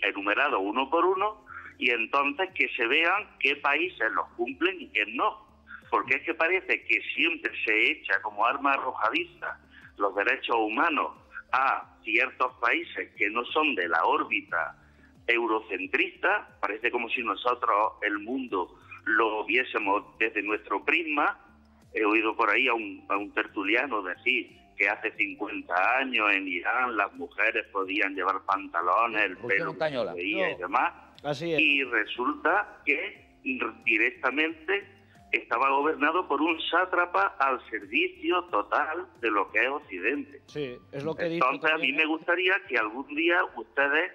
S21: enumerados uno por uno, y entonces que se vean qué países los cumplen y qué no. Porque es que parece que siempre se echa como arma arrojadiza los derechos humanos a ciertos países que no son de la órbita eurocentrista, parece como si nosotros el mundo lo viésemos desde nuestro prisma. He oído por ahí a un tertuliano decir que hace 50 años en Irán las mujeres podían llevar pantalones, el pelo que se veía y demás.
S4: Así es.
S21: Y resulta que directamente estaba gobernado por un sátrapa al servicio total de lo que es Occidente.
S4: Sí, es lo que dice.
S21: Entonces a mí me gustaría que algún día ustedes,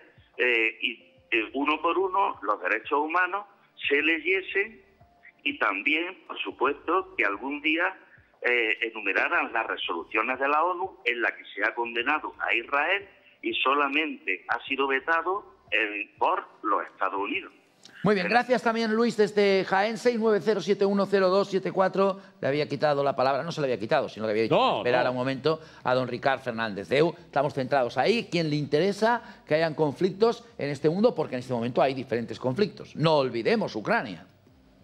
S21: uno por uno, los derechos humanos se leyesen, y también, por supuesto, que algún día enumeraran las resoluciones de la ONU en las que se ha condenado a Israel y solamente ha sido vetado por los Estados Unidos.
S1: Muy bien, gracias también Luis desde Jaén, 690710274. Le había quitado la palabra, no se la había quitado, sino que había dicho esperar un momento a don Ricard Fernández Deu. Estamos centrados ahí. ¿Quién le interesa que hayan conflictos en este mundo? Porque en este momento hay diferentes conflictos. No olvidemos Ucrania.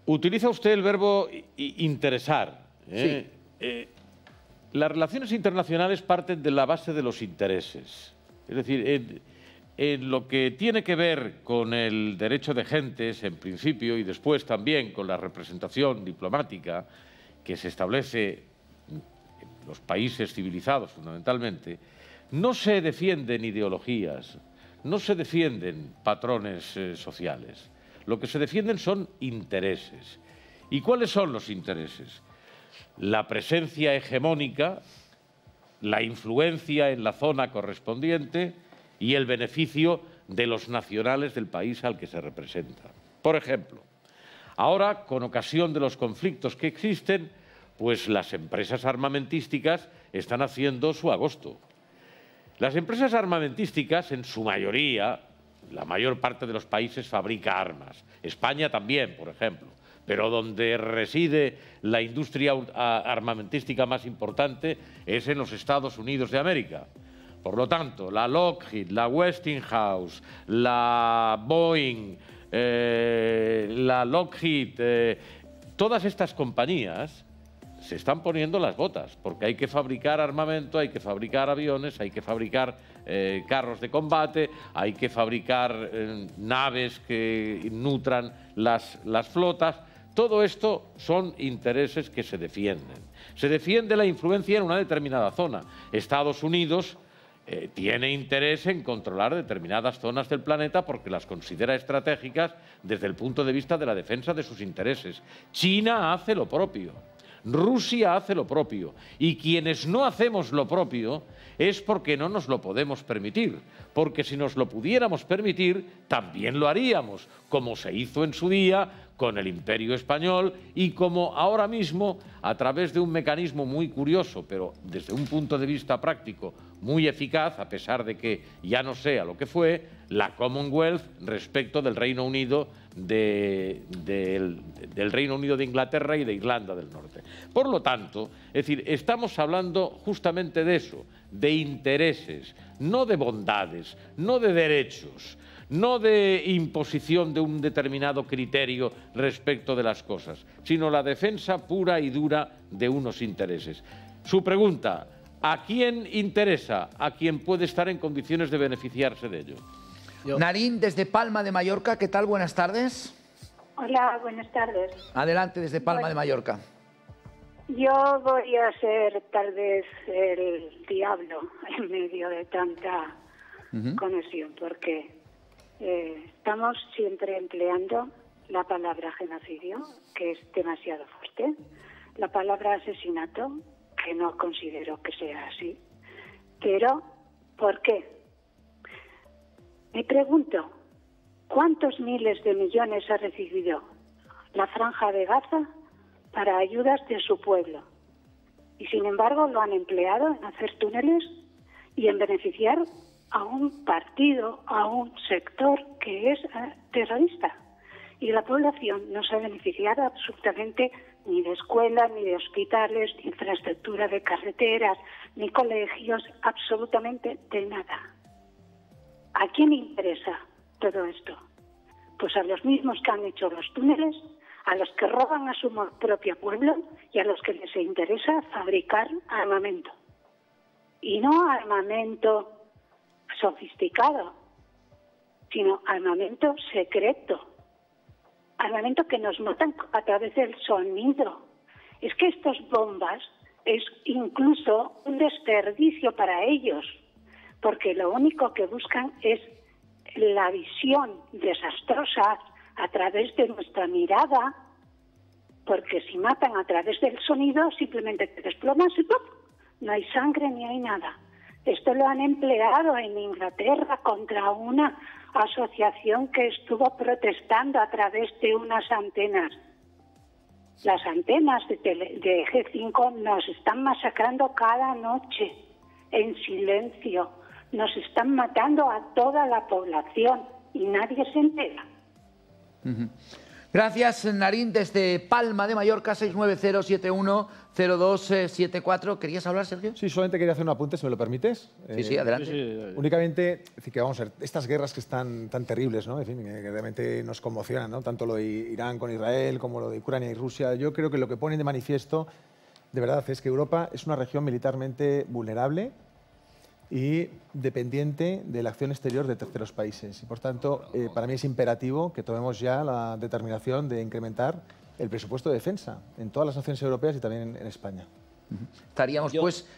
S2: Utiliza usted el verbo interesar.
S1: Sí.
S2: Las relaciones internacionales parten de la base de los intereses. Es decir, en lo que tiene que ver con el derecho de gentes, en principio, y después también con la representación diplomática que se establece en los países civilizados fundamentalmente, no se defienden ideologías, no se defienden patrones sociales. Lo que se defienden son intereses. ¿Y cuáles son los intereses? La presencia hegemónica, la influencia en la zona correspondiente y el beneficio de los nacionales del país al que se representa. Por ejemplo, ahora, con ocasión de los conflictos que existen, pues las empresas armamentísticas están haciendo su agosto. Las empresas armamentísticas, en su mayoría, la mayor parte de los países fabrica armas. España también, por ejemplo. Pero donde reside la industria armamentística más importante es en los Estados Unidos de América. Por lo tanto, la Lockheed, la Westinghouse, la Boeing, la Lockheed, todas estas compañías se están poniendo las botas, porque hay que fabricar armamento, hay que fabricar aviones, hay que fabricar carros de combate, hay que fabricar naves que nutran las flotas. Todo esto son intereses que se defienden. Se defiende la influencia en una determinada zona. Estados Unidos tiene interés en controlar determinadas zonas del planeta porque las considera estratégicas desde el punto de vista de la defensa de sus intereses. China hace lo propio. Rusia hace lo propio. Y quienes no hacemos lo propio es porque no nos lo podemos permitir. Porque si nos lo pudiéramos permitir, también lo haríamos, como se hizo en su día con el Imperio Español y como ahora mismo, a través de un mecanismo muy curioso, pero desde un punto de vista práctico muy eficaz, a pesar de que ya no sea lo que fue, la Commonwealth respecto del Reino Unido del Reino Unido de Inglaterra y de Irlanda del Norte. Por lo tanto, es decir, estamos hablando justamente de eso, de intereses, no de bondades, no de derechos, no de imposición de un determinado criterio respecto de las cosas, sino la defensa pura y dura de unos intereses. Su pregunta, ¿a quién interesa? A quien puede estar en condiciones de beneficiarse de ello.
S1: Narín, desde Palma de Mallorca, ¿qué tal? Buenas tardes.
S6: Hola, buenas tardes.
S1: Adelante, desde Palma de Mallorca.
S6: Yo voy a ser tal vez el diablo en medio de tanta conexión, porque estamos siempre empleando la palabra genocidio, que es demasiado fuerte, la palabra asesinato, que no considero que sea así. Pero, ¿por qué? Me pregunto, ¿cuántos miles de millones ha recibido la Franja de Gaza para ayudas de su pueblo? Y sin embargo lo han empleado en hacer túneles y en beneficiar a un partido, a un sector que es terrorista. Y la población no se ha beneficiado absolutamente ni de escuelas, ni de hospitales, ni infraestructura de carreteras, ni colegios, absolutamente de nada. ¿A quién interesa todo esto? Pues a los mismos que han hecho los túneles, a los que roban a su propio pueblo y a los que les interesa fabricar armamento. Y no armamento sofisticado, sino armamento secreto. Armamento que nos matan a través del sonido. Es que estas bombas es incluso un desperdicio para ellos, porque lo único que buscan es la visión desastrosa a través de nuestra mirada, porque si matan a través del sonido, simplemente te desplomas y ¡pum! No hay sangre ni hay nada. Esto lo han empleado en Inglaterra contra una asociación que estuvo protestando a través de unas antenas. Las antenas de G5 nos están masacrando cada noche, en silencio. Nos están matando a toda la población y nadie se entera.
S1: Gracias, Narín, desde Palma de Mallorca, 690710274. ¿Querías hablar, Sergio?
S5: Sí, solamente quería hacer un apunte, si me lo permites.
S1: Sí, adelante.
S5: Únicamente, decir, que vamos a ver, estas guerras que están tan terribles, ¿no? En fin, que realmente nos conmocionan, ¿no? Tanto lo de Irán con Israel como lo de Ucrania y Rusia. Yo creo que lo que ponen de manifiesto, de verdad, es que Europa es una región militarmente vulnerable y dependiente de la acción exterior de terceros países. Y, por tanto, para mí es imperativo que tomemos ya la determinación de incrementar el presupuesto de defensa en todas las naciones europeas y también en España.
S1: Estaríamos,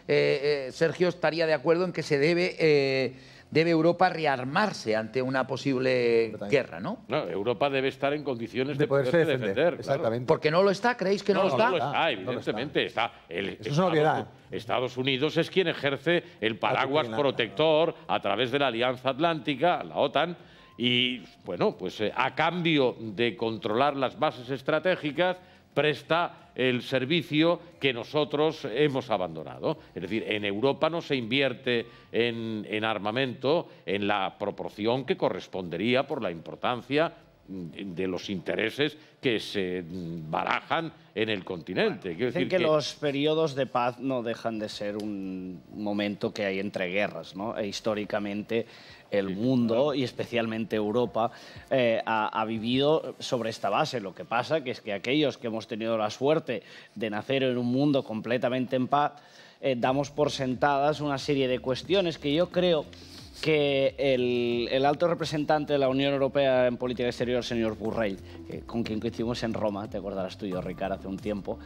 S1: Sergio estaría de acuerdo en que se debe Europa rearmarse ante una posible guerra, ¿no?
S2: No, Europa debe estar en condiciones de poderse defender.
S5: Exactamente.
S1: ¿Porque no lo está? ¿Creéis que no lo está?
S2: No lo está, evidentemente. Está.
S5: Es una obviedad.
S2: Estados Unidos es quien ejerce el paraguas protector a través de la Alianza Atlántica, la OTAN, y, bueno, pues a cambio de controlar las bases estratégicas, presta el servicio que nosotros hemos abandonado. Es decir, en Europa no se invierte en armamento en la proporción que correspondería por la importancia de los intereses que se barajan en el continente. Quiero
S4: Dicen
S2: decir
S4: que los periodos de paz no dejan de ser un momento que hay entre guerras, ¿no? E históricamente el mundo, y especialmente Europa, ha vivido sobre esta base. Lo que pasa es que aquellos que hemos tenido la suerte de nacer en un mundo completamente en paz, damos por sentadas una serie de cuestiones que yo creo que el alto representante de la Unión Europea en política exterior, señor Borrell, con quien coincidimos en Roma, te acordarás tú y yo, Ricard, hace un tiempo,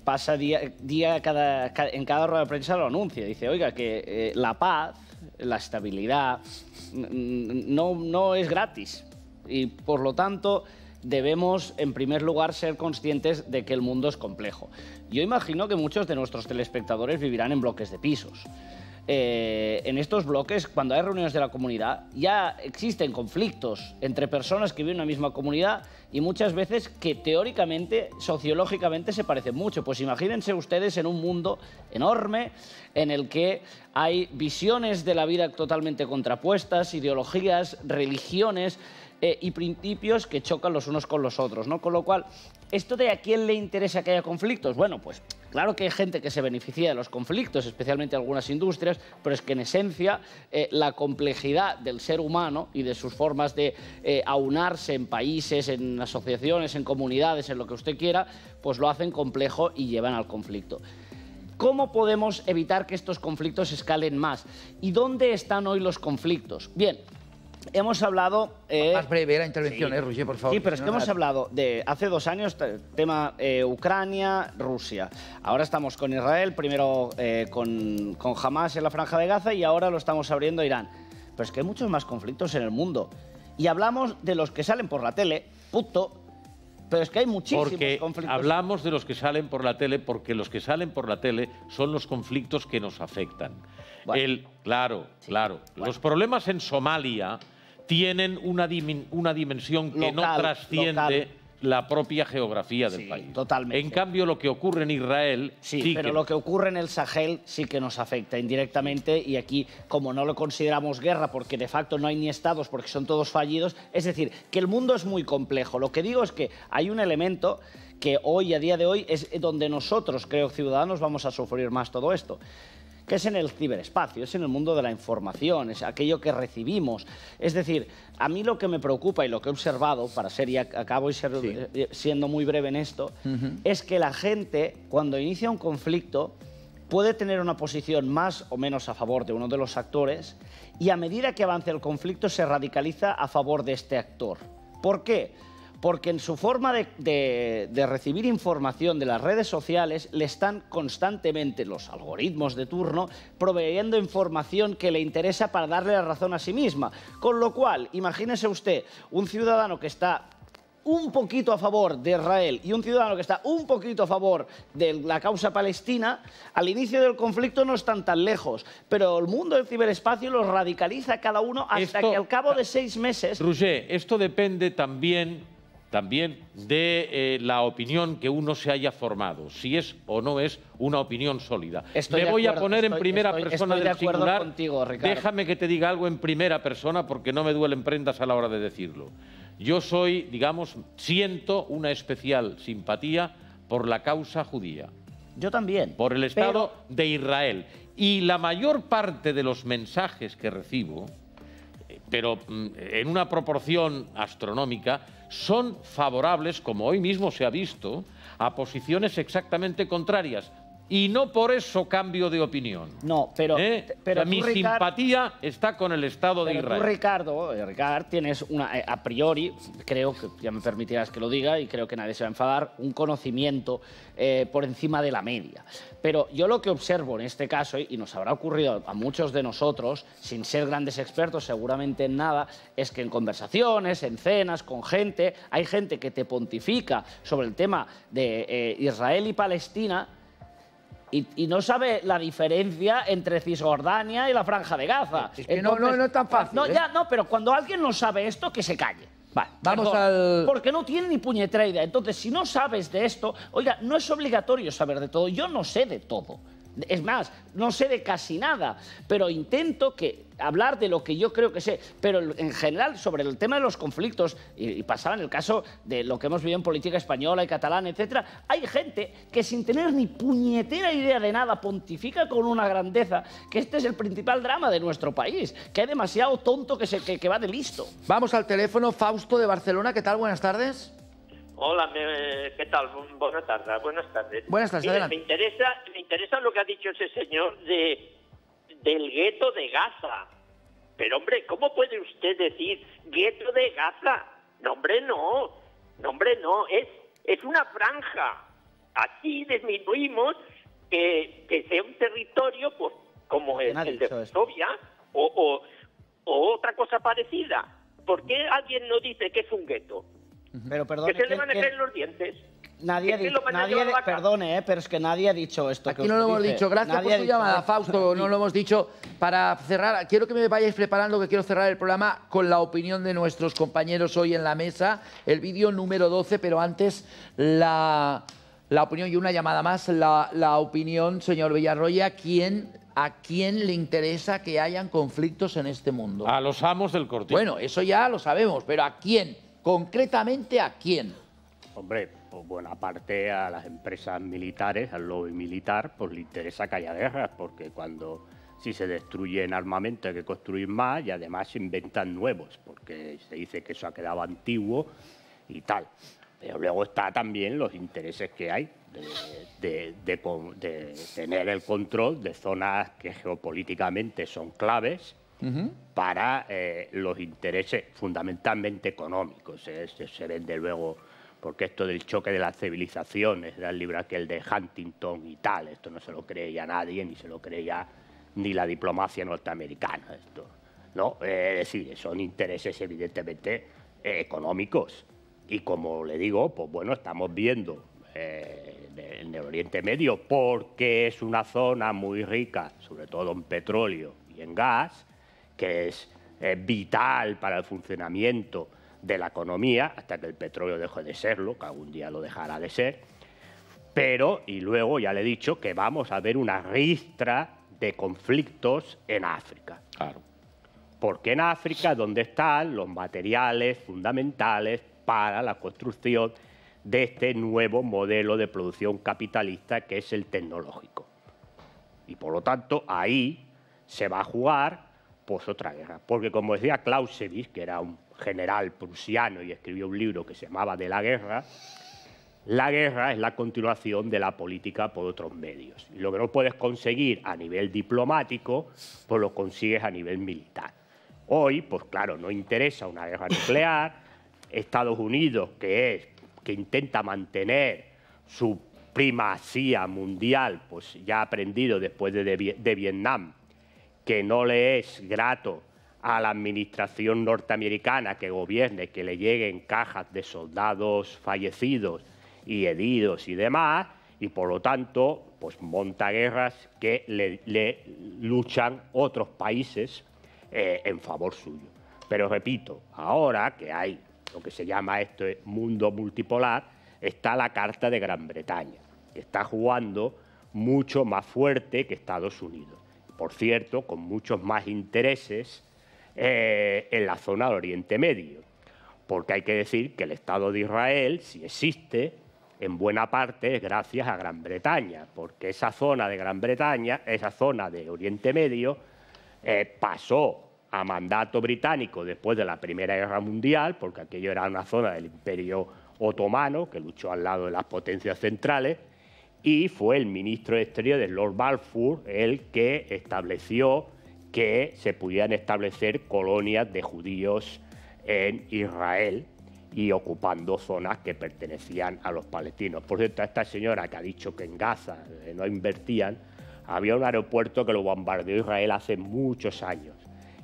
S4: pasa en cada rueda de prensa lo anuncia. Dice, oiga, que la paz, la estabilidad, no es gratis. Y, por lo tanto, debemos, en primer lugar, ser conscientes de que el mundo es complejo. Yo imagino que muchos de nuestros telespectadores vivirán en bloques de pisos. En estos bloques, cuando hay reuniones de la comunidad, ya existen conflictos entre personas que viven en una misma comunidad y muchas veces que teóricamente, sociológicamente, se parecen mucho. Pues imagínense ustedes en un mundo enorme en el que hay visiones de la vida totalmente contrapuestas, ideologías, religiones y principios que chocan los unos con los otros, ¿no? Con lo cual, ¿esto de a quién le interesa que haya conflictos? Bueno, pues claro que hay gente que se beneficia de los conflictos, especialmente algunas industrias, pero es que en esencia la complejidad del ser humano y de sus formas de aunarse en países, en asociaciones, en comunidades, en lo que usted quiera, pues lo hacen complejo y llevan al conflicto. ¿Cómo podemos evitar que estos conflictos escalen más? ¿Y dónde están hoy los conflictos? Bien, hemos hablado...
S1: Más breve la intervención,
S4: sí.
S1: Roger, por favor.
S4: Sí, pero es que hemos hablado de hace 2 años, tema Ucrania, Rusia. Ahora estamos con Israel, primero con Hamas en la Franja de Gaza y ahora lo estamos abriendo a Irán. Pero es que hay muchos más conflictos en el mundo. Y hablamos de los que salen por la tele, pero es que hay muchísimos conflictos.
S2: Hablamos de los que salen por la tele porque los que salen por la tele son los conflictos que nos afectan. Bueno. Claro. Bueno. Los problemas en Somalia tienen una dimensión que no trasciende la propia geografía del país.
S4: Totalmente.
S2: En cambio, lo que ocurre en Israel...
S4: Sí, pero lo que ocurre en el Sahel sí que nos afecta indirectamente y aquí, como no lo consideramos guerra porque de facto no hay ni estados porque son todos fallidos, es decir, que el mundo es muy complejo. Lo que digo es que hay un elemento que hoy, a día de hoy, es donde nosotros, creo, ciudadanos, vamos a sufrir más todo esto, que es en el ciberespacio, es en el mundo de la información, es aquello que recibimos. Es decir, a mí lo que me preocupa y lo que he observado, para ser, y acabo siendo muy breve en esto, es que la gente, cuando inicia un conflicto, puede tener una posición más o menos a favor de uno de los actores y a medida que avance el conflicto se radicaliza a favor de este actor. ¿Por qué? Porque en su forma de recibir información de las redes sociales le están constantemente los algoritmos de turno proveyendo información que le interesa para darle la razón a sí misma. Con lo cual, imagínese usted un ciudadano que está un poquito a favor de Israel y un ciudadano que está un poquito a favor de la causa palestina, al inicio del conflicto no están tan lejos, pero el mundo del ciberespacio los radicaliza a cada uno hasta que al cabo de 6 meses...
S2: Roger, esto depende también de la opinión que uno se haya formado, si es o no es una opinión sólida. Me voy a poner en primera persona del singular.
S4: Contigo, Ricardo.
S2: Déjame que te diga algo en primera persona porque no me duelen prendas a la hora de decirlo. Yo soy, digamos, siento una especial simpatía por la causa judía.
S4: Yo también.
S2: Por el Estado de Israel. Y la mayor parte de los mensajes que recibo, pero en una proporción astronómica, son favorables, como hoy mismo se ha visto, a posiciones exactamente contrarias. Y no por eso cambio de opinión.
S4: No, pero
S2: mi simpatía está con el Estado de Israel.
S4: Tú, Ricardo, tienes una, a priori, creo que, ya me permitirás que lo diga, y creo que nadie se va a enfadar, un conocimiento por encima de la media. Pero yo lo que observo en este caso, y nos habrá ocurrido a muchos de nosotros, sin ser grandes expertos seguramente en nada, es que en conversaciones, en cenas, con gente, hay gente que te pontifica sobre el tema de Israel y Palestina, y no sabe la diferencia entre Cisjordania y la Franja de Gaza.
S1: Es que entonces, no es tan fácil.
S4: No, ya, no, pero cuando alguien no sabe esto, que se calle. Vale,
S1: vamos al...
S4: Porque no tiene ni puñetera idea. Entonces, si no sabes de esto, oiga, no es obligatorio saber de todo. Yo no sé de todo. Es más, no sé de casi nada, pero intento hablar de lo que yo creo que sé. Pero en general, sobre el tema de los conflictos, y pasaba en el caso de lo que hemos vivido en política española y catalana, etcétera, hay gente que sin tener ni puñetera idea de nada pontifica con una grandeza, que este es el principal drama de nuestro país, que hay demasiado tonto que va de listo.
S1: Vamos al teléfono. Fausto de Barcelona, ¿qué tal? Buenas tardes.
S7: Hola, ¿qué tal? Buenas tardes.
S1: Buenas tardes,
S7: Mire,
S1: adelante.
S7: me interesa lo que ha dicho ese señor del gueto de Gaza. Pero, hombre, ¿cómo puede usted decir gueto de Gaza? No, hombre, no. No, hombre, no. Es una franja. Así disminuimos que sea un territorio, pues, como el de Varsovia o otra cosa parecida. ¿Por qué alguien no dice que es un gueto?
S4: Pero perdone,
S7: que se le van a caer los dientes.
S4: Nadie ha dicho, perdone, pero es que nadie ha dicho esto.
S1: Aquí no lo hemos dicho. Gracias por su llamada, Fausto. No lo hemos dicho. Para cerrar, quiero que me vayáis preparando, que quiero cerrar el programa con la opinión de nuestros compañeros hoy en la mesa. El vídeo número 12, pero antes la opinión y una llamada más. La opinión, señor Villarroya, ¿a quién le interesa que hayan conflictos en este mundo?
S2: A los amos del cortijo.
S1: Bueno, eso ya lo sabemos, pero ¿a quién? Concretamente, ¿a quién?
S3: Hombre, pues buena parte a las empresas militares, al lobby militar, pues le interesa que haya guerras, porque si se destruyen armamentos hay que construir más y además se inventan nuevos, porque se dice que eso ha quedado antiguo y tal. Pero luego está también los intereses que hay de tener el control de zonas que geopolíticamente son claves, para los intereses fundamentalmente económicos. Se vende luego, porque esto del choque de las civilizaciones, era el libro aquel de Huntington y tal, esto no se lo creía nadie, ni se lo creía ni la diplomacia norteamericana. Esto, ¿no? Es decir, son intereses evidentemente económicos. Y como le digo, pues bueno, estamos viendo en el Oriente Medio, porque es una zona muy rica, sobre todo en petróleo y en gas, que es vital para el funcionamiento de la economía, hasta que el petróleo deje de serlo, que algún día lo dejará de ser. Pero, y luego ya le he dicho que vamos a ver una ristra de conflictos en África.
S2: Claro.
S3: Porque en África es donde están los materiales fundamentales para la construcción de este nuevo modelo de producción capitalista que es el tecnológico. Y por lo tanto, ahí se va a jugar pues otra guerra. Porque como decía Clausewitz, que era un general prusiano y escribió un libro que se llamaba De la guerra, La guerra es la continuación de la política por otros medios. Y lo que no puedes conseguir a nivel diplomático, pues lo consigues a nivel militar. Hoy, pues claro, no interesa una guerra nuclear. Estados Unidos, que intenta mantener su primacía mundial, pues ya ha aprendido después de Vietnam que no le es grato a la administración norteamericana que gobierne que le lleguen cajas de soldados fallecidos y heridos y demás, y por lo tanto pues monta guerras que le luchan otros países en favor suyo. Pero repito, ahora que hay lo que se llama este mundo multipolar, está la Carta de Gran Bretaña, que está jugando mucho más fuerte que Estados Unidos. Por cierto, con muchos más intereses en la zona del Oriente Medio, porque hay que decir que el Estado de Israel, si existe, en buena parte es gracias a Gran Bretaña, porque esa zona de Gran Bretaña, esa zona de Oriente Medio, pasó a mandato británico después de la Primera Guerra Mundial, porque aquello era una zona del Imperio Otomano, que luchó al lado de las potencias centrales, y fue el ministro de Exteriores, Lord Balfour, el que estableció que se pudieran establecer colonias de judíos en Israel y ocupando zonas que pertenecían a los palestinos. Por cierto, esta señora que ha dicho que en Gaza no invertían, había un aeropuerto que lo bombardeó Israel hace muchos años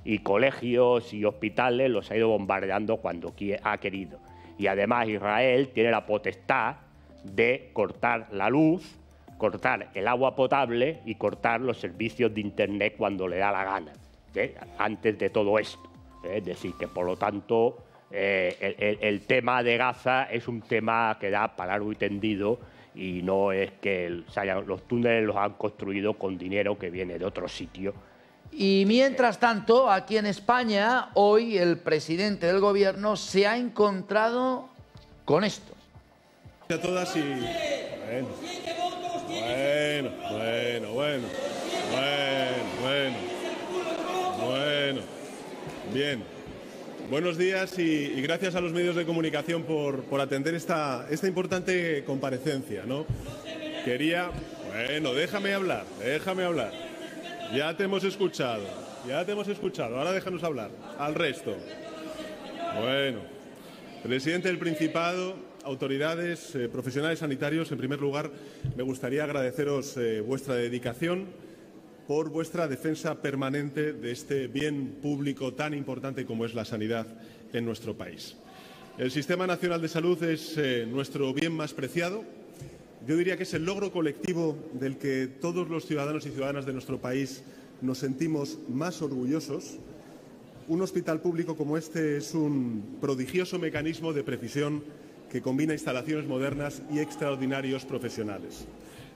S3: y colegios y hospitales los ha ido bombardeando cuando ha querido. Y además Israel tiene la potestad de cortar la luz, cortar el agua potable y cortar los servicios de Internet cuando le da la gana, antes de todo esto. Es decir, que por lo tanto el tema de Gaza es un tema que da para largo y tendido y no es que los túneles los han construido con dinero que viene de otro sitio.
S1: Y mientras tanto, aquí en España, hoy el presidente del gobierno se ha encontrado con esto.
S8: A todas y... Bueno. Bien. Buenos días y gracias a los medios de comunicación por atender esta importante comparecencia, ¿no? Quería... Bueno, déjame hablar. Ya te hemos escuchado. Ahora déjanos hablar. Al resto. Bueno. Presidente del Principado, autoridades, profesionales sanitarios, en primer lugar, me gustaría agradeceros vuestra dedicación por vuestra defensa permanente de este bien público tan importante como es la sanidad en nuestro país. El Sistema Nacional de Salud es nuestro bien más preciado. Yo diría que es el logro colectivo del que todos los ciudadanos y ciudadanas de nuestro país nos sentimos más orgullosos. Un hospital público como este es un prodigioso mecanismo de precisión que combina instalaciones modernas y extraordinarios profesionales.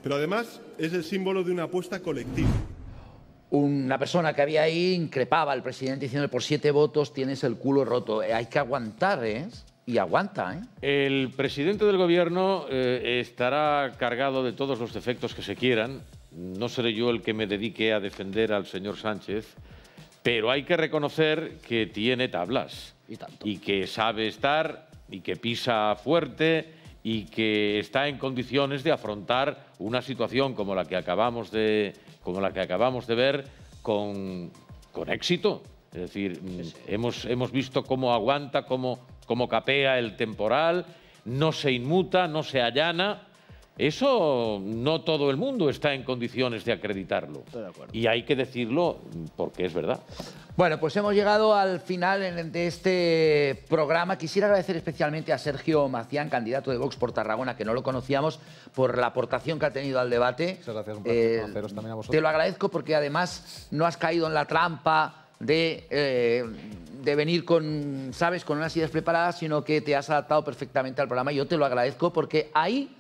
S8: Pero además es el símbolo de una apuesta colectiva.
S1: Una persona que había ahí increpaba al presidente diciendo por 7 votos tienes el culo roto. Hay que aguantar, ¿eh? Y aguanta, ¿eh?
S2: El presidente del gobierno estará cargado de todos los defectos que se quieran. No seré yo el que me dedique a defender al señor Sánchez, pero hay que reconocer que tiene tablas y que sabe estar y que pisa fuerte y que está en condiciones de afrontar una situación como la que acabamos de ver con éxito. Es decir, hemos visto cómo aguanta, cómo capea el temporal, no se inmuta, no se allana. Eso no todo el mundo está en condiciones de acreditarlo.
S4: Estoy de acuerdo.
S2: Y hay que decirlo porque es verdad.
S1: Bueno, pues hemos llegado al final de este programa. Quisiera agradecer especialmente a Sergio Macián, candidato de Vox por Tarragona, que no lo conocíamos, por la aportación que ha tenido al debate.
S5: Muchas gracias, un placer conoceros también a vosotros.
S1: Te lo agradezco porque además no has caído en la trampa de venir con unas ideas preparadas, sino que te has adaptado perfectamente al programa. Yo te lo agradezco porque ahí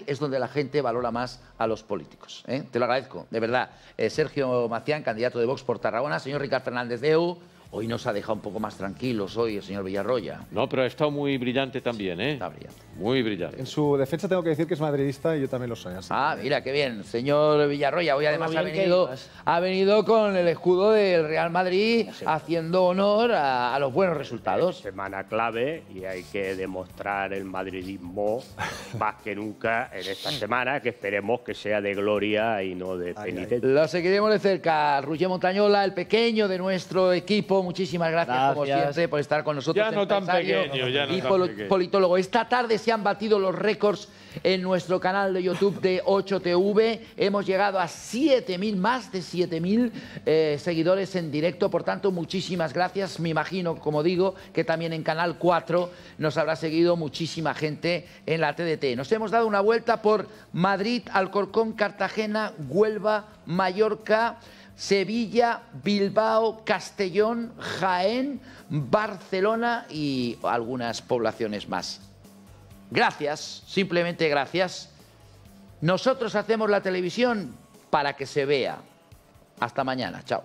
S1: es donde la gente valora más a los políticos, ¿eh? Te lo agradezco, de verdad. Sergio Macián, candidato de Vox por Tarragona, señor Ricard Fernández Deu, Hoy nos ha dejado un poco más tranquilos hoy el señor Villarroya.
S2: No, pero ha estado muy brillante también, ¿eh?
S1: Está brillante.
S2: Muy brillante.
S5: En su defensa tengo que decir que es madridista y yo también lo soy. Así
S1: Mira, qué bien. Señor Villarroya, hoy además
S4: bien
S1: ha venido con el escudo del Real Madrid haciendo honor a los buenos resultados.
S3: Semana clave y hay que demostrar el madridismo más que nunca en esta semana, que esperemos que sea de gloria y no de penitencia.
S1: Lo seguiremos de cerca. Roger Montañola, el pequeño de nuestro equipo, muchísimas gracias como siempre por estar con nosotros.
S2: Ya no tan pequeño, ya no
S1: y
S2: tan pequeño.
S1: politólogo. Esta tarde se han batido los récords en nuestro canal de YouTube de 8TV. Hemos llegado a 7.000, más de 7.000 seguidores en directo. Por tanto, muchísimas gracias. Me imagino, como digo, que también en Canal 4 nos habrá seguido muchísima gente en la TDT. Nos hemos dado una vuelta por Madrid, Alcorcón, Cartagena, Huelva, Mallorca, Sevilla, Bilbao, Castellón, Jaén, Barcelona y algunas poblaciones más. Gracias, simplemente gracias. Nosotros hacemos la televisión para que se vea. Hasta mañana, chao.